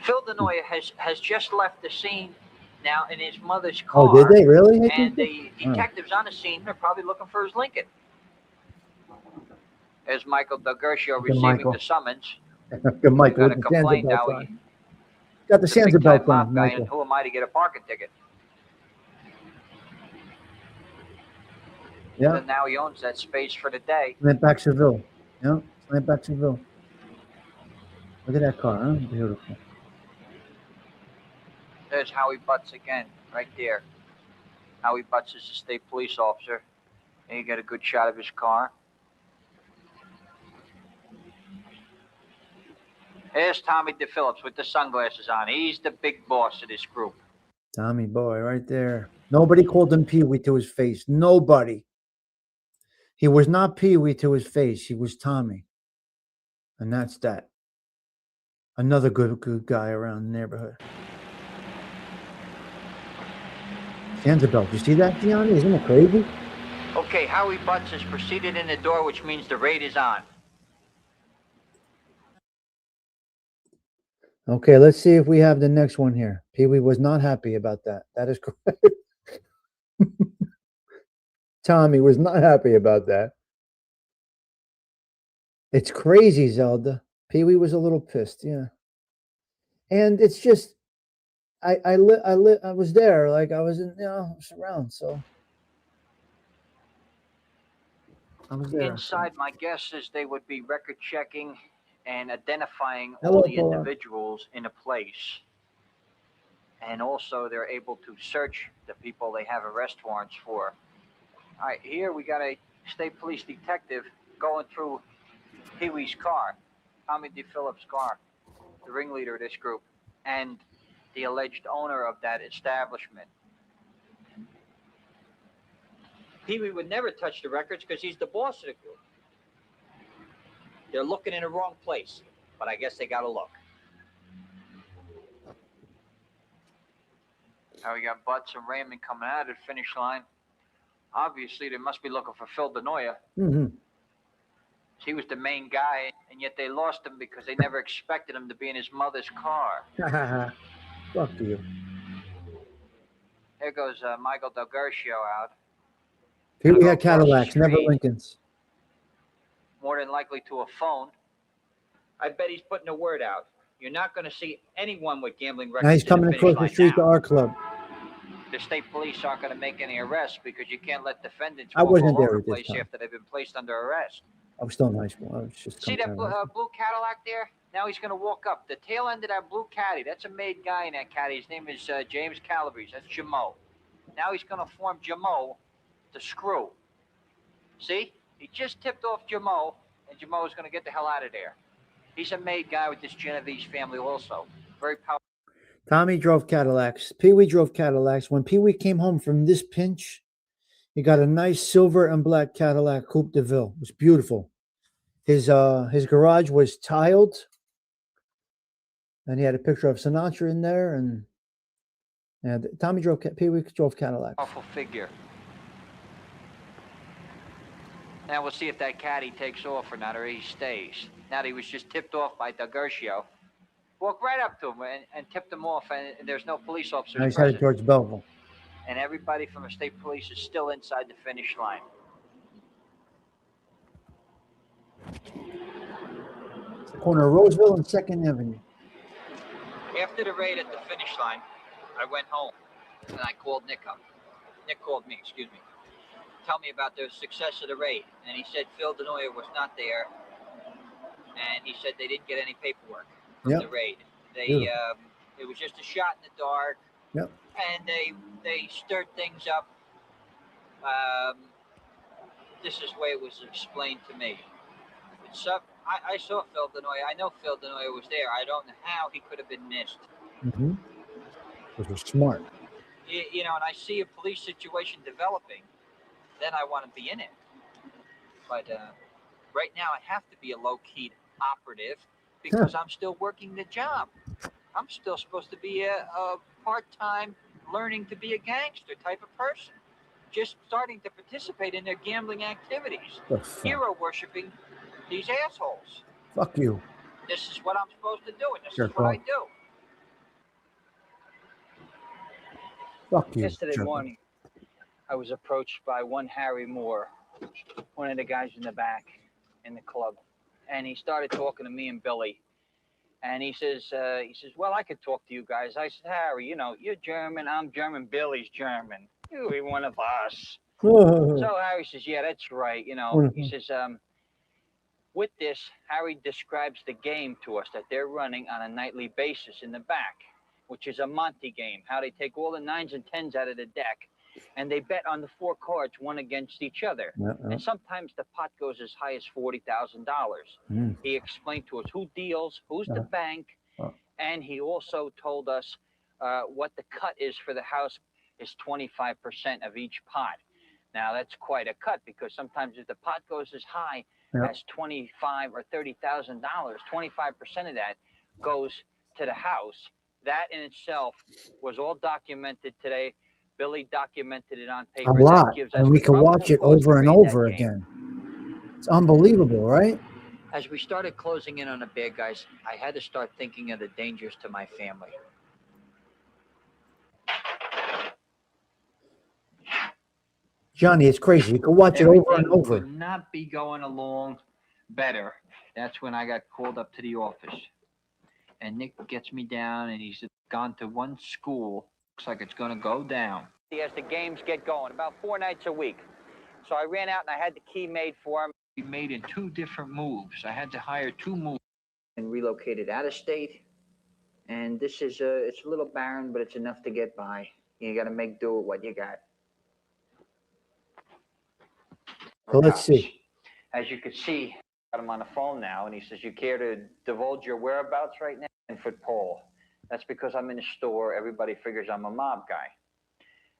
S18: Phil Denoya has just left the scene now in his mother's car.
S3: Oh, did they really?
S18: And the detectives on the scene are probably looking for his Lincoln. There's Michael Del Gershio receiving the summons.
S3: Good Michael.
S18: Going to complain now.
S3: Got the Sansa belt on,
S18: And
S3: Michael.
S18: who am I to get a parking ticket?
S3: Yeah.
S18: And now he owns that space for the day.
S3: Went back to Seville. Yeah. Went back to Seville. Look at that car, huh? Beautiful.
S18: There's Howie Butts again, right there. Howie Butts is a state police officer. And you get a good shot of his car. There's Tommy DePhillips with the sunglasses on. He's the big boss of this group.
S3: Tommy boy, right there. Nobody called him Pee Wee to his face. Nobody. He was not Pee Wee to his face. He was Tommy. And that's that. Another good guy around the neighborhood. Sanderbelt, you see that, Gianni? Isn't it crazy?
S18: Okay, Howie Butts has proceeded in the door, which means the raid is on.
S3: Okay, let's see if we have the next one here. Pee Wee was not happy about that. That is correct. Tommy was not happy about that. It's crazy, Zelda. Pee Wee was a little pissed, yeah. And it's just, I was there, like I was in, I was around, so I was there.
S18: Inside, my guess is they would be record checking and identifying
S3: Hello,
S18: all the
S3: Paula.
S18: individuals in a place. And also they're able to search the people they have arrest warrants for. All right, here we got a state police detective going through Pee Wee's car, Tommy DePhillips' car, the ringleader of this group, and the alleged owner of that establishment. Pee Wee would never touch the records because he's the boss of the group. They're looking in the wrong place, but I guess they got to look. Now we got Butts and Raymond coming out of the finish line. Obviously, they must be looking for Phil DeNoia.
S3: Mm-hmm.
S18: He was the main guy, and yet they lost him because they never expected him to be in his mother's car.
S3: Fuck you.
S18: There goes Michael Del Garcio out.
S3: Pee Wee
S18: Go
S3: had
S18: across the
S3: Cadillacs, never
S18: street,
S3: Lincolns.
S18: more than likely to a phone. I bet he's putting a word out. You're not going to see anyone with gambling records.
S3: Now he's
S18: in
S3: coming
S18: the
S3: across
S18: finish
S3: the street
S18: line
S3: to our club.
S18: The state police aren't going to make any arrests because you can't let defendants
S3: I
S18: walk
S3: wasn't
S18: all
S3: there
S18: over
S3: at
S18: the
S3: this
S18: place
S3: time.
S18: after they've been placed under arrest.
S3: I was still in high school. I was just
S18: See
S3: coming
S18: that
S3: out of
S18: blue Cadillac there? Now he's going to walk up. The tail end of that blue caddy, that's a made guy in that caddy. His name is James Calabrese. That's Jamo. Now he's going to form Jamo to screw. See? He just tipped off Jamo, and Jamo is going to get the hell out of there. He's a made guy with this Genovese family also. Very powerful.
S3: Tommy drove Cadillacs. Pee Wee drove Cadillacs. When Pee Wee came home from this pinch, he got a nice silver and black Cadillac Coupe de Ville. It was beautiful. His garage was tiled, and he had a picture of Sinatra in there. And Tommy drove Pee Wee drove Cadillacs.
S18: Powerful figure. Now we'll see if that caddy takes off or not, or he stays. Now that he was just tipped off by Del Garcio. Walked right up to him and tipped him off, and there's no police officers
S3: Now he's
S18: present.
S3: headed towards Belleville.
S18: And everybody from the state police is still inside the finish line.
S3: It's the corner of Roseville and 2nd Avenue.
S18: After the raid at the finish line, I went home and I called Nick up. Nick called me, excuse me. Tell me about the success of the raid. And he said Phil DeNoia was not there. And he said they didn't get any paperwork from the raid. They it was just a shot in the dark.
S3: Yep.
S18: And they stirred things up. This is the way it was explained to me. I saw Phil DeNoia. I know Phil DeNoia was there. I don't know how he could have been missed.
S3: Mm-hmm. Those were smart.
S18: You know, and I see a police situation developing, then I want to be in it. But right now I have to be a low-key operative because I'm still working the job. I'm still supposed to be a part-time learning to be a gangster type of person. Just starting to participate in their gambling activities. Hero worshiping these assholes.
S3: Fuck you.
S18: This is what I'm supposed to do, and this
S3: Jerk
S18: is what I
S3: off.
S18: do.
S3: Fuck you.
S18: Yesterday
S3: jerk off.
S18: morning, I was approached by one Harry Moore, one of the guys in the back in the club, and he started talking to me and Billy. And he says, well, I could talk to you guys. I said, Harry, you know, you're German, I'm German, Billy's German. You're one of us. So Harry says, yeah, that's right. You know, he says, with this, Harry describes the game to us that they're running on a nightly basis in the back, which is a Monte game, how they take all the 9s and 10s out of the deck
S17: and they bet on the 4 cards, one against each other. And sometimes the pot goes as high as $40,000. He explained to us who deals, who's the bank, and he also told us what the cut is for the house is 25% of each pot. Now that's quite a cut, because sometimes if the pot goes as high as $25,000 or $30,000, 25% of that goes to the house. That in itself was all documented today. Billy documented it on paper.
S3: A lot,
S17: That
S3: and we can watch it over and over again. It's unbelievable, right?
S17: As we started closing in on the bad guys, I had to start thinking of the dangers to my family.
S3: Johnny, it's crazy. You can watch it over and over.
S17: Could not be going along better. That's when I got called up to the office. And Nick gets me down, and he's gone to one school. Looks like it's going to go down. As the games get going, about 4 nights a week. So I ran out, and I had the key made for him. He made in 2 different moves. I had to hire 2 moves. And relocated out of state. And this is, it's a little barren, but it's enough to get by. You got to make do with what you got.
S3: So let's see.
S17: As you can see, I got him on the phone now, and he says, "You care to divulge your whereabouts right now?" 10-foot pole. That's because I'm in the store. Everybody figures I'm a mob guy.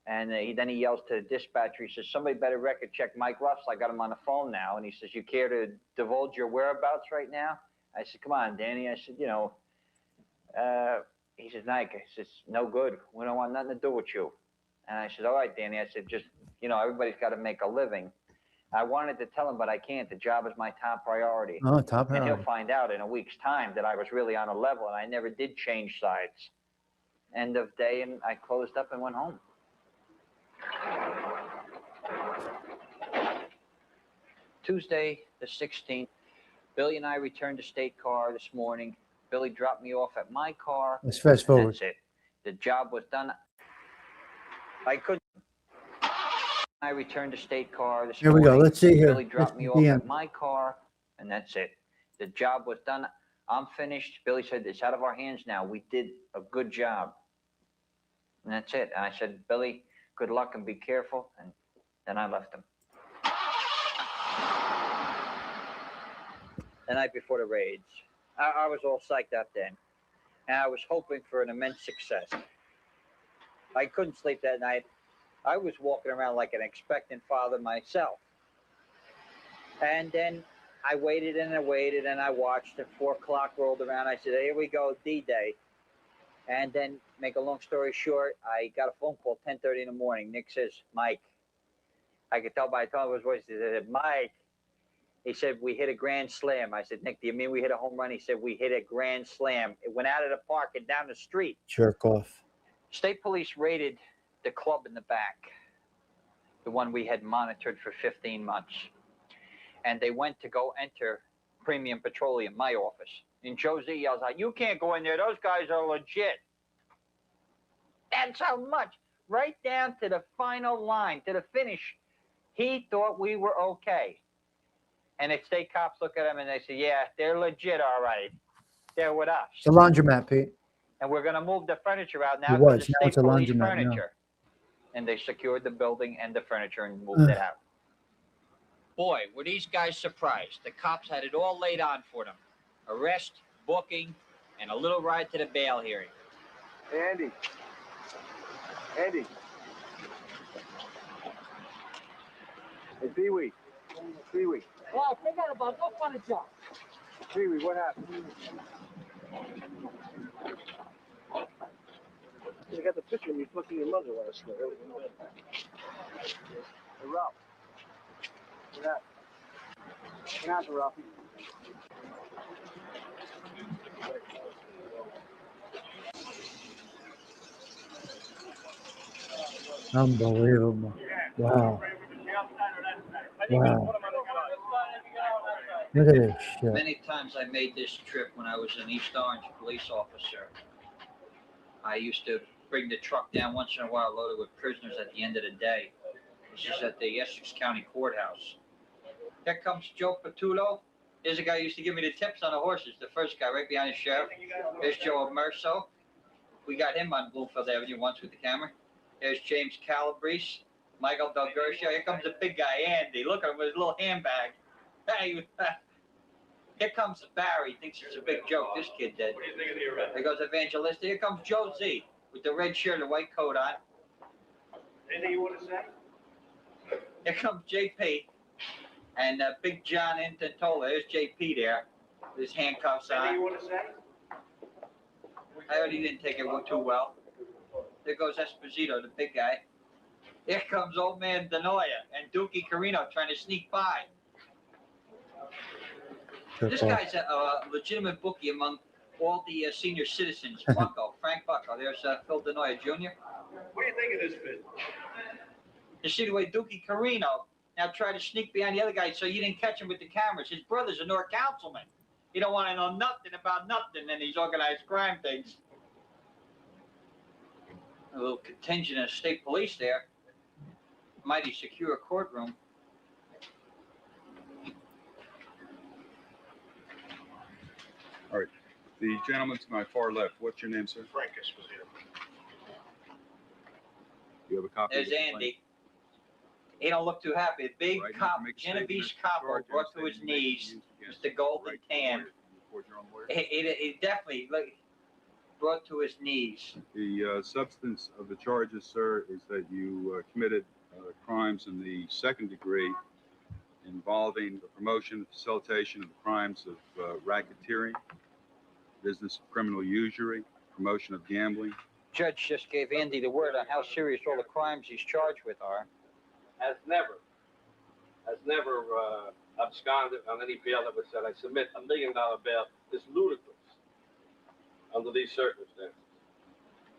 S17: And then he yells to the dispatcher. He says, "Somebody better record check Mike Ruffs." I got him on the phone now, and he says, "You care to divulge your whereabouts right now?" I said, "Come on, Danny." I said, "You know," he says, "Nike." I says, "No good. We don't want nothing to do with you." And I said, "All right, Danny." I said, "Just, you know, everybody's got to make a living." I wanted to tell him, but I can't. The job is my top priority.
S3: Oh, top
S17: And
S3: priority.
S17: he'll find out in a week's time that I was really on a level, and I never did change sides. End of day, and I closed up and went home. Tuesday, the 16th, Billy and I returned to State Car this morning. Billy dropped me off at my car.
S3: Let's fast forward.
S17: That's it. The job was done. I couldn't. I returned to State Car this
S3: Here we
S17: morning.
S3: go. Let's see here.
S17: Billy dropped me off
S3: the
S17: at
S3: end.
S17: my car, and that's it. The job was done. I'm finished. Billy said, "It's out of our hands now. We did a good job." And that's it. And I said, "Billy, good luck and be careful." And then I left him. The night before the raids, I was all psyched up then. And I was hoping for an immense success. I couldn't sleep that night. I was walking around like an expectant father myself. And then I waited and I waited and I watched, and 4 o'clock rolled around. I said, "Here we go, D-Day." And then, make a long story short, I got a phone call 10:30 in the morning. Nick says, "Mike." I could tell by the tone of his voice. He said, "Mike." He said, "We hit a grand slam." I said, "Nick, do you mean we hit a home run?" He said, "We hit a grand slam. It went out of the park and down the street."
S3: Jerk off.
S17: State police raided the club in the back, the one we had monitored for 15 months. And they went to go enter Premium Petroleum, my office. And Josie yells out, "You can't go in there. Those guys are legit." That's how much, right down to the final line, to the finish, he thought we were okay. And the state cops look at him and they say, "Yeah, they're legit, all right. They're with us.
S3: It's a laundromat, Pete.
S17: And we're going to move the furniture out now
S3: It
S17: to
S3: was.
S17: the
S3: Now
S17: state
S3: it's a
S17: police
S3: laundromat now.
S17: furniture." And they secured the building and the furniture and moved it out. Boy, were these guys surprised. The cops had it all laid on for them. Arrest, booking, and a little ride to the bail hearing.
S19: Hey, Andy. Andy. Hey, Pee-wee. Pee-wee.
S2: Oh, forget about it. Go find a job.
S19: Pee-wee, what happened? I got the picture of me fucking your mother last night. Hey, Ralph. What happened? What happened, Ralphie?
S3: Unbelievable. Wow. Wow. Look at this shit.
S17: Many times I made this trip when I was an East Orange police officer. I used to bring the truck down once in a while loaded with prisoners at the end of the day. This is at the Essex County Courthouse. Here comes Joe Patullo. Here's the guy who used to give me the tips on the horses, the first guy right behind the sheriff. There's Joe Amerso. We got him on Bloomfield Avenue once with the camera.
S18: There's James Calabrese, Michael Del Gershio. Here comes the big guy, Andy. Look at him with his little handbag. Hey, here comes Barry. Thinks it's a big joke. This kid did.
S19: What do you think of the event?
S18: There goes Evangelista. Here comes Joe Z with the red shirt and white coat on.
S19: Anything you want to say?
S18: Here comes JP and Big John Intantola. There's JP there with his handcuffs
S19: Anything you
S18: on.
S19: want to say?
S18: I heard he didn't take it too well. There goes Esposito, the big guy. Here comes old man Denoya and Dookie Carino trying to sneak by. This guy's a legitimate bookie among all the senior citizens. Bucko, Frank Bucko. There's Phil Denoya Jr.
S19: What do you think of this business?
S18: You see the way Dookie Carino now tried to sneak behind the other guy so you didn't catch him with the cameras. His brother's a North councilman. He don't want to know nothing about nothing in these organized crime things. A little contingent of state police there. Mighty secure courtroom.
S21: All right. The gentleman to my far left, what's your name, sir?
S19: Frank Esposito.
S21: You have a copy?
S18: There's
S21: of the complaint?
S18: Andy. He don't look too happy. A big
S21: Right, you
S18: cop,
S21: can make a statement
S18: Genovese
S21: as to
S18: capo,
S21: charge
S18: brought
S21: and
S18: to his
S21: statement you may
S18: knees.
S21: use against
S18: Mr. Golden
S21: right to
S18: Tan.
S21: lawyer, report your own lawyer.
S18: He definitely brought to his knees.
S21: The substance of the charges, sir, is that you committed crimes in the second degree involving the promotion, facilitation of the crimes of racketeering, business of criminal usury, promotion of gambling.
S18: Judge just gave Andy the word on how serious all the crimes he's charged with are.
S22: has never absconded on any bail that was said. I submit $1 million bail is ludicrous under these circumstances.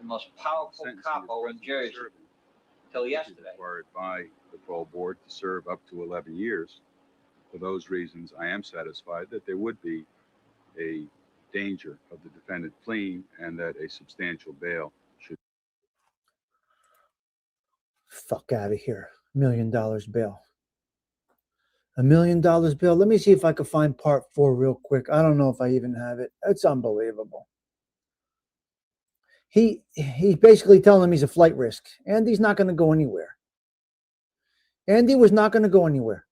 S18: The most powerful capo in Jersey till yesterday.
S21: Required by the parole board to serve up to 11 years. For those reasons, I am satisfied that there would be a danger of the defendant fleeing and that a substantial bail should.
S3: Fuck out of here. $1 million bail. $1 million bail. Let me see if I can find part 4 real quick. I don't know if I even have it. It's unbelievable. He's basically telling him he's a flight risk. Andy's not going to go anywhere. Andy was not going to go anywhere.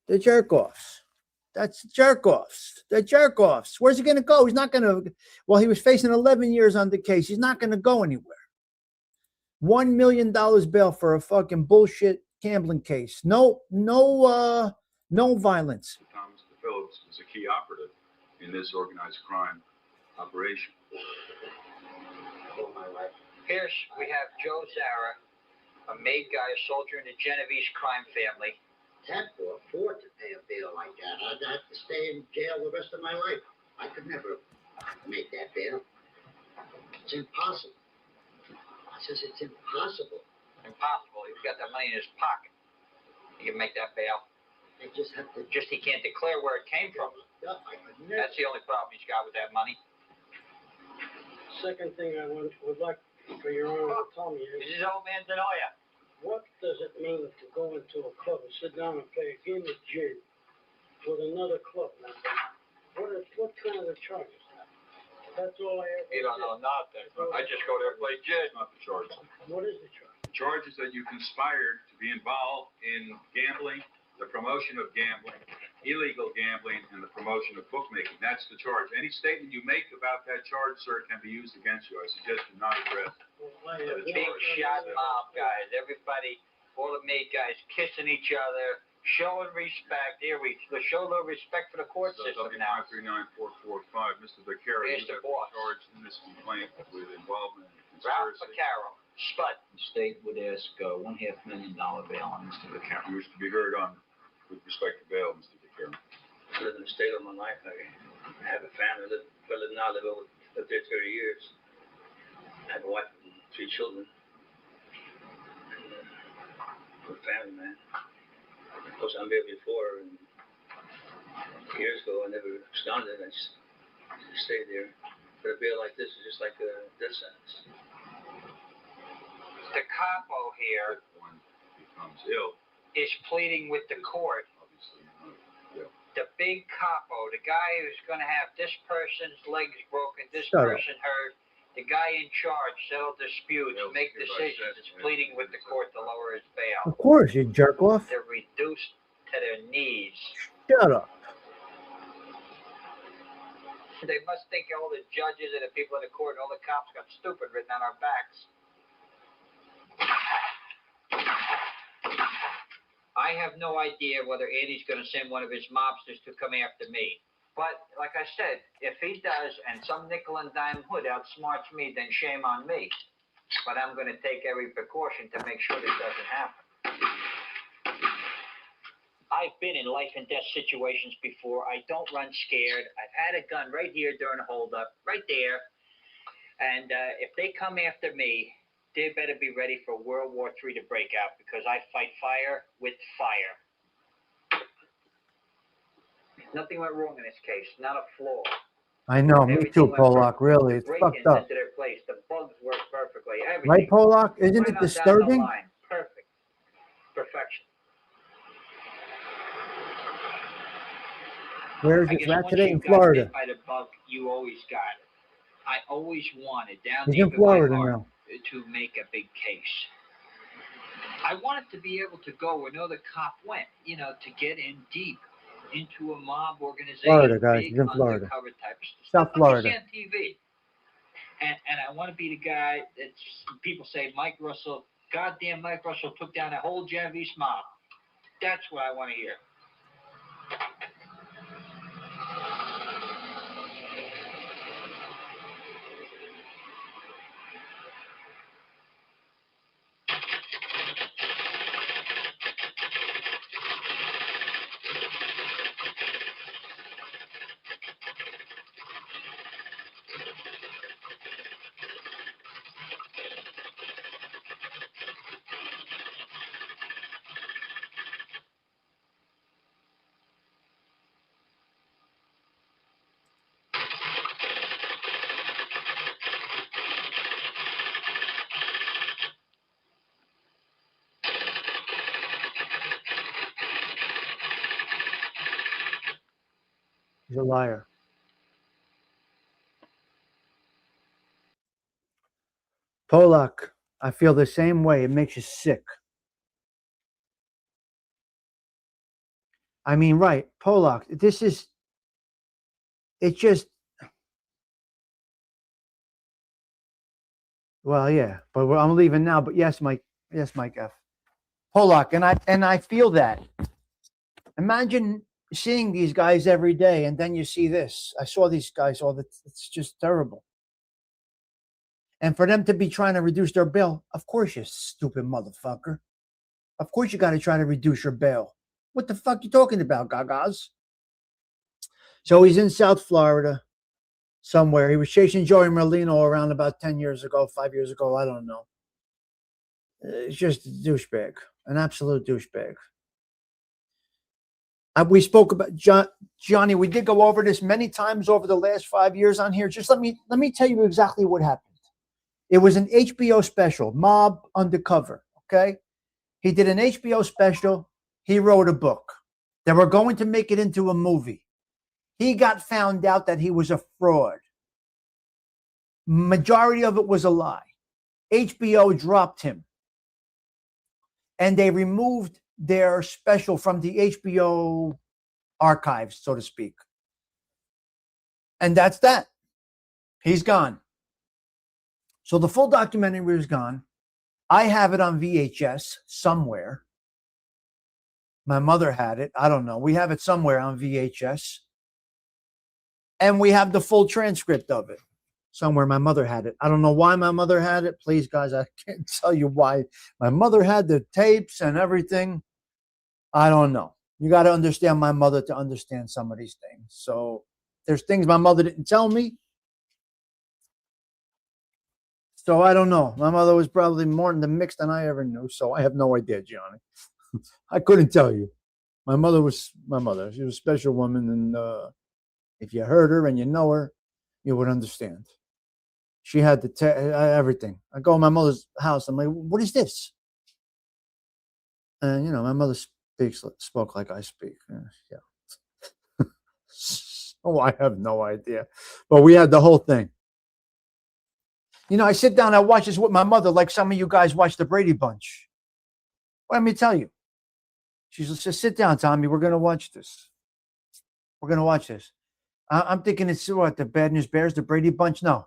S3: The jerk-offs. That's jerk-offs. The jerk-offs. Where's he going to go? He's not going to. Well, he was facing 11 years on the case. He's not going to go anywhere. $1 million bail for a fucking bullshit gambling case. No violence.
S21: Thomas Phillips was a key operative in this organized crime operation.
S18: Here we have Joe Zara, a maid guy, a soldier in the Genovese crime family.
S23: Can't afford to pay a bail like that. I'd have to stay in jail the rest of my life. I could never make that bail. It's impossible. I says it's impossible.
S18: Impossible. He's got that money in his pocket. He can make that bail.
S23: They just have to.
S18: Just he can't declare where it came from.
S23: I could never.
S18: That's the only problem he's got with that money.
S24: Second thing I would like for your honor to tell me
S18: This
S24: is,
S18: is old man Denoya.
S24: what does it mean to go into a club and sit down and play a game of gin with another club member? What kind of a charge is that? That's all I ever.
S22: You don't know nothing. I just go there and play gin.
S21: Not the charge.
S24: What is the charge?
S21: The charge is that you conspired to be involved in gambling, the promotion of gambling, illegal gambling, and the promotion of bookmaking. That's the charge. Any statement you make about that charge, sir, can be used against you. I suggest you not address
S18: The big shot mob guys, everybody, all the maid guys kissing each other, showing respect. Here we show a little respect for the court system now.
S21: 539-445. Mr. Becerra,
S18: Here's
S21: you
S18: the
S21: have
S18: boss.
S21: been charged in this complaint with involvement in
S18: Ralph
S21: conspiracy.
S18: Vaccaro, Spud.
S25: The state would ask $1.5 million bail on Mr. Vaccaro.
S21: You wish to be heard on with respect to bail, Mr. Becerra.
S25: I lived in the state all my life. I have a family. I live over 30 years. I have a wife and 3 children. Good family, man. Of course, I'm here before, and years ago, I never absconded. I just stayed there. But a bail like this is just like a death sentence.
S18: The capo here
S21: One becomes ill,
S18: is pleading with the court.
S21: obviously, ill.
S18: The big capo, the guy who's going to have this person's legs broken, this
S3: Shut up.
S18: person hurt, The guy in charge, settle disputes, make decisions, is pleading with the court to lower his bail.
S3: Of course, you jerk off.
S18: They're reduced to their knees.
S3: Shut up.
S18: They must think all the judges and the people in the court and all the cops got stupid written on our backs. I have no idea whether Andy's going to send one of his mobsters to come after me. But, like I said, if he does and some nickel and dime hood outsmarts me, then shame on me. But I'm going to take every precaution to make sure this doesn't happen. I've been in life and death situations before. I don't run scared. I've had a gun right here during a holdup, right there. And if they come after me, they better be ready for World War III to break out, because I fight fire with fire. Nothing went wrong in this case, not a flaw.
S3: I know, me too, Polak. Really, it's fucked up.
S18: Into their place. The bugs work perfectly. Everything.
S3: Right, Polak? Isn't
S18: Right
S3: it
S18: on down the
S3: disturbing?
S18: line. Perfect. Perfection.
S3: Where is
S18: I
S3: this
S18: guess
S3: rat
S18: once
S3: today?
S18: you
S3: In
S18: got
S3: Florida.
S18: bit by the bug, you always got it. I always wanted down
S3: He's
S18: deep
S3: in Florida
S18: my heart
S3: now.
S18: to make a big case. I wanted to be able to go where no other cop went, you know, to get in deep into a mob organization,
S3: Florida, guys.
S18: big
S3: He's in Florida.
S18: undercover type of stuff.
S3: South Florida.
S18: Like you see on TV. And I want to be the guy that people say, Mike Russell, goddamn Mike Russell took down a whole Genovese mob. That's what I want to hear.
S3: He's a liar. Polak, I feel the same way. It makes you sick. I mean, right, Polak, this is, it's just, well, yeah, but I'm leaving now. But yes, Mike F. Polak, and I feel that. Imagine seeing these guys every day, and then you see this. I saw these guys all the. It's just terrible. And for them to be trying to reduce their bail, of course, you stupid motherfucker. Of course, you got to try to reduce your bail. What the fuck you talking about, gagas? So he's in South Florida somewhere. He was chasing Joey Merlino around about 10 years ago, 5 years ago. I don't know. It's just a douchebag, an absolute douchebag. We spoke about Johnny. We did go over this many times over the last 5 years on here. Just let me tell you exactly what happened. It was an HBO special, Mob Undercover. Okay, he did an HBO special. He wrote a book. They were going to make it into a movie. He got found out that he was a fraud. Majority of it was a lie. HBO dropped him. And they removed their special from the HBO archives, so to speak. And that's that. He's gone. So the full documentary is gone. I have it on VHS somewhere. My mother had it. I don't know. We have it somewhere on VHS. And we have the full transcript of it. Somewhere my mother had it. I don't know why my mother had it. Please, guys, I can't tell you why. My mother had the tapes and everything. I don't know. You got to understand my mother to understand some of these things. So there's things my mother didn't tell me. So I don't know. My mother was probably more in the mix than I ever knew. So I have no idea, Johnny. I couldn't tell you. My mother was my mother. She was a special woman. And if you heard her and you know her, you would understand. She had everything. I go to my mother's house. I'm like, what is this? And, my mother spoke like I speak. Yeah. Oh, I have no idea. But we had the whole thing. You know, I sit down, I watch this with my mother like some of you guys watch the Brady Bunch. Well, let me tell you. She's just sit down, Tommy. We're going to watch this. We're going to watch this. I'm thinking it's what, the Bad News Bears, the Brady Bunch? No.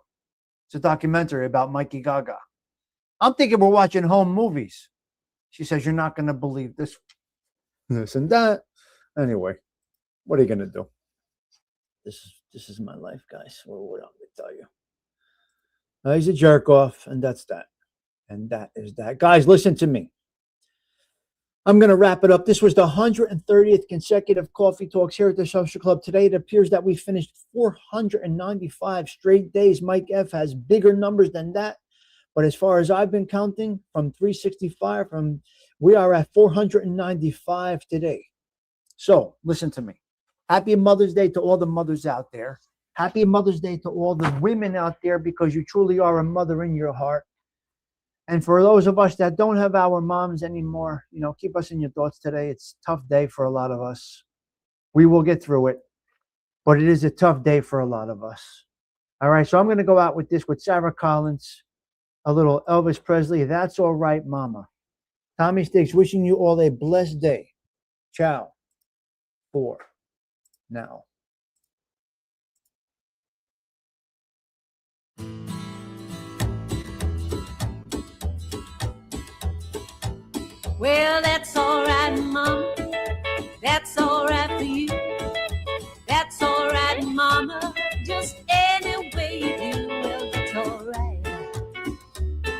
S3: It's a documentary about Mikey Gaga. I'm thinking we're watching home movies. She says, you're not going to believe this and that. Anyway, what are you going to do? This is my life, guys. What I'm going to tell you. He's a jerk off, and that's that. And that is that. Guys, listen to me. I'm going to wrap it up. This was the 130th consecutive Coffee Talks here at the Social Club. Today, it appears that we finished 495 straight days. Mike F. has bigger numbers than that. But as far as I've been counting, from 365, we are at 495 today. So listen to me. Happy Mother's Day to all the mothers out there. Happy Mother's Day to all the women out there, because you truly are a mother in your heart. And for those of us that don't have our moms anymore, you know, keep us in your thoughts today. It's a tough day for a lot of us. We will get through it, but it is a tough day for a lot of us. All right, so I'm going to go out with this with Sarah Collins, a little Elvis Presley. That's all right, Mama. Tommy Stigs wishing you all a blessed day. Ciao for now.
S1: Well, that's all right, Mama. That's all right for you. That's all right, Mama. Just any way you do, well, that's all right.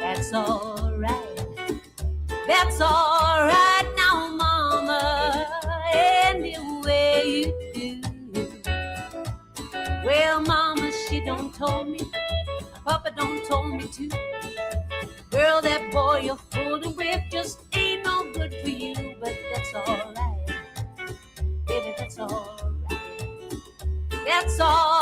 S1: That's all right. That's all right now, Mama. Any way you do. Well, Mama, she don't told me. Papa don't told me to. Girl, that boy you're fooling with just ain't no good for you, but that's all right. Baby, that's all right. That's all